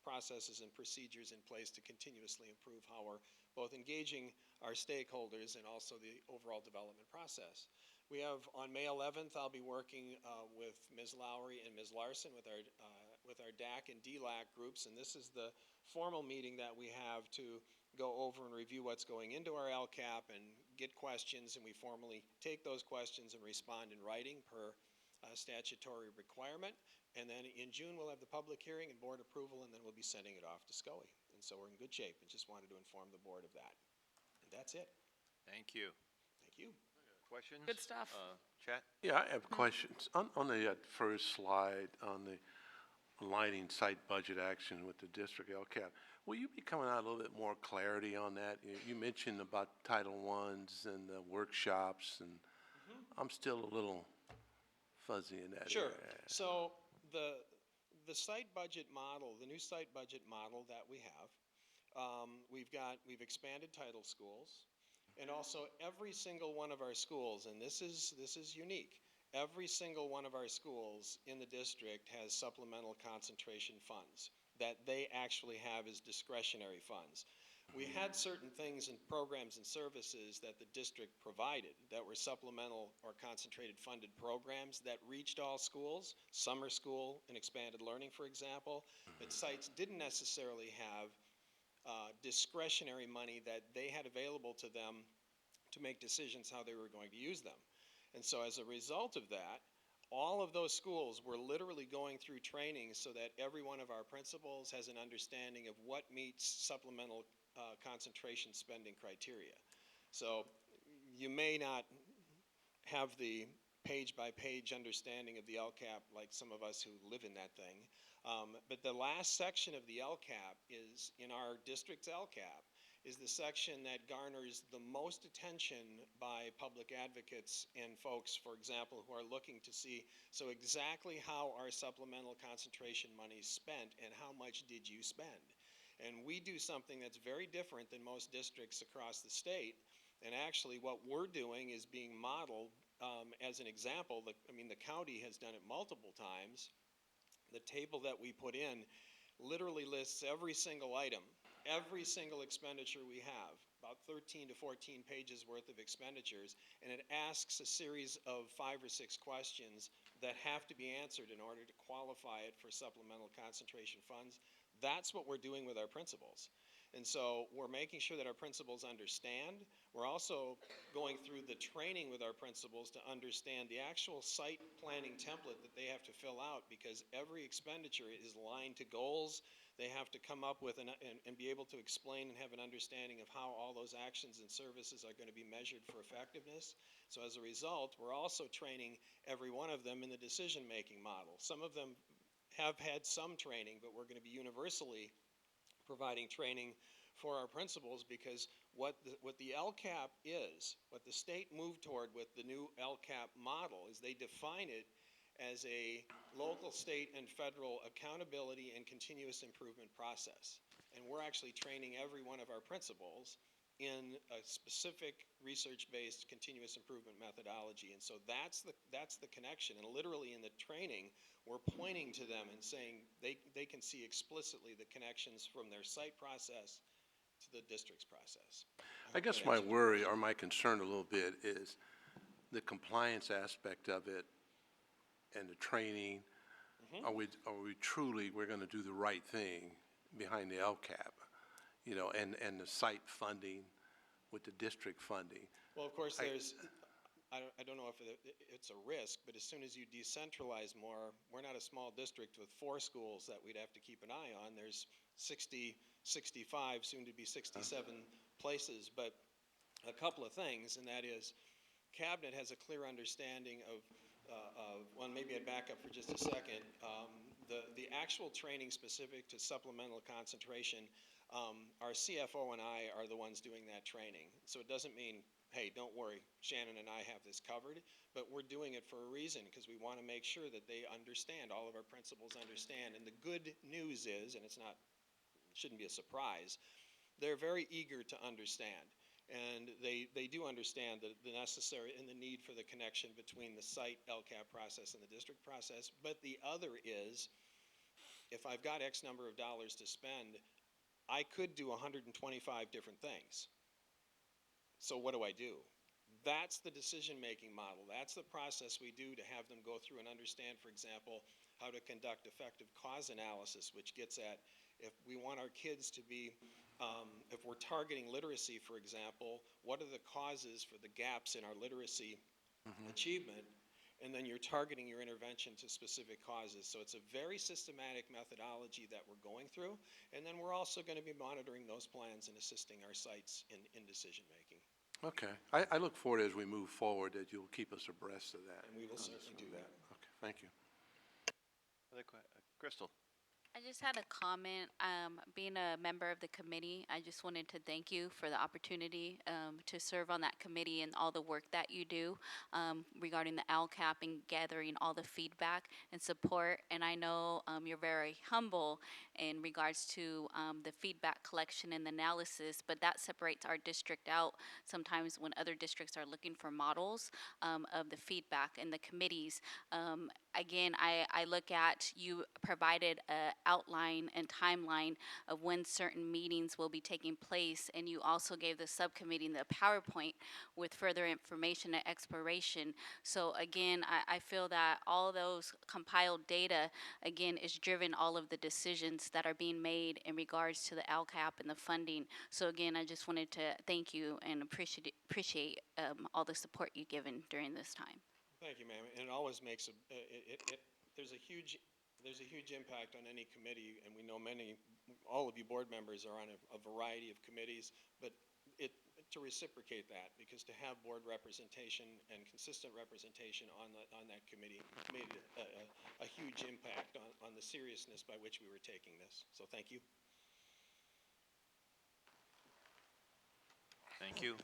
processes and procedures in place to continuously improve how we're both engaging our stakeholders and also the overall development process. We have, on May 11th, I'll be working with Ms. Lowry and Ms. Larson with our DAC and DLAC groups, and this is the formal meeting that we have to go over and review what's going into our LCAP and get questions, and we formally take those questions and respond in writing per statutory requirement. And then in June, we'll have the public hearing and board approval, and then we'll be sending it off to SCOE. And so we're in good shape, and just wanted to inform the board of that. And that's it. Thank you. Thank you. Questions? Good stuff. Chat? Yeah, I have questions. On the first slide, on the aligning site budget action with the district LCAP. Will you be coming out a little bit more clarity on that? You mentioned about Title Is and the workshops, and I'm still a little fuzzy in that Sure. area. So the site budget model, the new site budget model that we have, we've expanded title schools, and also every single one of our schools, and this is unique. Every single one of our schools in the district has supplemental concentration funds that they actually have as discretionary funds. We had certain things and programs and services that the district provided that were supplemental or concentrated funded programs that reached all schools, summer school and expanded learning, for example, but sites didn't necessarily have discretionary money that they had available to them to make decisions how they were going to use them. And so as a result of that, all of those schools were literally going through training so that every one of our principals has an understanding of what meets supplemental concentration spending criteria. So you may not have the page-by-page understanding of the LCAP like some of us who live in that thing, but the last section of the LCAP is, in our district's LCAP, is the section that garners the most attention by public advocates and folks, for example, who are looking to see, so exactly how are supplemental concentration monies spent and how much did you spend? And we do something that's very different than most districts across the state, and actually what we're doing is being modeled as an example. The county has done it multiple times. The table that we put in literally lists every single item, every single expenditure we have, about 13 to 14 pages worth of expenditures, and it asks a series of 5 or 6 questions that have to be answered in order to qualify it for supplemental concentration funds. That's what we're doing with our principals. And so we're making sure that our principals understand. We're also going through the training with our principals to understand the actual site planning template that they have to fill out, because every expenditure is aligned to goals. They have to come up with and be able to explain and have an understanding of how all those actions and services are going to be measured for effectiveness. So as a result, we're also training every one of them in the decision-making model. Some of them have had some training, but we're going to be universally providing training for our principals, because what the LCAP is, what the state moved toward with the new LCAP model, is they define it as a local, state, and federal accountability and continuous improvement process. And we're actually training every one of our principals in a specific research-based continuous improvement methodology. And so that's the connection. And literally in the training, we're pointing to them and saying they can see explicitly the connections from their site process to the district's process. I guess my worry or my concern a little bit is the compliance aspect of it and the training. Are we truly, we're going to do the right thing behind the LCAP, and the site funding with the district funding? Well, of course, I don't know if it's a risk, but as soon as you decentralize more, we're not a small district with 4 schools that we'd have to keep an eye on. There's 60, 65, soon to be 67 places. But a couple of things, and that is, Cabinet has a clear understanding of well, maybe I'd back up for just a second. The actual training specific to supplemental concentration, our CFO and I are the ones doing that training. So it doesn't mean, hey, don't worry, Shannon and I have this covered, but we're doing it for a reason, because we want to make sure that they understand, all of our principals understand. And the good news is, and shouldn't be a surprise, they're very eager to understand. And they do understand the necessary and the need for the connection between the site LCAP process and the district process. But the other is, if I've got X number of dollars to spend, I could do 125 different things. So what do I do? That's the decision-making model. That's the process we do to have them go through and understand, for example, how to conduct effective cause analysis, which gets at, if we want our kids to be, if we're targeting literacy, for example, what are the causes for the gaps in our literacy achievement? And then you're targeting your intervention to specific causes. So it's a very systematic methodology that we're going through. And then we're also going to be monitoring those plans and assisting our sites in decision-making. Okay. I look forward, as we move forward, that you'll keep us abreast of that. And we will certainly do that. Okay, thank you. Crystal? I just had a comment. Being a member of the committee, I just wanted to thank you for the opportunity to serve on that committee and all the work that you do regarding the LCAP and gathering all the feedback and support. And I know you're very humble in regards to the feedback collection and analysis, but that separates our district out sometimes when other districts are looking for models of the feedback and the committees. Again, I look at, you provided a outline and timeline of when certain meetings will be taking place, and you also gave the subcommittee the PowerPoint with further information and exploration. So again, I feel that all those compiled data, again, is driven all of the decisions that are being made in regards to the LCAP and the funding. So again, I just wanted to thank you and appreciate all the support you've given during this time. Thank you, ma'am. And it always makes there's a huge impact on any committee, and we know all of you board members are on a variety of committees, but to reciprocate that, because to have board representation and consistent representation on that committee made a huge impact on the seriousness by which we were taking this. So thank you. Thank you.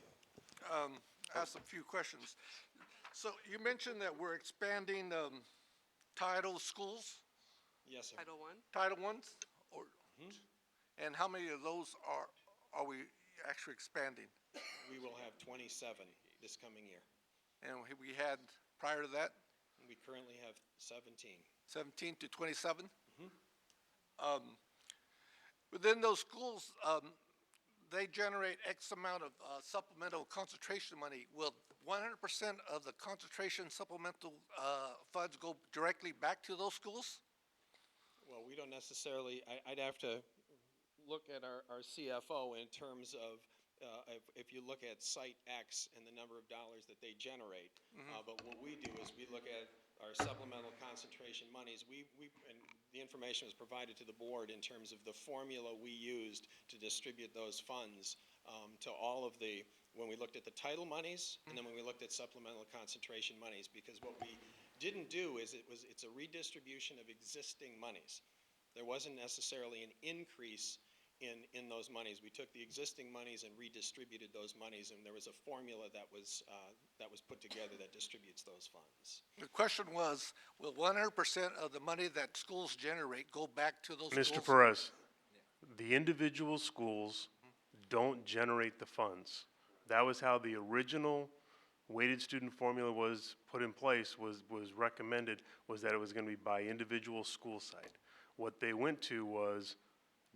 Ask a few questions. So you mentioned that we're expanding title schools, Yes, sir. Title I? Title Ones, or and how many of those are we actually expanding? We will have 27 this coming year. And we had prior to that We currently have 17. 17 to 27. Within those schools, they generate X amount of supplemental concentration money. Will 100% of the concentration supplemental funds go directly back to those schools? Well, we don't necessarily, I'd have to look at our CFO in terms of if you look at Site X and the number of dollars that they generate. But what we do is we look at our supplemental concentration monies. And the information was provided to the board in terms of the formula we used to distribute those funds to all of when we looked at the title monies, and then when we looked at supplemental concentration monies, because what we didn't do is it's a redistribution of existing monies. There wasn't necessarily an increase in those monies. We took the existing monies and redistributed those monies, and there was a formula that was put together that distributes those funds. The question was, will 100% of the money that schools generate go back to those schools? Mr. Perez, the individual schools don't generate the funds. That was how the original weighted student formula was put in place, was recommended, was that it was going to be by individual school site. What they went to was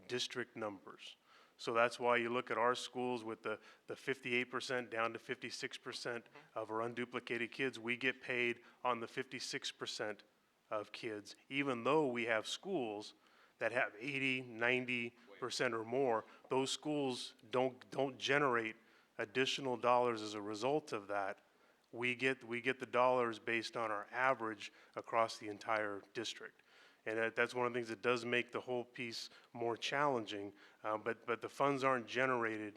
district numbers. So that's why you look at our schools with the 58% down to 56% of our unduplicated kids. We get paid on the 56% of kids, even though we have schools that have 80, 90% or more. Those schools don't generate additional dollars as a result of that. We get the dollars based on our average across the entire district. And that's one of the things that does make the whole piece more challenging, but the funds aren't generated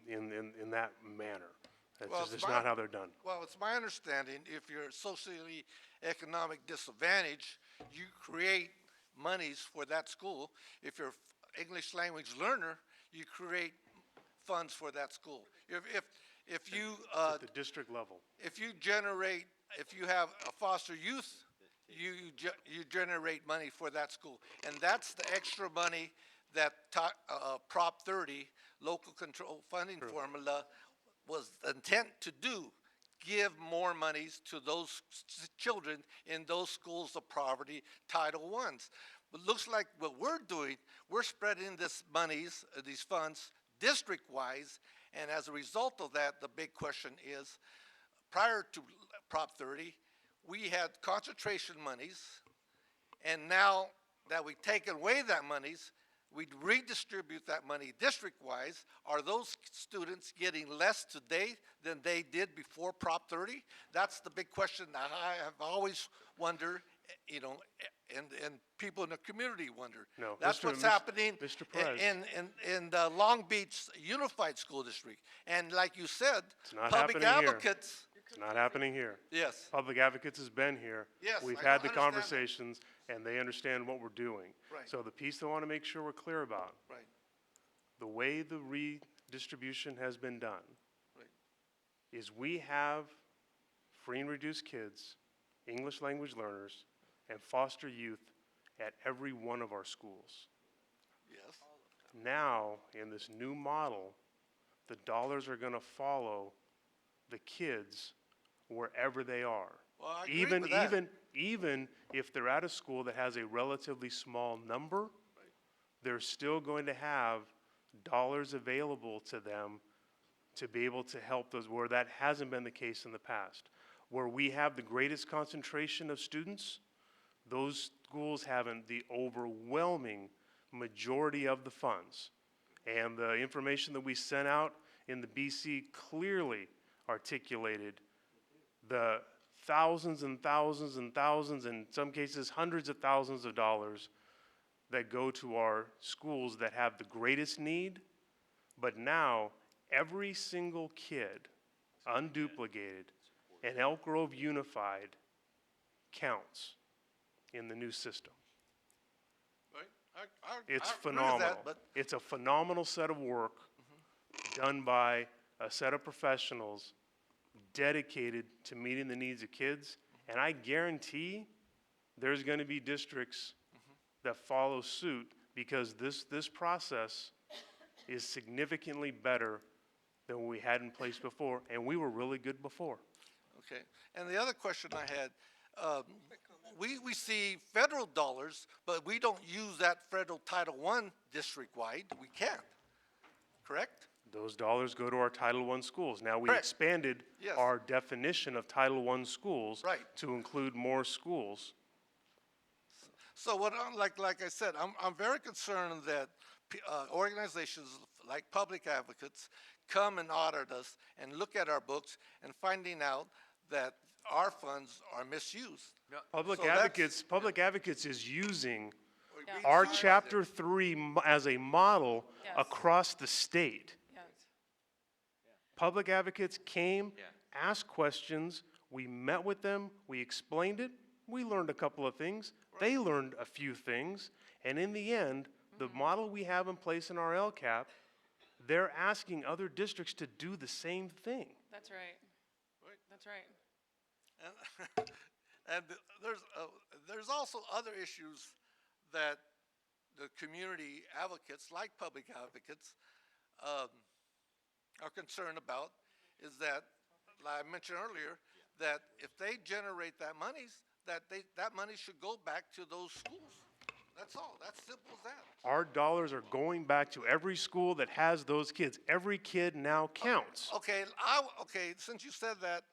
in that manner. That's just not how they're done. Well, it's my understanding, if you're socially economic disadvantage, you create monies for that school. If you're English language learner, you create funds for that school. If you At the district level. if you have a foster youth, you generate money for that school, and that's the extra money that Prop 30 local control funding formula was intent to do. Give more monies to those children in those schools of poverty, Title I's. But looks like what we're doing, we're spreading these funds district-wise, and as a result of that, the big question is, prior to Prop 30, we had concentration monies, and now that we've taken away that monies, we redistribute that money district-wise. Are those students getting less today than they did before Prop 30? That's the big question that I have always wondered, and people in the community wonder. No, That's what's happening Mr. Perez. in the Long Beach Unified School District. And like you said, It's not public happening here. advocates. It's not happening here. Yes. Public Advocates has been here. Yes, We've I had the understand that. conversations, and they understand what we're doing. Right. So the piece I want to make sure we're clear about, Right, the way the redistribution has been done right. is we have free and reduced kids, English language learners, and foster youth at every one of our schools. Yes. Now, in this new model, the dollars are going to follow the kids wherever they are. Well, I agree with that. Even if they're at a school that has a relatively small number, they're still going to have dollars available to them to be able to help those, where that hasn't been the case in the past. Where we have the greatest concentration of students, those schools have the overwhelming majority of the funds. And the information that we sent out in the BC clearly articulated the thousands and thousands and thousands, in some cases hundreds of thousands of dollars that go to our schools that have the greatest need. But now, every single kid, unduplicated, and Elk Grove Unified counts in the new system. Right. It's I agree with phenomenal. that, but It's a phenomenal set of work done by a set of professionals dedicated to meeting the needs of kids. And I guarantee there's going to be districts that follow suit, because this process is significantly better than what we had in place before, and we were really good before. Okay, and the other question I had, we see federal dollars, but we don't use that federal Title I district-wide. We can't, correct? Those dollars go to our Title I schools. Now, we Correct. expanded Yes. our definition of Title I schools Right. to include more schools. So what, like I said, I'm very concerned that organizations like Public Advocates come and audit us and look at our books and finding out that our funds are misused. Public So that's- Advocates is using Yeah. our Chapter 3 as a model Yes. across the state. Yes. Public Advocates came, Yeah. asked questions, we met with them, we explained it, we learned a couple of things, they learned a few things, and in the end, the model we have in place in our LCAP, they're asking other districts to do the same thing. That's right. That's right. And there's also other issues that the community advocates, like Public Advocates, are concerned about, is that, like I mentioned earlier, that if they generate that monies, that money should go back to those schools. That's all. That's simple as that. Our dollars are going back to every school that has those kids. Every kid now counts. Okay, since you said that,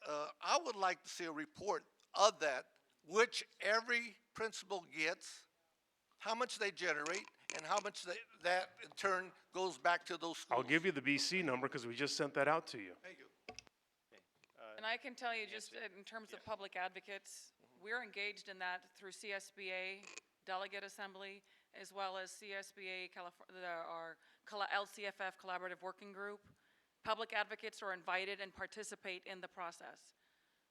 I would like to see a report of that, which every principal gets, how much they generate, and how much that in turn goes back to those schools. I'll give you the BC number because we just sent that out to you. Thank you. And I can tell you, just in terms of public advocates, we're engaged in that through CSBA Delegate Assembly, as well as CSBA, our LCFF Collaborative Working Group. Public advocates are invited and participate in the process.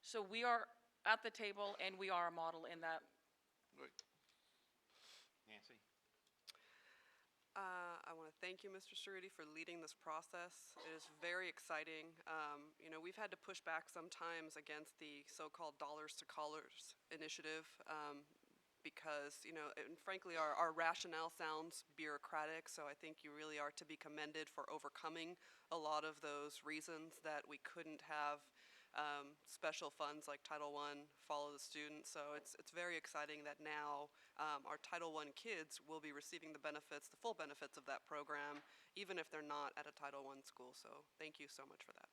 So we are at the table, and we are a model in that. Nancy? I want to thank you, Mr. Cerruti, for leading this process. It is very exciting. We've had to push back sometimes against the so-called Dollars to Collars initiative because, and frankly, our rationale sounds bureaucratic, so I think you really are to be commended for overcoming a lot of those reasons that we couldn't have special funds like Title I follow the student. So it's very exciting that now our Title I kids will be receiving the full benefits of that program, even if they're not at a Title I school. So thank you so much for that.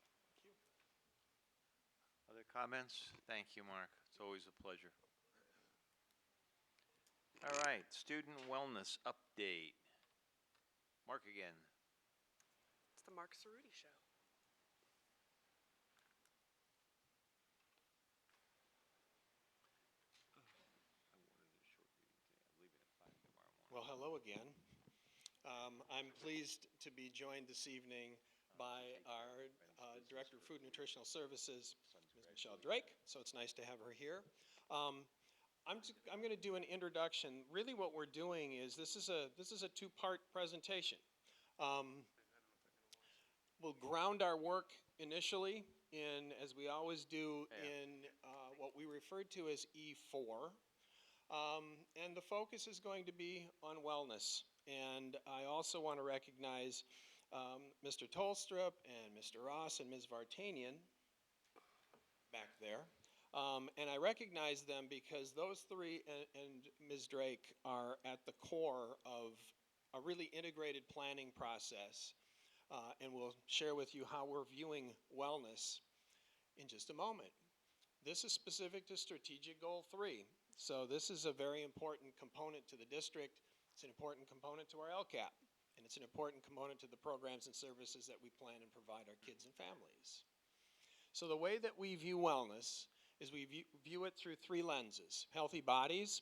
Other comments? Thank you, Mark. It's always a pleasure. All right, student wellness update. Mark again. It's the Mark Cerruti Show. Well, hello again. I'm pleased to be joined this evening by our Director of Food and Nutritional Services, Ms. Michelle Drake, so it's nice to have her here. I'm going to do an introduction. Really what we're doing is, this is a two-part presentation. We'll ground our work initially in, as we always do, in what we refer to as E4. And the focus is going to be on wellness. And I also want to recognize Mr. Tolstrup and Mr. Ross and Ms. Vartanian back there. And I recognize them because those three and Ms. Drake are at the core of a really integrated planning process. And we'll share with you how we're viewing wellness in just a moment. This is specific to Strategic Goal 3. So this is a very important component to the district. It's an important component to our LCAP. And it's an important component to the programs and services that we plan and provide our kids and families. So the way that we view wellness is we view it through three lenses. Healthy bodies,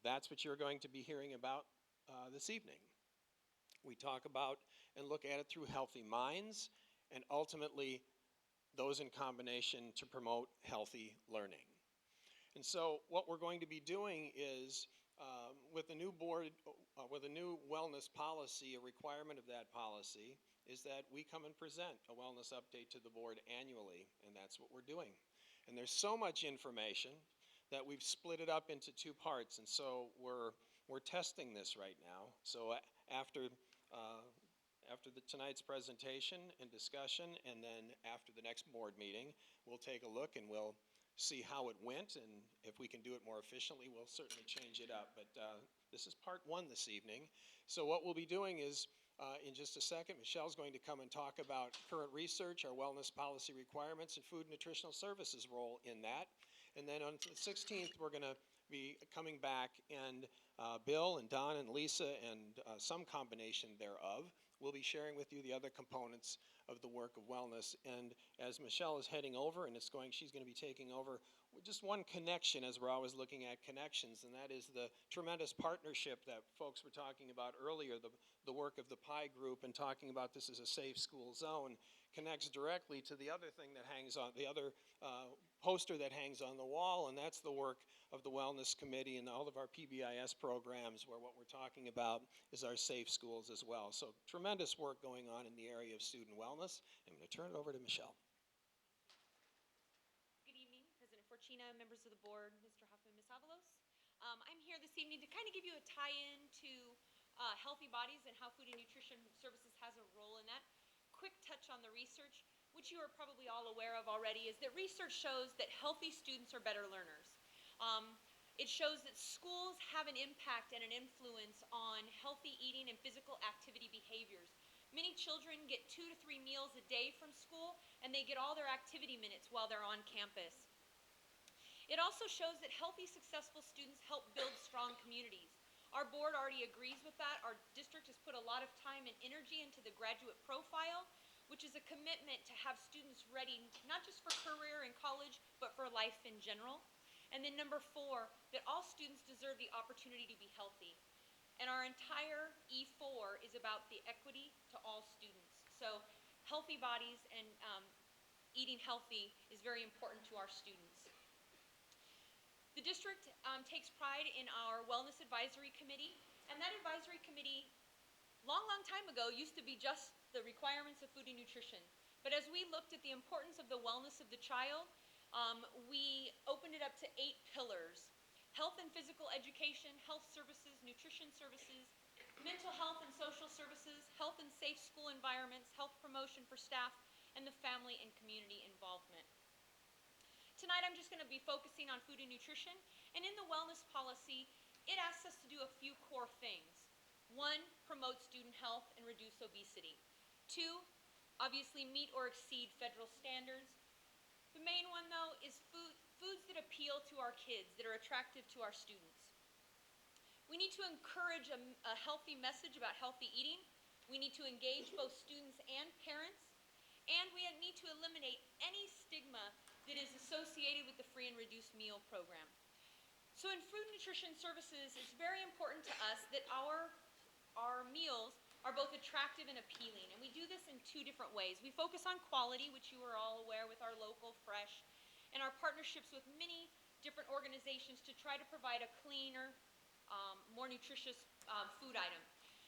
that's what you're going to be hearing about this evening. We talk about and look at it through healthy minds, and ultimately those in combination to promote healthy learning. And so what we're going to be doing is, with the new board, with a new wellness policy, a requirement of that policy is that we come and present a wellness update to the board annually, and that's what we're doing. And there's so much information that we've split it up into two parts, and so we're testing this right now. So after tonight's presentation and discussion, and then after the next board meeting, we'll take a look and we'll see how it went, and if we can do it more efficiently, we'll certainly change it up. But this is part one this evening. So what we'll be doing is, in just a second, Michelle's going to come and talk about current research, our wellness policy requirements, and food and nutritional services role in that. And then on the 16th, we're going to be coming back, and Bill and Don and Lisa and some combination thereof will be sharing with you the other components of the work of wellness. And as Michelle is heading over, and she's going to be taking over, just one connection, as we're always looking at connections, and that is the tremendous partnership that folks were talking about earlier, the work of the PI group, and talking about this as a safe school zone, connects directly to the other thing that hangs on, the other poster that hangs on the wall, and that's the work of the Wellness Committee and all of our PBIS programs, where what we're talking about is our safe schools as well. So tremendous work going on in the area of student wellness. I'm going to turn it over to Michelle. Good evening, President Fortuna, members of the board, Mr. Hoffman, Ms. Avalos. I'm here this evening to kind of give you a tie-in to healthy bodies and how Food and Nutrition Services has a role in that. Quick touch on the research, which you are probably all aware of already, is that research shows that healthy students are better learners. It shows that schools have an impact and an influence on healthy eating and physical activity behaviors. Many children get 2 to 3 meals a day from school, and they get all their activity minutes while they're on campus. It also shows that healthy, successful students help build strong communities. Our board already agrees with that. Our district has put a lot of time and energy into the graduate profile, which is a commitment to have students ready, not just for career and college, but for life in general. And then number 4, that all students deserve the opportunity to be healthy. And our entire E4 is about the equity to all students. So healthy bodies and eating healthy is very important to our students. The district takes pride in our Wellness Advisory Committee, and that advisory committee, long time ago, used to be just the requirements of food and nutrition. But as we looked at the importance of the wellness of the child, we opened it up to 8 pillars: health and physical education, health services, nutrition services, mental health and social services, health and safe school environments, health promotion for staff, and the family and community involvement. Tonight I'm just going to be focusing on food and nutrition, and in the wellness policy, it asks us to do a few core things. 1, promote student health and reduce obesity. 2, obviously meet or exceed federal standards. The main one, though, is foods that appeal to our kids, that are attractive to our students. We need to encourage a healthy message about healthy eating. We need to engage both students and parents. And we need to eliminate any stigma that is associated with the free and reduced meal program. So in food and nutrition services, it's very important to us that our meals are both attractive and appealing, and we do this in 2 different ways. We focus on quality, which you are all aware with our local, fresh, and our partnerships with many different organizations to try to provide a cleaner, more nutritious food item.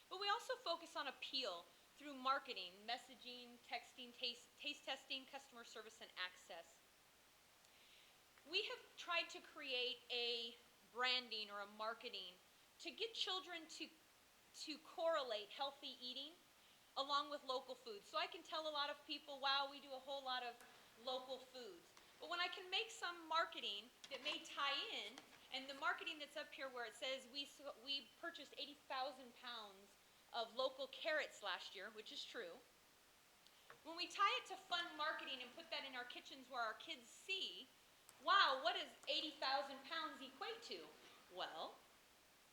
But we also focus on appeal through marketing, messaging, texting, taste testing, customer service, and access. We have tried to create a branding or a marketing to get children to correlate healthy eating along with local foods. So I can tell a lot of people, wow, we do a whole lot of local foods. But when I can make some marketing that may tie in, and the marketing that's up here where it says we purchased 80,000 pounds of local carrots last year, which is true. When we tie it to fun marketing and put that in our kitchens where our kids see, wow, what does 80,000 pounds equate to? Well,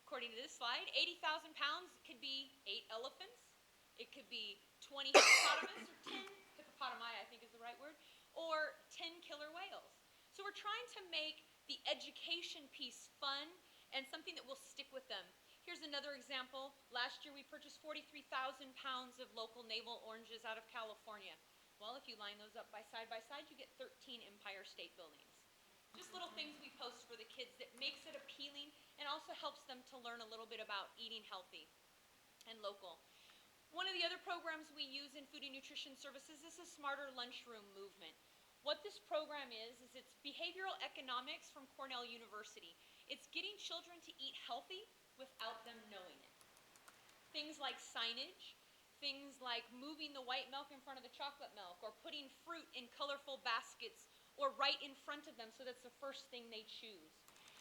according to this slide, 80,000 pounds could be 8 elephants, it could be 20 hippopotamus, or 10 hippopotami, I think is the right word, or 10 killer whales. So we're trying to make the education piece fun and something that will stick with them. Here's another example. Last year we purchased 43,000 pounds of local navel oranges out of California. Well, if you line those up by side, you get 13 Empire State Buildings. Just little things we post for the kids that makes it appealing and also helps them to learn a little bit about eating healthy and local. One of the other programs we use in Food and Nutrition Services is the Smarter Lunchroom movement. What this program is it's behavioral economics from Cornell University. It's getting children to eat healthy without them knowing it. Things like signage, things like moving the white milk in front of the chocolate milk, or putting fruit in colorful baskets or right in front of them so that's the first thing they choose.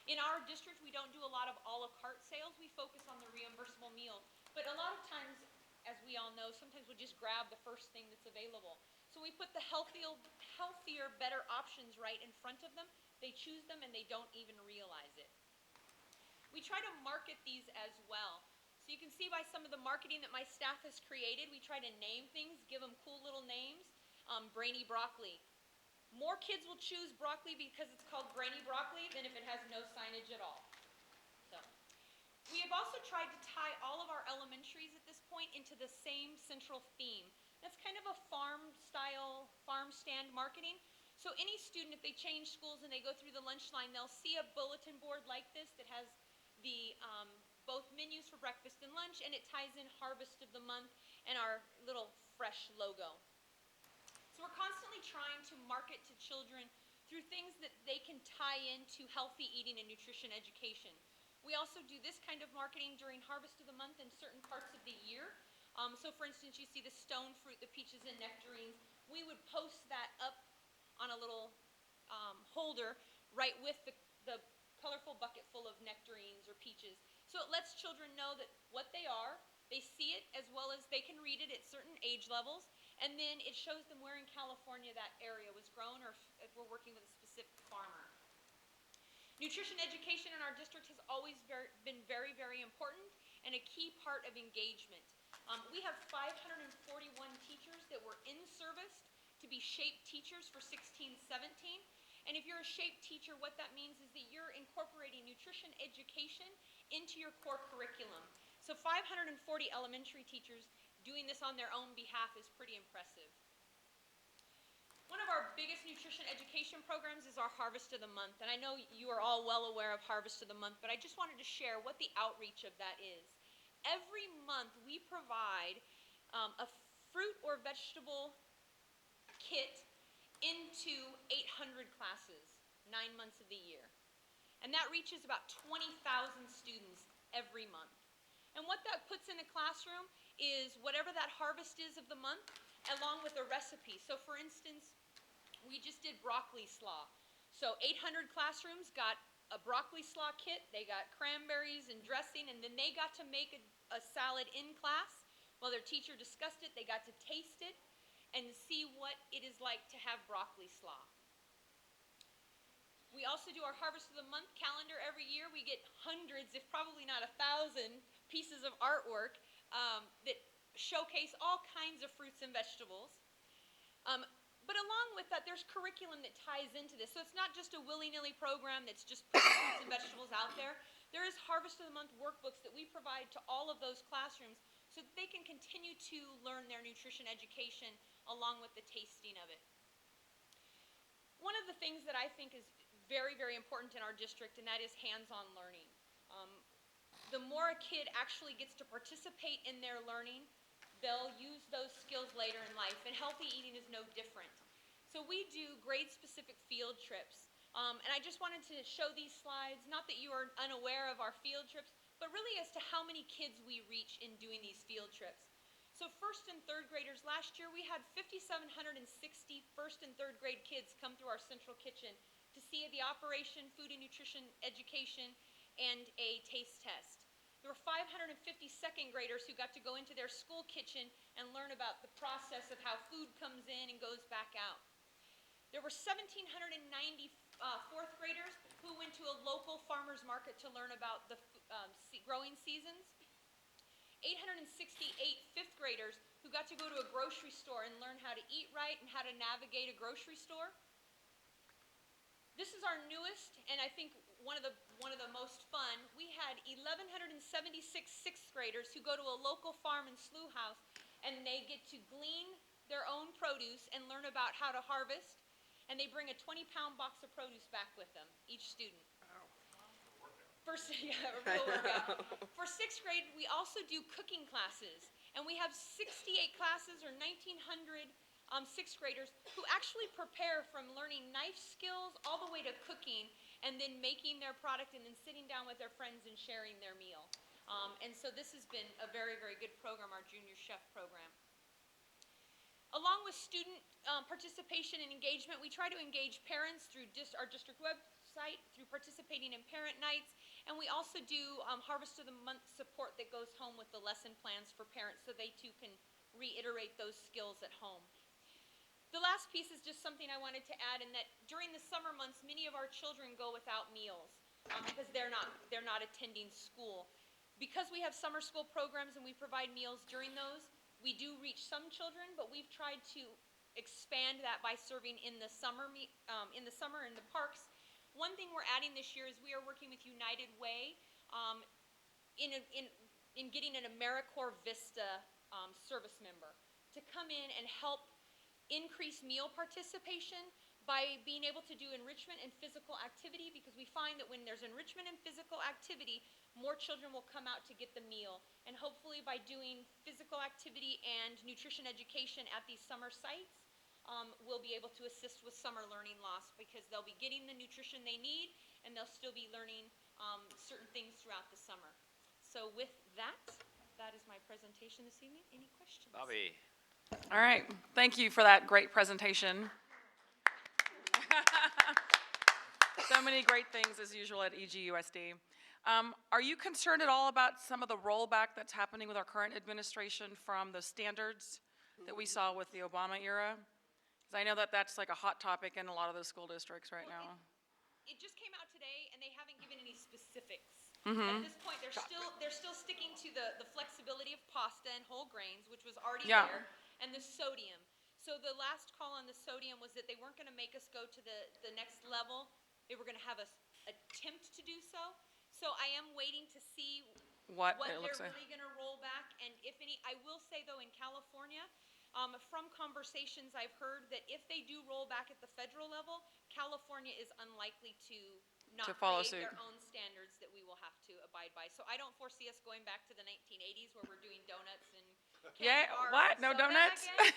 In our district, we don't do a lot of a la carte sales. We focus on the reimbursable meal. But a lot of times, as we all know, sometimes we'll just grab the first thing that's available. So we put the healthier, better options right in front of them. They choose them and they don't even realize it. We try to market these as well. So you can see by some of the marketing that my staff has created, we try to name things, give them cool little names. Brainy broccoli. More kids will choose broccoli because it's called brainy broccoli than if it has no signage at all. So, we have also tried to tie all of our elementaries at this point into the same central theme. That's kind of a farm stand marketing. So any student, if they change schools and they go through the lunch line, they'll see a bulletin board like this that has the both menus for breakfast and lunch, and it ties in Harvest of the Month and our little fresh logo. So we're constantly trying to market to children through things that they can tie into healthy eating and nutrition education. We also do this kind of marketing during Harvest of the Month in certain parts of the year. So for instance, you see the stone fruit, the peaches and nectarines. We would post that up on a little holder right with the colorful bucket full of nectarines or peaches. So it lets children know that what they are, they see it as well as they can read it at certain age levels, and then it shows them where in California that area was grown or if we're working with a specific farmer. Nutrition education in our district has always been very, very important and a key part of engagement. We have 541 teachers that were in service to be SHAPE teachers for 16-17. And if you're a SHAPE teacher, what that means is that you're incorporating nutrition education into your core curriculum. So 540 elementary teachers doing this on their own behalf is pretty impressive. One of our biggest nutrition education programs is our Harvest of the Month. And I know you are all well aware of Harvest of the Month, but I just wanted to share what the outreach of that is. Every month we provide a fruit or vegetable kit into 800 classes, 9 months of the year. And that reaches about 20,000 students every month. And what that puts in a classroom is whatever that harvest is of the month, along with a recipe. So for instance, we just did broccoli slaw. So 800 classrooms got a broccoli slaw kit, they got cranberries and dressing, and then they got to make a salad in class. While their teacher discussed it, they got to taste it and see what it is like to have broccoli slaw. We also do our Harvest of the Month calendar every year. We get hundreds, if probably not 1,000, pieces of artwork that showcase all kinds of fruits and vegetables. But along with that, there's curriculum that ties into this. So it's not just a willy-nilly program that's just putting fruits and vegetables out there. There is Harvest of the Month workbooks that we provide to all of those classrooms so that they can continue to learn their nutrition education along with the tasting of it. One of the things that I think is very, very important in our district, and that is hands-on learning. The more a kid actually gets to participate in their learning, they'll use those skills later in life, and healthy eating is no different. So we do grade-specific field trips, and I just wanted to show these slides, not that you are unaware of our field trips, but really as to how many kids we reach in doing these field trips. So first and third graders, last year we had 5,760 first and third grade kids come through our central kitchen to see the operation, food and nutrition education, and a taste test. There were 550 second graders who got to go into their school kitchen and learn about the process of how food comes in and goes back out. There were 1,790 fourth graders who went to a local farmer's market to learn about the growing seasons. 868 fifth graders who got to go to a grocery store and learn how to eat right and how to navigate a grocery store. This is our newest, and I think one of the most fun. We had 1,176 sixth graders who go to a local farm and slough house, and they get to glean their own produce and learn about how to harvest, and they bring a 20-pound box of produce back with them, each student. For sixth grade, we also do cooking classes, and we have 68 classes or 1,900 sixth graders who actually prepare from learning knife skills all the way to cooking and then making their product and then sitting down with their friends and sharing their meal. And so this has been a very, very good program, our Junior Chef program. Along with student participation and engagement, we try to engage parents through our district website, through participating in parent nights, and we also do Harvest of the Month support that goes home with the lesson plans for parents so they too can reiterate those skills at home. The last piece is just something I wanted to add, in that during the summer months, many of our children go without meals because they're not attending school. Because we have summer school programs and we provide meals during those, we do reach some children, but we've tried to expand that by serving in the summer in the parks. One thing we're adding this year is we are working with United Way in getting an AmeriCorps Vista service member to come in and help increase meal participation by being able to do enrichment and physical activity, because we find that when there's enrichment and physical activity, more children will come out to get the meal. And hopefully by doing physical activity and nutrition education at these summer sites, we'll be able to assist with summer learning loss, because they'll be getting the nutrition they need and they'll still be learning certain things throughout the summer. So with that, that is my presentation this evening. Any questions? Bobby. All right, thank you for that great presentation. So many great things as usual at EGUSD. Are you concerned at all about some of the rollback that's happening with our current administration from the standards that we saw with the Obama era? Because I know that that's like a hot topic in a lot of the school districts right now. It just came out today, and they haven't given any specifics. Mhm. At this point, they're still sticking to the flexibility of pasta and whole grains, which was already Yeah. there, and the sodium. So the last call on the sodium was that they weren't going to make us go to the next level. They were going to have us attempt to do so. So I am waiting to see What it they're looks like. really going to roll back, and if any. I will say, though, in California, from conversations I've heard, that if they do roll back at the federal level, California is unlikely to not follow create suit. their own standards that we will have to abide by. So I don't foresee us going back to the 1980s where we're doing donuts and Yeah, candy bars what? and No soda donuts? again.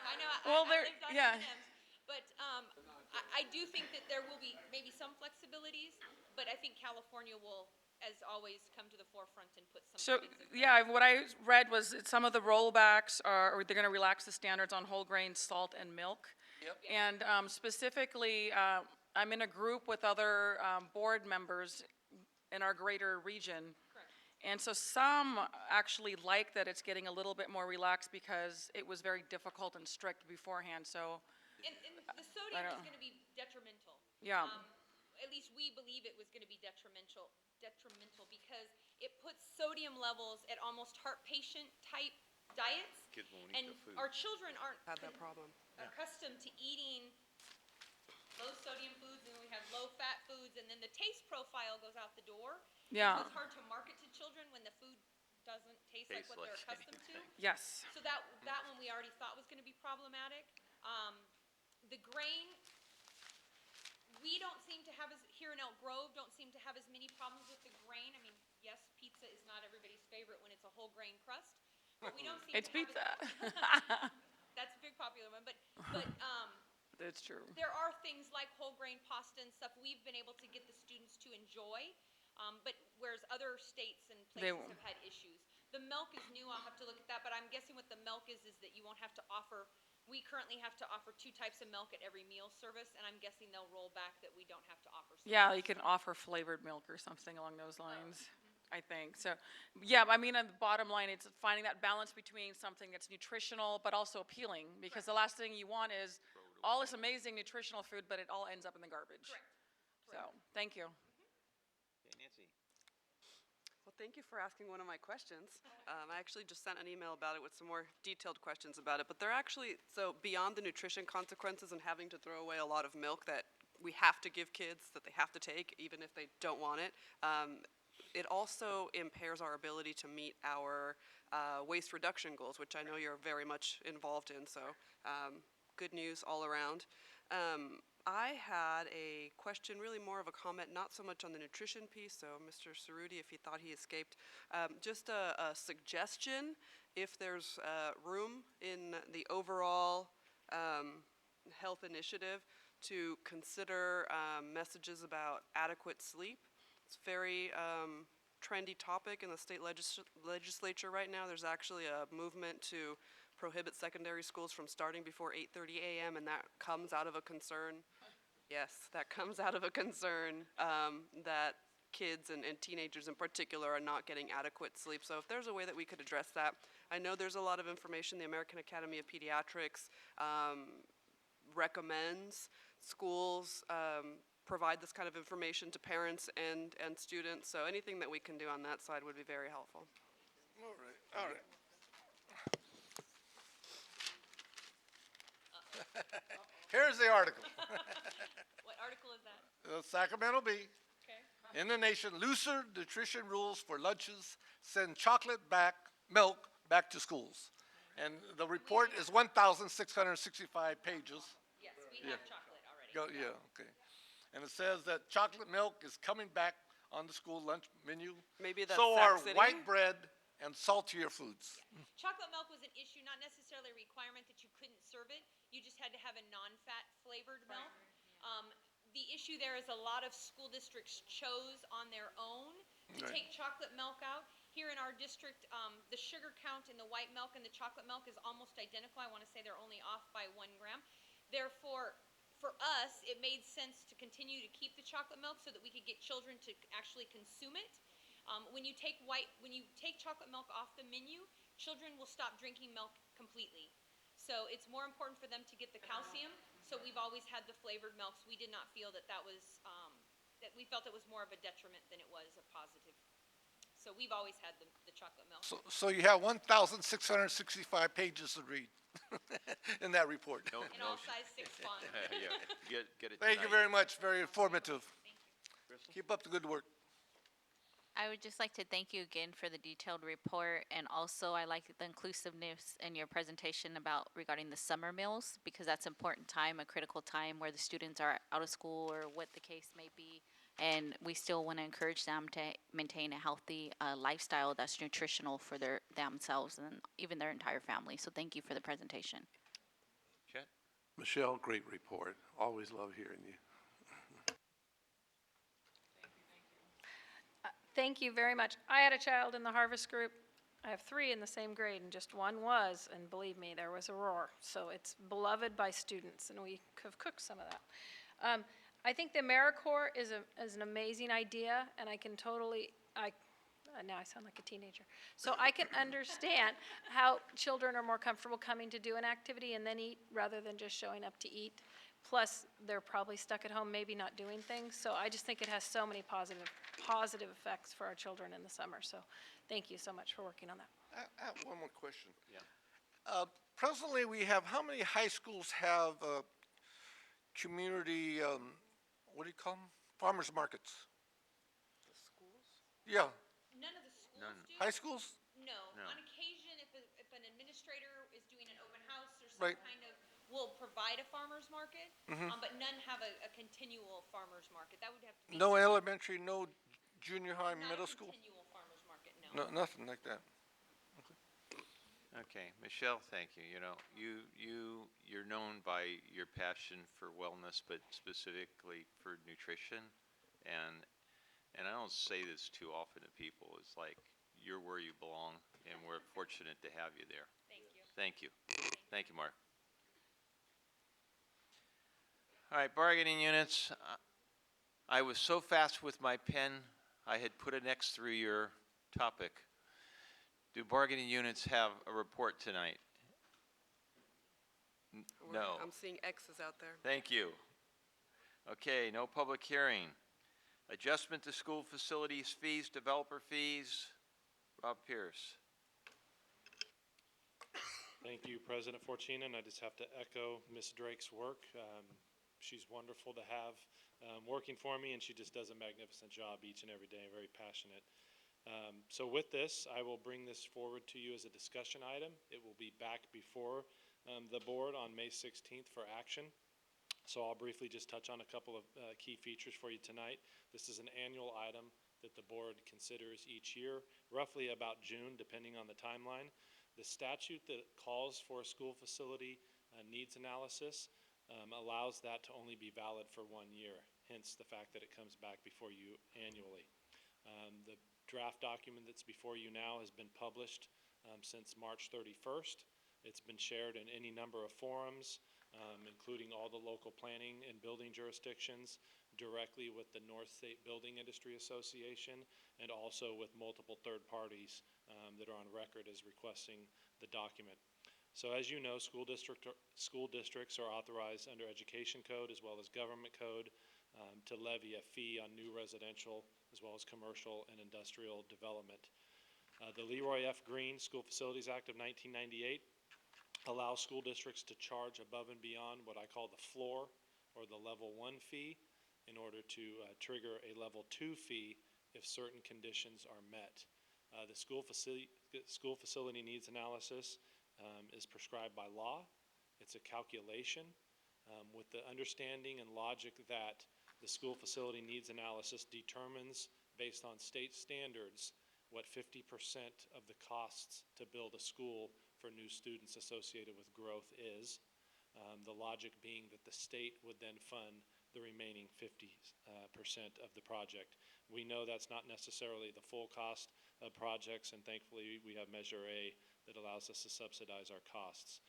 I know. Well, I there- lived on yeah. M&Ms. But I do think that there will be maybe some flexibilities, but I think California will, as always, come to the forefront and put some So, things in place. yeah, what I read was that some of the rollbacks are, or they're gonna relax the standards on whole grain, salt, and milk. Yep. And specifically, I'm in a group with other board members in our greater region. Correct. And so some actually like that it's getting a little bit more relaxed because it was very difficult and strict beforehand, so, And the sodium don't- is going to be detrimental. yeah. At least we believe it was going to be detrimental because it puts sodium levels at almost heart patient type diets. Kids won't eat And the food. our children aren't Had that problem. accustomed to eating low sodium foods, and then we have low fat foods, and then the taste profile goes out the door. And Yeah. So it's hard to market to children when the food doesn't taste like Tastes what they're like accustomed to. Yes. So that one we already thought was going to be problematic. The grain, we don't seem to have, here in Elk Grove, don't seem to have as many problems with the grain. I mean, yes, pizza is not everybody's favorite when it's a whole grain crust, but we don't seem It's to have pizza. That's a big popular one, but, That's true. there are things like whole grain pasta and stuff we've been able to get the students to enjoy, but whereas other states and They places won't. have had issues. The milk is new, I'll have to look at that, but I'm guessing what the milk is that you won't have to offer, we currently have to offer 2 types of milk at every meal service, and I'm guessing they'll roll back that we don't have to offer. Yeah, you can offer flavored milk or something along those lines, I think. So, yeah, I mean, on the bottom line, it's finding that balance between something that's nutritional but also appealing, because the last thing you want is all this amazing nutritional food, but it all ends up in the garbage. Correct. So, thank you. Okay, Nancy. Well, thank you for asking one of my questions. I actually just sent an email about it with some more detailed questions about it, but they're actually, so beyond the nutrition consequences and having to throw away a lot of milk that we have to give kids, that they have to take, even if they don't want it, it also impairs our ability to meet our waste reduction goals, which I know you're very much involved in, so good news all around. I had a question, really more of a comment, not so much on the nutrition piece, so Mr. Cerruti, if he thought he escaped, just a suggestion, if there's room in the overall health initiative to consider messages about adequate sleep. It's a very trendy topic in the state legislature right now. There's actually a movement to prohibit secondary schools from starting before 8:30 a.m., and that comes out of a concern. Yes, that comes out of a concern that kids and teenagers in particular are not getting adequate sleep. So if there's a way that we could address that, I know there's a lot of information. The American Academy of Pediatrics recommends schools provide this kind of information to parents and students. So anything that we can do on that side would be very helpful. All right, all right. Here's the article. What article is that? Sacramento Bee. Okay. In the nation, looser nutrition rules for lunches send chocolate milk back to schools. And the report is 1,665 pages. Yes, we Yeah. have chocolate already. Yeah, okay. And it says that chocolate milk is coming back on the school lunch menu. Maybe that's So Sac are City? white bread and saltier foods. Chocolate milk was an issue, not necessarily a requirement that you couldn't serve it. You just had to have a non-fat flavored milk. The issue there is a lot of school districts chose on their own to Right. take chocolate milk out. Here in our district, the sugar count in the white milk and the chocolate milk is almost identical. I want to say they're only off by 1 gram. Therefore, for us, it made sense to continue to keep the chocolate milk so that we could get children to actually consume it. When you take chocolate milk off the menu, children will stop drinking milk completely. So it's more important for them to get the calcium. So we've always had the flavored milks. We did not feel that was, that we felt it was more of a detriment than it was a positive. So we've always had the chocolate milk. So you have 1,665 pages to read in that report. No, In all size 6 font. Yeah, get it Thank you tonight. very much, very informative. Keep up the good work. I would just like to thank you again for the detailed report, and also I like the inclusiveness in your presentation about regarding the summer meals, because that's an important time, a critical time where the students are out of school or what the case may be, and we still want to encourage them to maintain a healthy lifestyle that's nutritional for themselves and even their entire family. So thank you for the presentation. Chet? Michelle, great report. Always love hearing you. Thank you very much. I had a child in the Harvest Group. I have 3 in the same grade, and just one was, and believe me, there was a roar. So it's beloved by students, and we have cooked some of that. I think the AmeriCorps is an amazing idea, and I can totally, now I sound like a teenager. So I can understand how children are more comfortable coming to do an activity and then eat rather than just showing up to eat. Plus, they're probably stuck at home, maybe not doing things. So I just think it has so many positive effects for our children in the summer. So thank you so much for working on that. I have one more question. Yeah. Presently, we have, how many high schools have community, what do you call them? Farmers markets? The schools? Yeah, None of the schools None. do. high schools? No. No. On occasion, if an administrator is doing an open house or some Right. kind of will provide a farmer's market, Mhm. but none have a continual farmer's market. That would have to be. No elementary, no junior high, Not a middle school? continual farmer's market, no. No, nothing like that. Okay, Michelle, thank you. You know, you're known by your passion for wellness, but specifically for nutrition. And I don't say this too often to people. It's like, you're where you belong, and we're fortunate to have you there. Thank you. Thank you. Thank you, Mark. All right, bargaining units. I was so fast with my pen, I had put an X through your topic. Do bargaining units have a report tonight? No. I'm seeing X's out there. Thank you. Okay, no public hearing. Adjustment to school facilities fees, developer fees. Rob Pierce. Thank you, President Fortuna, and I just have to echo Ms. Drake's work. She's wonderful to have working for me, and she just does a magnificent job each and every day, very passionate. So with this, I will bring this forward to you as a discussion item. It will be back before the board on May 16th for action. So I'll briefly just touch on a couple of key features for you tonight. This is an annual item that the board considers each year, roughly about June, depending on the timeline. The statute that calls for a school facility needs analysis allows that to only be valid for 1 year, hence the fact that it comes back before you annually. The draft document that's before you now has been published since March 31st. It's been shared in any number of forums, including all the local planning and building jurisdictions, directly with the North State Building Industry Association, and also with multiple third parties that are on record as requesting the document. So as you know, school districts are authorized under Education Code as well as Government Code to levy a fee on new residential as well as commercial and industrial development. The Leroy F. Green School Facilities Act of 1998 allows school districts to charge above and beyond what I call the floor or the level 1 fee in order to trigger a level 2 fee if certain conditions are met. The school facility needs analysis is prescribed by law. It's a calculation with the understanding and logic that the school facility needs analysis determines, based on state standards, what 50% of the costs to build a school for new students associated with growth is. The logic being that the state would then fund the remaining 50% of the project. We know that's not necessarily the full cost of projects, and thankfully we have Measure A that allows us to subsidize our costs.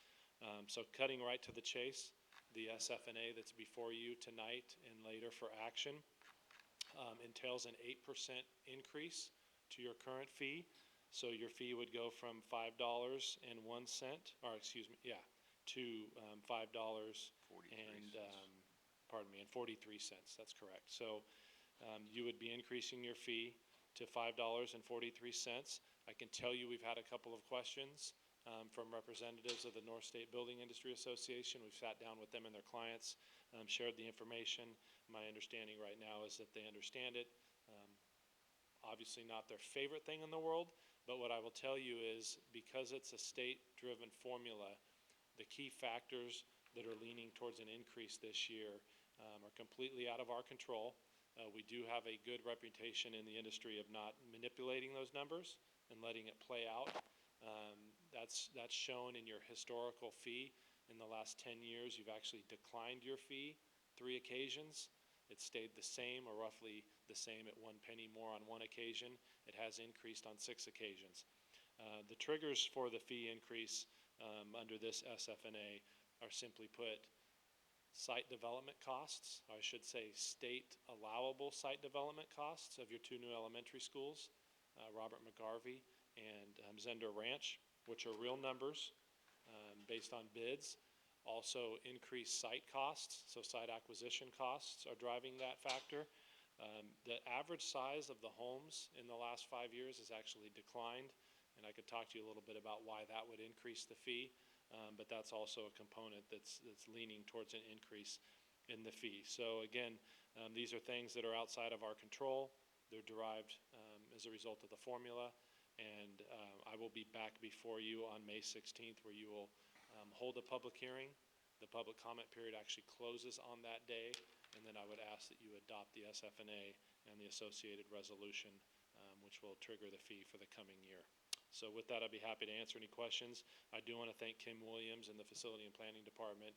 So cutting right to the chase, the SFNA that's before you tonight and later for action entails an 8% increase to your current fee. So your fee would go from $5.01, or excuse me, yeah, to $5 and 43 cents. That's correct. So you would be increasing your fee to $5.43. I can tell you we've had a couple of questions from representatives of the North State Building Industry Association. We've sat down with them and their clients, shared the information. My understanding right now is that they understand it. Obviously not their favorite thing in the world, but what I will tell you is because it's a state-driven formula, the key factors that are leaning towards an increase this year are completely out of our control. We do have a good reputation in the industry of not manipulating those numbers and letting it play out. That's shown in your historical fee. In the last 10 years, you've actually declined your fee 3 occasions. It stayed the same or roughly the same at 1 penny more on 1 occasion. It has increased on 6 occasions. The triggers for the fee increase under this SFNA are simply put site development costs, or I should say state allowable site development costs of your 2 new elementary schools, Robert McGarvey and Zender Ranch, which are real numbers based on bids. Also increased site costs, so site acquisition costs are driving that factor. The average size of the homes in the last 5 years has actually declined, and I could talk to you a little bit about why that would increase the fee, but that's also a component that's leaning towards an increase in the fee. So again, these are things that are outside of our control. They're derived as a result of the formula, and I will be back before you on May 16th where you will hold a public hearing The public comment period actually closes on that day, and then I would ask that you adopt the SFNA and the associated resolution, which will trigger the fee for the coming year. So with that, I'd be happy to answer any questions. I do want to thank Kim Williams and the Facility and Planning Department,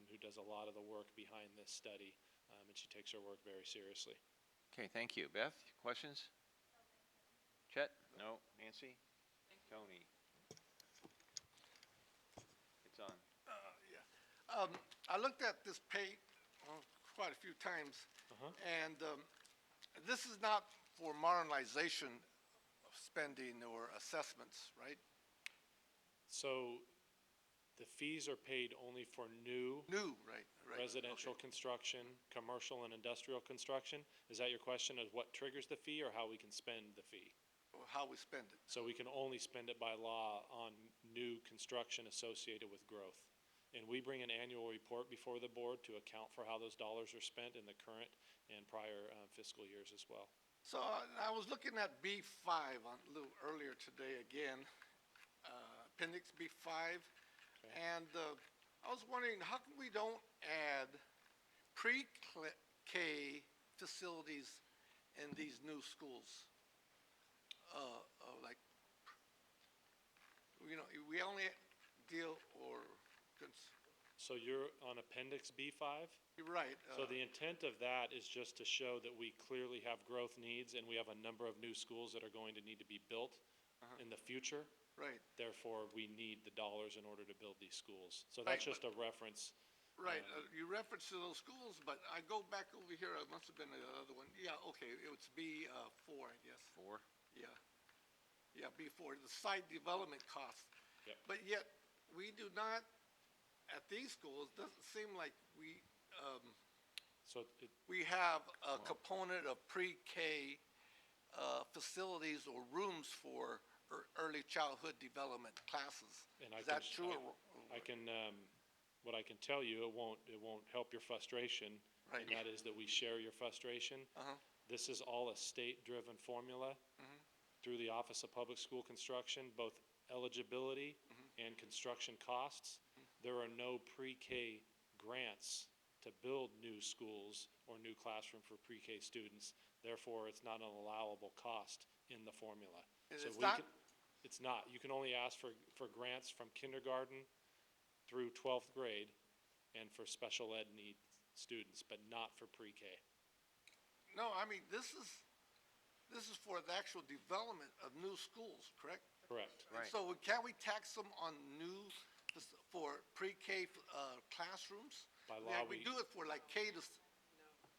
who does a lot of the work behind this study, and she takes her work very seriously. Okay, thank you. Beth, questions? Chet? No. Nancy? Tony? It's on. I looked at this page quite a few times, and this is not for modernization of spending or assessments, right? So the fees are paid only for new Right. residential construction, commercial and industrial construction. Is that your question, of what triggers the fee or how we can spend the fee? Or how we spend it. So we can only spend it by law on new construction associated with growth. And we bring an annual report before the board to account for how those dollars are spent in the current and prior fiscal years as well. So I was looking at B5 a little earlier today again, Appendix B5, and I was wondering how come we don't add pre-K facilities in these new schools? Like, you know, we only deal So you're on Appendix B5? You're right. So the intent of that is just to show that we clearly have growth needs and we have a number of new schools that are going to need to be built in the future. Right. Therefore, we need the dollars in order to build these schools. So Right, that's just a reference. Right, you reference to those schools, but I go back over here, it must have been the other one. Yeah, okay, it was B4, I guess. 4? Yeah. Yeah, B4, the site development costs. Yep. But yet, we do not, at these schools, doesn't seem like we have a component of pre-K facilities or rooms for early childhood development classes. And Is that true? What I can tell you, it won't help your frustration. Right. And that is that we share your frustration. This is all a state-driven formula through the Office of Public School Construction, both eligibility and construction costs. There are no pre-K grants to build new schools or new classroom for pre-K students. Therefore, it's not an allowable cost in the formula. It's not? It's not. You can only ask for grants from kindergarten through 12th grade and for special ed need students, but not for pre-K. No, I mean, this is for the actual development of new schools, correct? Correct. Right. So can't we tax them on for pre-K classrooms? By Yeah, law, we do it for like K to,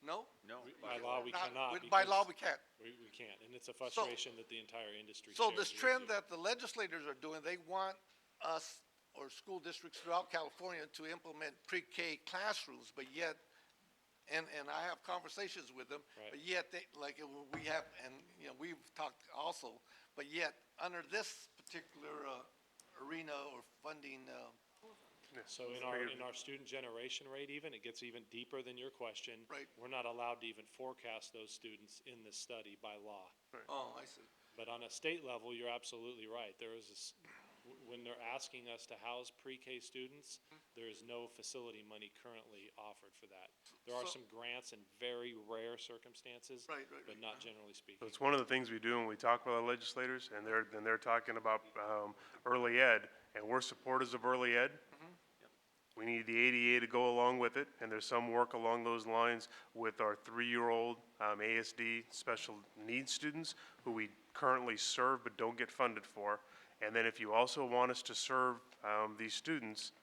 no? No. By law, we Not- cannot. By because law, we can't. We can't, and it's a frustration that the entire industry So shares this with trend you. that the legislators are doing, they want us or school districts throughout California to implement pre-K classrooms, but yet, and I have conversations with them, Right. but yet they, like we have, and, you know, we've talked also, but yet, under this particular arena or funding, So in our student generation rate even, it gets even deeper than your question. Right. We're not allowed to even forecast those students in this study by law. oh, I see. But on a state level, you're absolutely right. There is this, when they're asking us to house pre-K students, there is no facility money currently offered for that. There are So- some grants in very rare circumstances, Right, but not generally speaking. So it's one of the things we do when we talk with our legislators, and they're talking about early ed, and we're supporters of early ed. We need the ADA to go along with it, and there's some work along those lines with our 3-year-old ASD special needs students who we currently serve but don't get funded for. And then if you also want us to serve these students,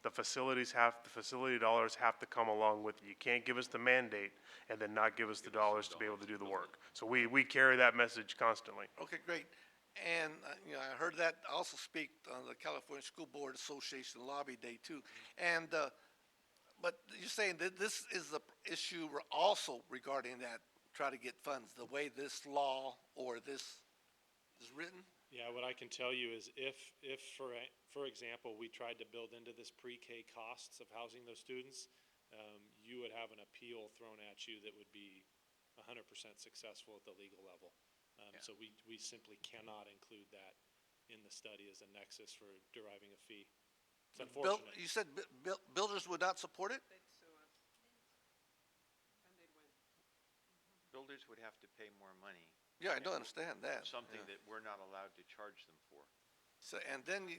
the facility dollars have to come along with it. You can't give us the mandate and then not give us the dollars to be able to do the work. So we carry that message constantly. Okay, great. And, you know, I heard that also speak on the California School Board Association Lobby Day too. And, but you're saying that this is the issue also regarding that, try to get funds, the way this law or this is written? Yeah, what I can tell you is if for example, we tried to build into this pre-K costs of housing those students, you would have an appeal thrown at you that would be 100% successful at the legal level. So we simply cannot include that in the study as a nexus for deriving a fee. It's unfortunate. You said builders would not support it? Builders would have to pay more money. Yeah, I don't understand that. Something that we're not allowed to charge them for. So, and then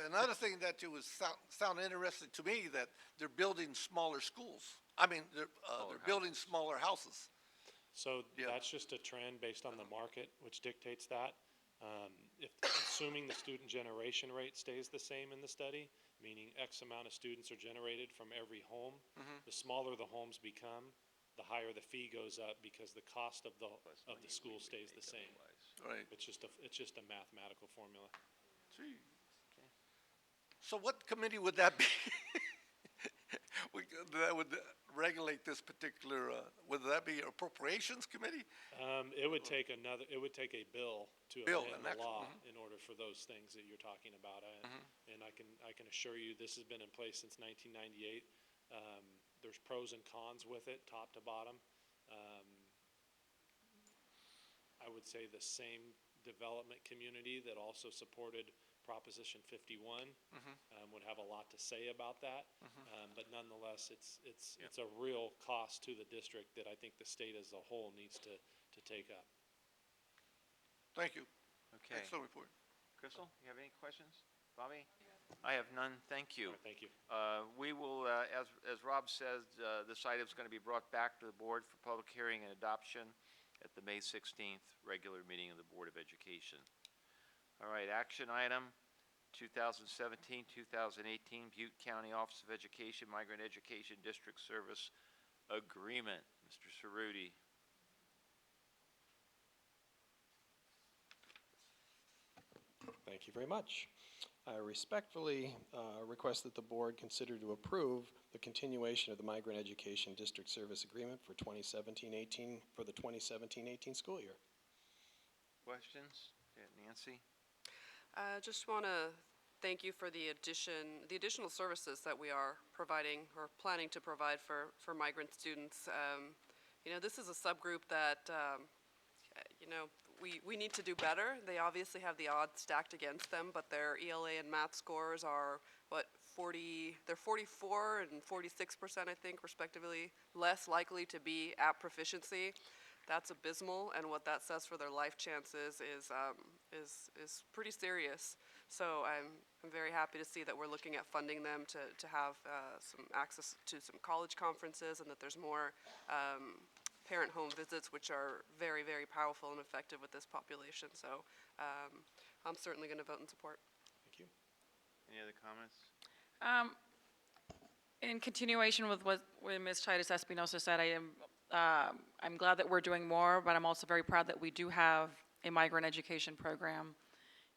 another thing that you was sound interesting to me, that they're building smaller schools. I mean, they're building smaller houses. So Yeah. that's just a trend based on the market, which dictates that. If, assuming the student generation rate stays the same in the study, meaning X amount of students are generated from every home, the smaller the homes become, the higher the fee goes up because the cost of the school stays the same. Right. It's just a mathematical formula. Gee. So what committee would that be? That would regulate this particular, would that be appropriations committee? It would take a bill to Bill, amend an the act- law in order for those things that you're talking about. And I can assure you, this has been in place since 1998. There's pros and cons with it, top to bottom. I would say the same development community that also supported Proposition 51 would have a lot to say about that. But nonetheless, it's a real cost to the district that I think the state as a whole needs to take up. Thank you. Okay. Excellent report. Crystal, you have any questions? Bobby? I have none, thank you. Thank you. We will, as Rob says, this item is going to be brought back to the board for public hearing and adoption at the May 16th regular meeting of the Board of Education. All right, action item 2017-2018 Butte County Office of Education Migrant Education District Service Agreement. Mr. Cerruti. Thank you very much. I respectfully request that the board consider to approve the continuation of the Migrant Education District Service Agreement for 2017-18 for the 2017-18 school year. Questions? Yeah, Nancy? Just want to thank you for the additional services that we are providing or planning to provide for migrant students. You know, this is a subgroup that, you know, we need to do better. They obviously have the odds stacked against them, but their ELA and math scores are, they're 44 and 46%, I think, respectively, less likely to be at proficiency. That's abysmal, and what that says for their life chances is pretty serious. So I'm very happy to see that we're looking at funding them to have some access to some college conferences, and that there's more parent home visits, which are very, very powerful and effective with this population. So I'm certainly going to vote in support. Thank you. Any other comments? In continuation with what Ms. Titus Espinosa said, I'm glad that we're doing more, but I'm also very proud that we do have a migrant education program.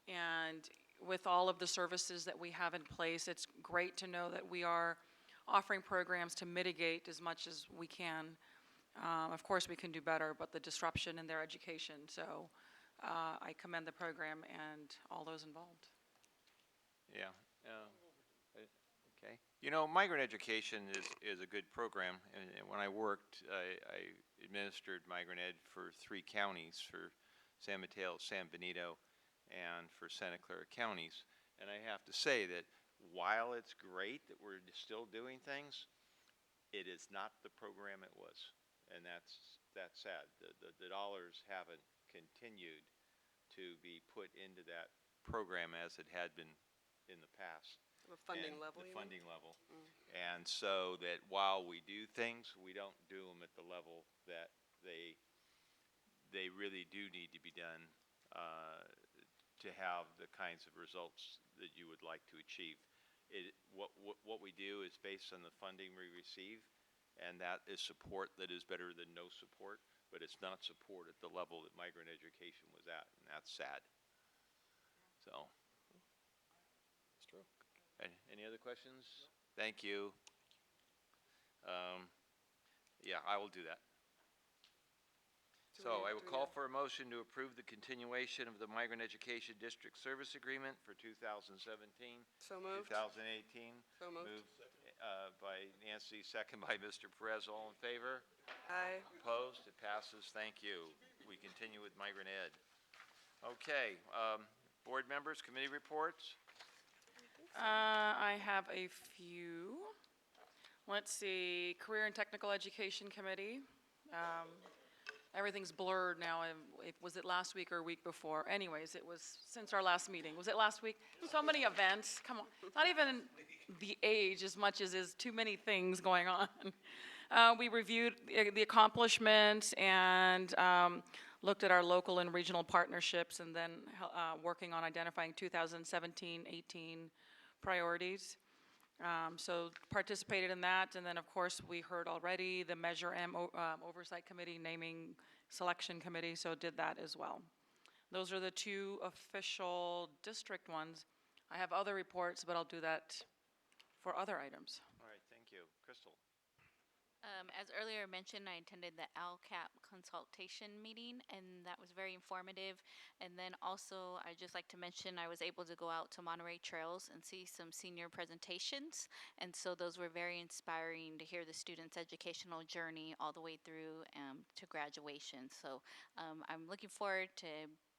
And with all of the services that we have in place, it's great to know that we are offering programs to mitigate as much as we can. Of course, we can do better, but the disruption in their education. So I commend the program and all those involved. Yeah. Okay. You know, migrant education is a good program. And when I worked, I administered migrant ed for 3 counties, for San Mateo, San Benito, and for Santa Clara counties. And I have to say that while it's great that we're still doing things, it is not the program it was. And that's sad. The dollars haven't continued to be put into that program as it had been in the past. The funding And level, the you mean? funding level. And so that while we do things, we don't do them at the level that they really do need to be done to have the kinds of results that you would like to achieve. What we do is based on the funding we receive, and that is support that is better than no support, but it's not support at the level that migrant education was at, and that's sad. So. It's true. Any other questions? Thank you. Yeah, I will do that. So I will call for a motion to approve the continuation of the Migrant Education District Service Agreement for 2017. So moved. 2018. So moved. Moved by Nancy, second by Mr. Perez. All in favor? Aye. Opposed? It passes. Thank you. We continue with migrant ed. Okay, board members, committee reports? I have a few. Let's see, Career and Technical Education Committee. Everything's blurred now. Was it last week or a week before? Anyways, it was since our last meeting. Was it last week? So many events, come on. Not even the age as much as is too many things going on. We reviewed the accomplishments and looked at our local and regional partnerships, and then working on identifying 2017-18 priorities. So participated in that, and then of course we heard already the Measure M Oversight Committee naming selection committee, so did that as well. Those are the two official district ones. I have other reports, but I'll do that for other items. All right, thank you. Crystal? As earlier mentioned, I attended the ALCAP consultation meeting, and that was very informative. And then also, I'd just like to mention I was able to go out to Monterey Trails and see some senior presentations. And so those were very inspiring to hear the students' educational journey all the way through to graduation. So I'm looking forward to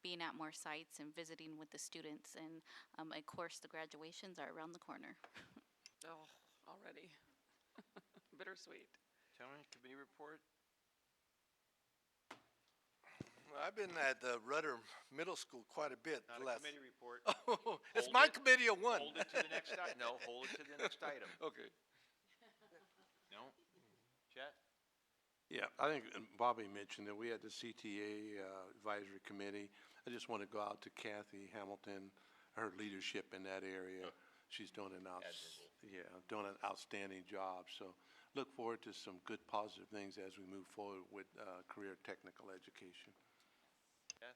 being at more sites and visiting with the students. And of course, the graduations are around the corner. Oh, already. Bittersweet. Tony, committee report? Well, I've been at Rudder Middle School quite a bit. Not a committee report. Oh, it's Hold my it. committee of one. Hold it to the next item. No, hold it to the next item. Okay. No? Chet? Yeah, I think Bobby mentioned that we had the CTA Advisory Committee. I just want to go out to Kathy Hamilton, her leadership in that area. She's doing an outstanding job. So look forward to some good positive things as we move forward with career technical education. Beth?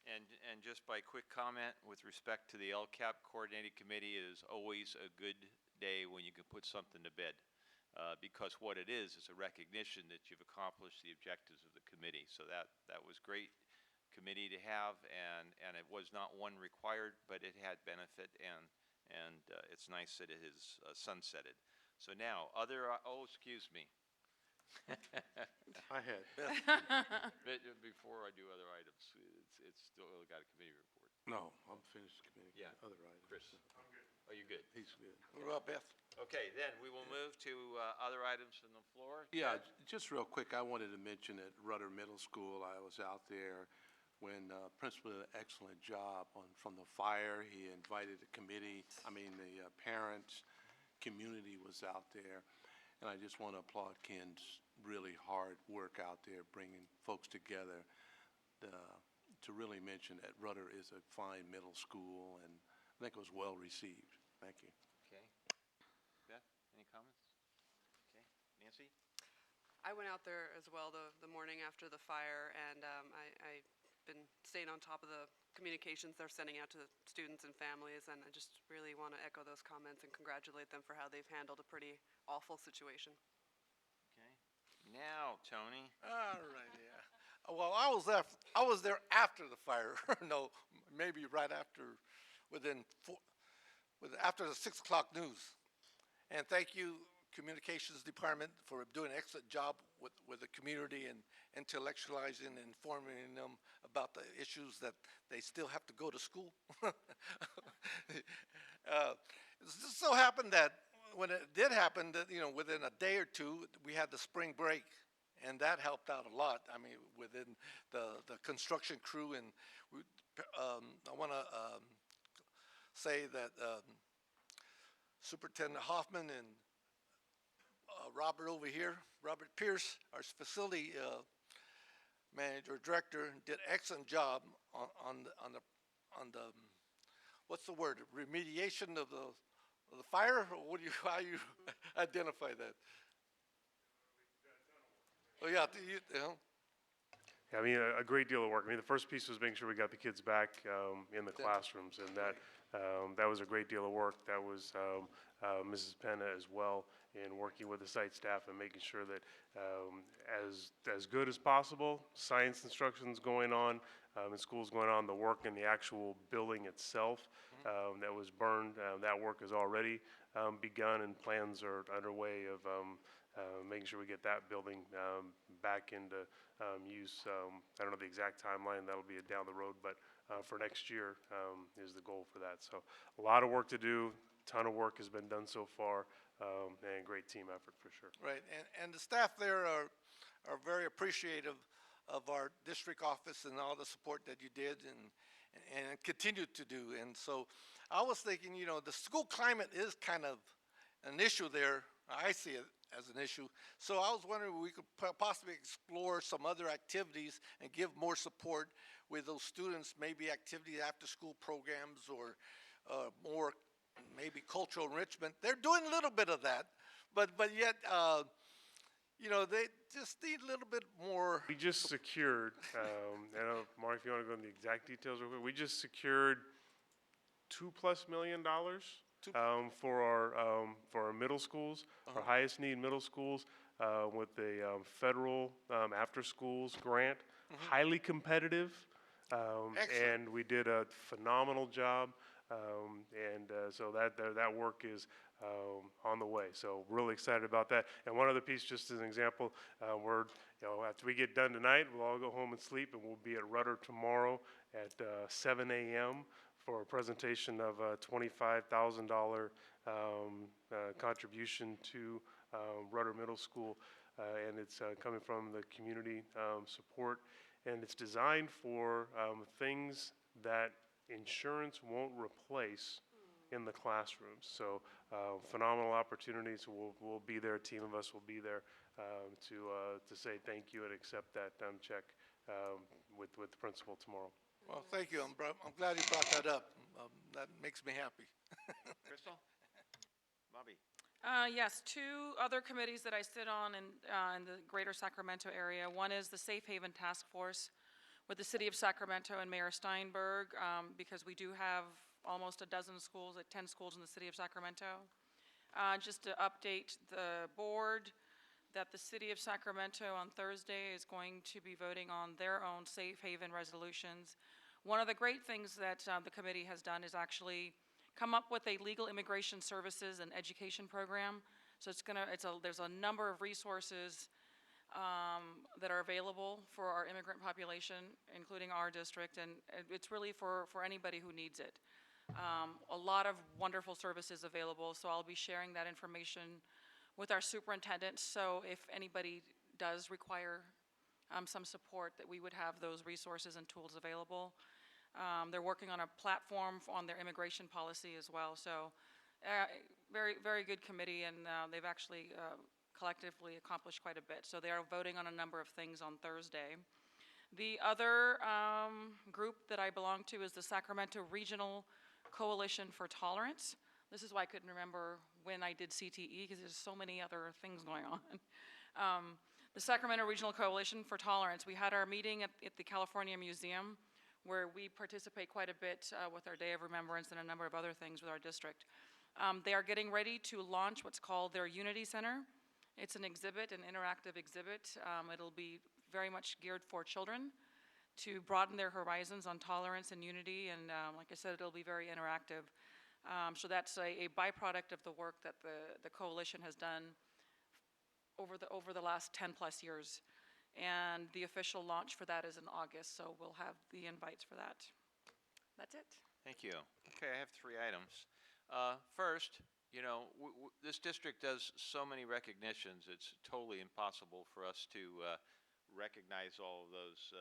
And just by quick comment, with respect to the LCAP Coordinating Committee, it is always a good day when you can put something to bed. Because what it is a recognition that you've accomplished the objectives of the committee. So that was great committee to have, and it was not one required, but it had benefit, and it's nice that it is sunsetted. So now, excuse me. I had. Before I do other items, it's still got a committee report. No, I'm finished committee. Yeah. Other items. Chris? I'm good. Oh, you good? He's good. What about Beth? Okay, then we will move to other items from the floor. Yeah, Ted? just real quick, I wanted to mention at Rudder Middle School, I was out there when principal did an excellent job from the fire. He invited the parents, community was out there. And I just want to applaud Ken's really hard work out there, bringing folks together. To really mention that Rudder is a fine middle school, and I think it was well received. Thank you. Okay. Beth, any comments? Okay. Nancy? I went out there as well the morning after the fire, and I've been staying on top of the communications they're sending out to students and families, and I just really want to echo those comments and congratulate them for how they've handled a pretty awful situation. Okay. Now, Tony. All right, yeah. Well, I was there after the fire. No, maybe right after, after the 6 o'clock news. And thank you, Communications Department, for doing an excellent job with the community and intellectualizing and informing them about the issues that they still have to go to school. It just so happened that when it did happen, that within a day or two, we had the spring break, and that helped out a lot. I mean, within the construction crew, and I want to say that Superintendent Hoffman and Robert over here, Robert Pierce, our facility manager, director, did an excellent job on the what's the word, remediation of the fire? Or how you identify that? Oh yeah, Yeah, I mean, a great deal of work. I mean, the first piece was making sure we got the kids back in the classrooms, and that was a great deal of work. That was Mrs. Penna as well, in working with the site staff and making sure that as good as possible, science instruction's going on, in school's going on, the work in the actual building itself that was burned, that work has already begun, and plans are underway of making sure we get that building back into use. I don't know the exact timeline, that'll be down the road, but for next year is the goal for that. So a lot of work to do, ton of work has been done so far, and great team effort for sure. Right, and the staff there are very appreciative of our district office and all the support that you did and continue to do. And so I was thinking, you know, the school climate is kind of an issue there. I see it as an issue. So I was wondering if we could possibly explore some other activities and give more support with those students, maybe activity after school programs or more maybe cultural enrichment. They're doing a little bit of that, but yet, you know, they just need a little bit more. We just secured, I don't know, Mark, if you want to go into the exact details real quick, we just secured $2+ million for our middle schools, our highest need middle schools, with a federal after schools grant, highly competitive, and we did a phenomenal job. So that work is on the way. So really excited about that. And one other piece, just as an example, after we get done tonight, we'll all go home and sleep, and we'll be at Rudder tomorrow at 7 a.m. for a presentation of a $25,000 contribution to Rudder Middle School, and it's coming from the community support, and it's designed for things that insurance won't replace in the classrooms. So phenomenal opportunities. We'll be there. A team of us will be there to say thank you and accept that check with the principal tomorrow. Well, thank you. I'm glad you brought that up. That makes me happy. Crystal? Bobby? Yes, two other committees that I sit on in the greater Sacramento area. One is the Safe Haven Task Force with the City of Sacramento and Mayor Steinberg, because we do have almost a dozen schools, 10 schools in the City of Sacramento. Just to update the board that the City of Sacramento on Thursday is going to be voting on their own Safe Haven resolutions. One of the great things that the committee has done is actually come up with a legal immigration services and education program. So there's a number of resources that are available for our immigrant population, including our district, and it's really for anybody who needs it. A lot of wonderful services available, so I'll be sharing that information with our superintendent, so if anybody does require some support, that we would have those resources and tools available. They're working on a platform on their immigration policy as well, so very, very good committee, and they've actually collectively accomplished quite a bit. So they are voting on a number of things on Thursday. The other group that I belong to is the Sacramento Regional Coalition for Tolerance. This is why I couldn't remember when I did CTE, because there's so many other things going on. The Sacramento Regional Coalition for Tolerance, we had our meeting at the California Museum, where we participate quite a bit with our Day of Remembrance and a number of other things with our district. They are getting ready to launch what's called their Unity Center. It's an exhibit, an interactive exhibit. It'll be very much geared for children to broaden their horizons on tolerance and unity, and like I said, it'll be very interactive. So that's a byproduct of the work that the coalition has done over the last 10+ years. And the official launch for that is in August, so we'll have the invites for that. That's it. Thank you. Okay, I have 3 items. First, you know, this district does so many recognitions, it's totally impossible for us to recognize all of those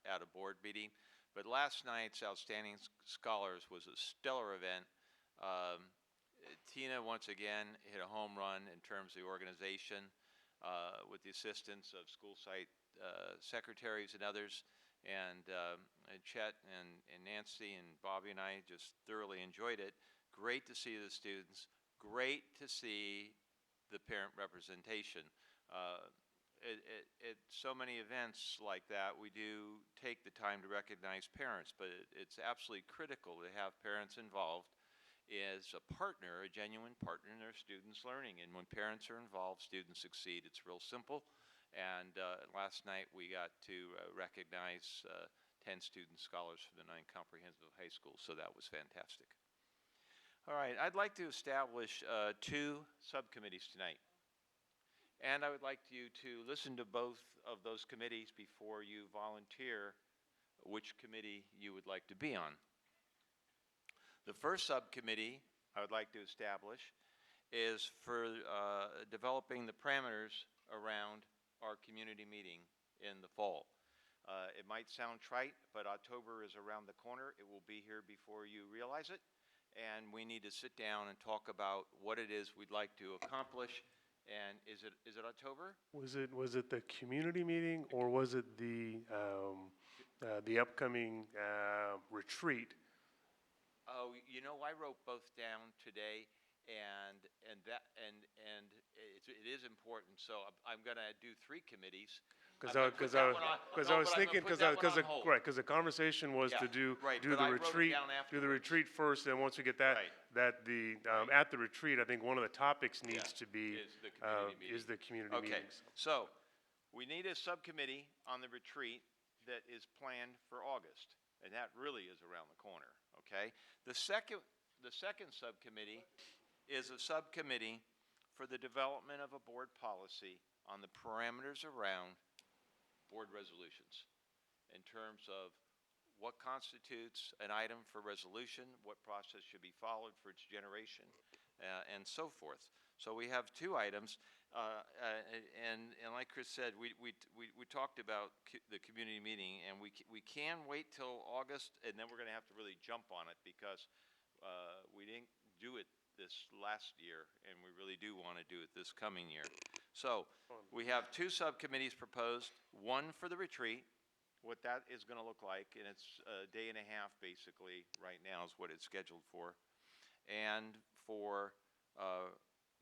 at a board meeting. But last night's Outstanding Scholars was a stellar event. Tina, once again, hit a home run in terms of the organization with the assistance of school site secretaries and others. And Chet and Nancy and Bobby and I just thoroughly enjoyed it. Great to see the students. Great to see the parent representation. At so many events like that, we do take the time to recognize parents, but it's absolutely critical to have parents involved as a partner, a genuine partner in their students' learning. And when parents are involved, students succeed. It's real simple. And last night we got to recognize 10 student scholars from the 9 comprehensive high schools, so that was fantastic. All right, I'd like to establish 2 subcommittees tonight. And I would like you to listen to both of those committees before you volunteer which committee you would like to be on. The first subcommittee I would like to establish is for developing the parameters around our community meeting in the fall. It might sound trite, but October is around the corner. It will be here before you realize it, and we need to sit down and talk about what it is we'd like to accomplish. And is it October? Was it the community meeting, or was it the upcoming retreat? Oh, you know, I wrote both down today, and it is important. So I'm going to do 3 committees. Because I was thinking, because the conversation was to do the retreat first, and once we get that, at the retreat, I think one of the topics needs to be is the community Okay, meetings. so we need a subcommittee on the retreat that is planned for August, and that really is around the corner. Okay, the second subcommittee is a subcommittee for the development of a board policy on the parameters around board resolutions in terms of what constitutes an item for resolution, what process should be followed for its generation, and so forth. So we have 2 items, and like Chris said, we talked about the community meeting, and we can wait till August, and then we're going to have to really jump on it because we didn't do it this last year, and we really do want to do it this coming year. So we have 2 subcommittees proposed, one for the retreat, what that is going to look like, and it's a day and a half basically right now is what it's scheduled for, and for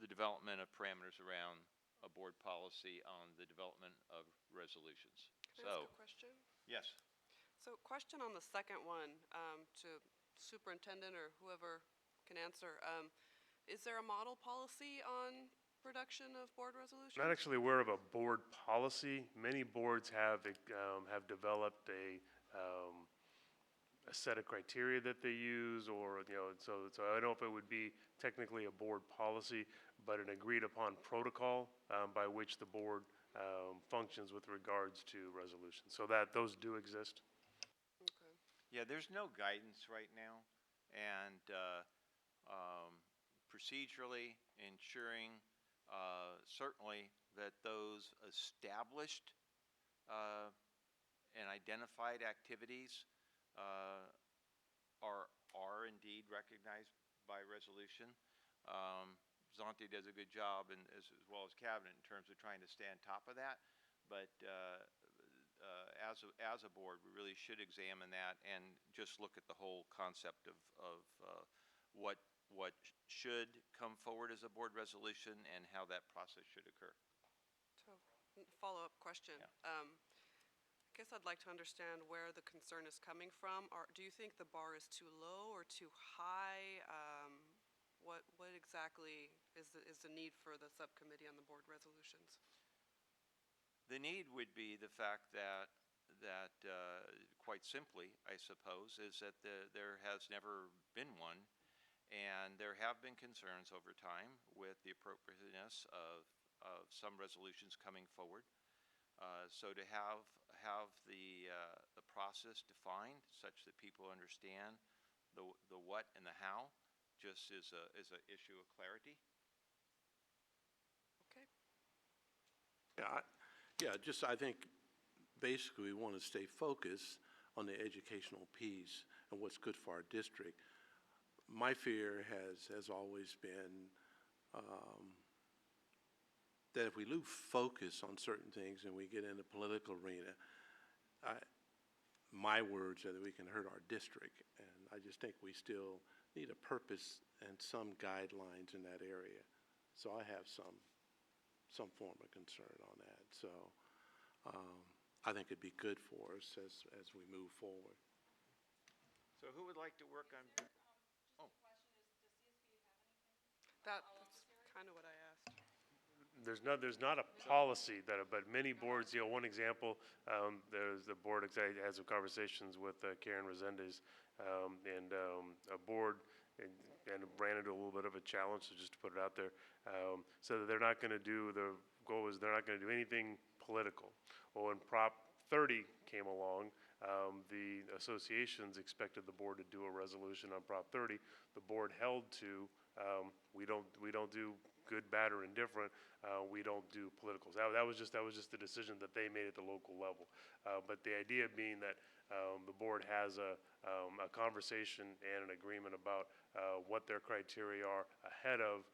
the development of parameters around a board policy on the development of resolutions. Can I ask a question? Yes. So question on the second one, to superintendent or whoever can answer. Is there a model policy on production of board resolutions? I'm not actually aware of a board policy. Many boards have developed a set of criteria that they use, or so I don't know if it would be technically a board policy, but an agreed upon protocol by which the board functions with regards to resolutions. So that those do exist. Okay. Yeah, there's no guidance right now, and procedurally ensuring certainly that those established and identified activities are indeed recognized by resolution. Zonte does a good job, and as well as Cabinet, in terms of trying to stay on top of that. But as a board, we really should examine that and just look at the whole concept of what should come forward as a board resolution and how that process should occur. So, follow-up question. I guess I'd like to understand where the concern is coming from. Do you think the bar is too low or too high? What exactly is the need for the subcommittee on the board resolutions? The need would be the fact that quite simply, I suppose, is that there has never been one, and there have been concerns over time with the appropriateness of some resolutions coming forward. So to have the process defined such that people understand the what and the how just is an issue of clarity. Okay. Yeah, just I think basically we want to stay focused on the educational piece and what's good for our district. My fear has always been that if we lose focus on certain things and we get in the political arena, my words are that we can hurt our district. And I just think we still need a purpose and some guidelines in that area. So I have some form of concern on that. So I think it'd be good for us as we move forward. So who would like to work on? That's kind of what I asked. There's not a policy but many boards, one example, there's the board has some conversations with Karen Resendez, and a board and ran into a little bit of a challenge, so just to put it out there, so that they're not going to do, the goal is they're not going to do anything political. Well, when Prop 30 came along, The associations expected the board to do a resolution on Prop 30. The board held to, we don't do good, bad, or indifferent. We don't do politicals. That was just the decision that they made at the local level. But the idea being that the board has a conversation and an agreement about what their criteria are ahead of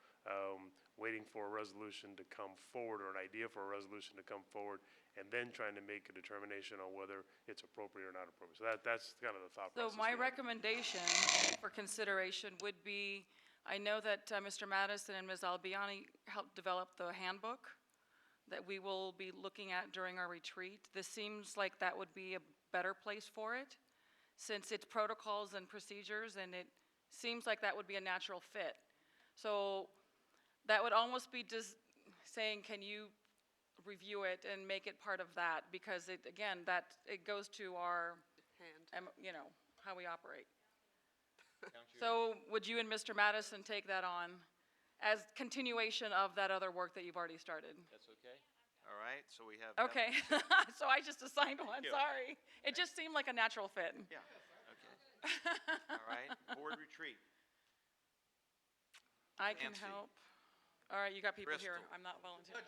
waiting for a resolution to come forward, or an idea for a resolution to come forward, and then trying to make a determination on whether it's appropriate or not appropriate. So that's kind of the thought So process. my we have. recommendation for consideration would be, I know that Mr. Madison and Ms. Albiani helped develop the handbook that we will be looking at during our retreat. This seems like that would be a better place for it, since it's protocols and procedures, and it seems like that would be a natural fit. So that would almost be just saying, can you review it and make it part of that? Because it, again, it goes to our, how we operate. So would you and Mr. Madison take that on as continuation of that other work that you've already started? That's okay? All right, so we have. Okay, so I just assigned one, you. sorry. It just seemed like a natural fit. Yeah, okay. All right, board retreat. I can Nancy. help. All right, you got people here. Crystal. I'm not volunteering.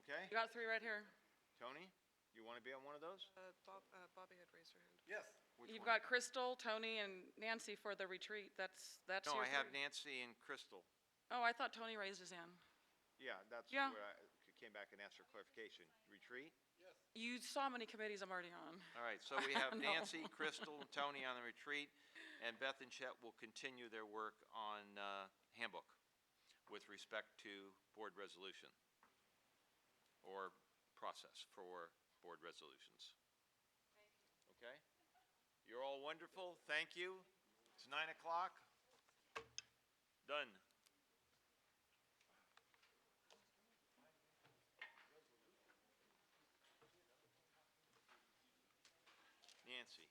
Okay, You got 3 right here. Tony, you want to be on one of those? Bobby had raised her hand. Yes. Which You've one? got Crystal, Tony, and Nancy for the retreat. That's No, your I have 3. Nancy and Crystal. Oh, I thought Tony raised his hand. Yeah, that's Yeah. where I came back and asked for clarification. Retreat? You saw how many committees I'm already on. All right, so we have No. Nancy, Crystal, and Tony on the retreat, and Beth and Chet will continue their work on handbook with respect to board resolution or process for board resolutions. Okay? You're all wonderful. Thank you. It's 9 o'clock. Done. Nancy.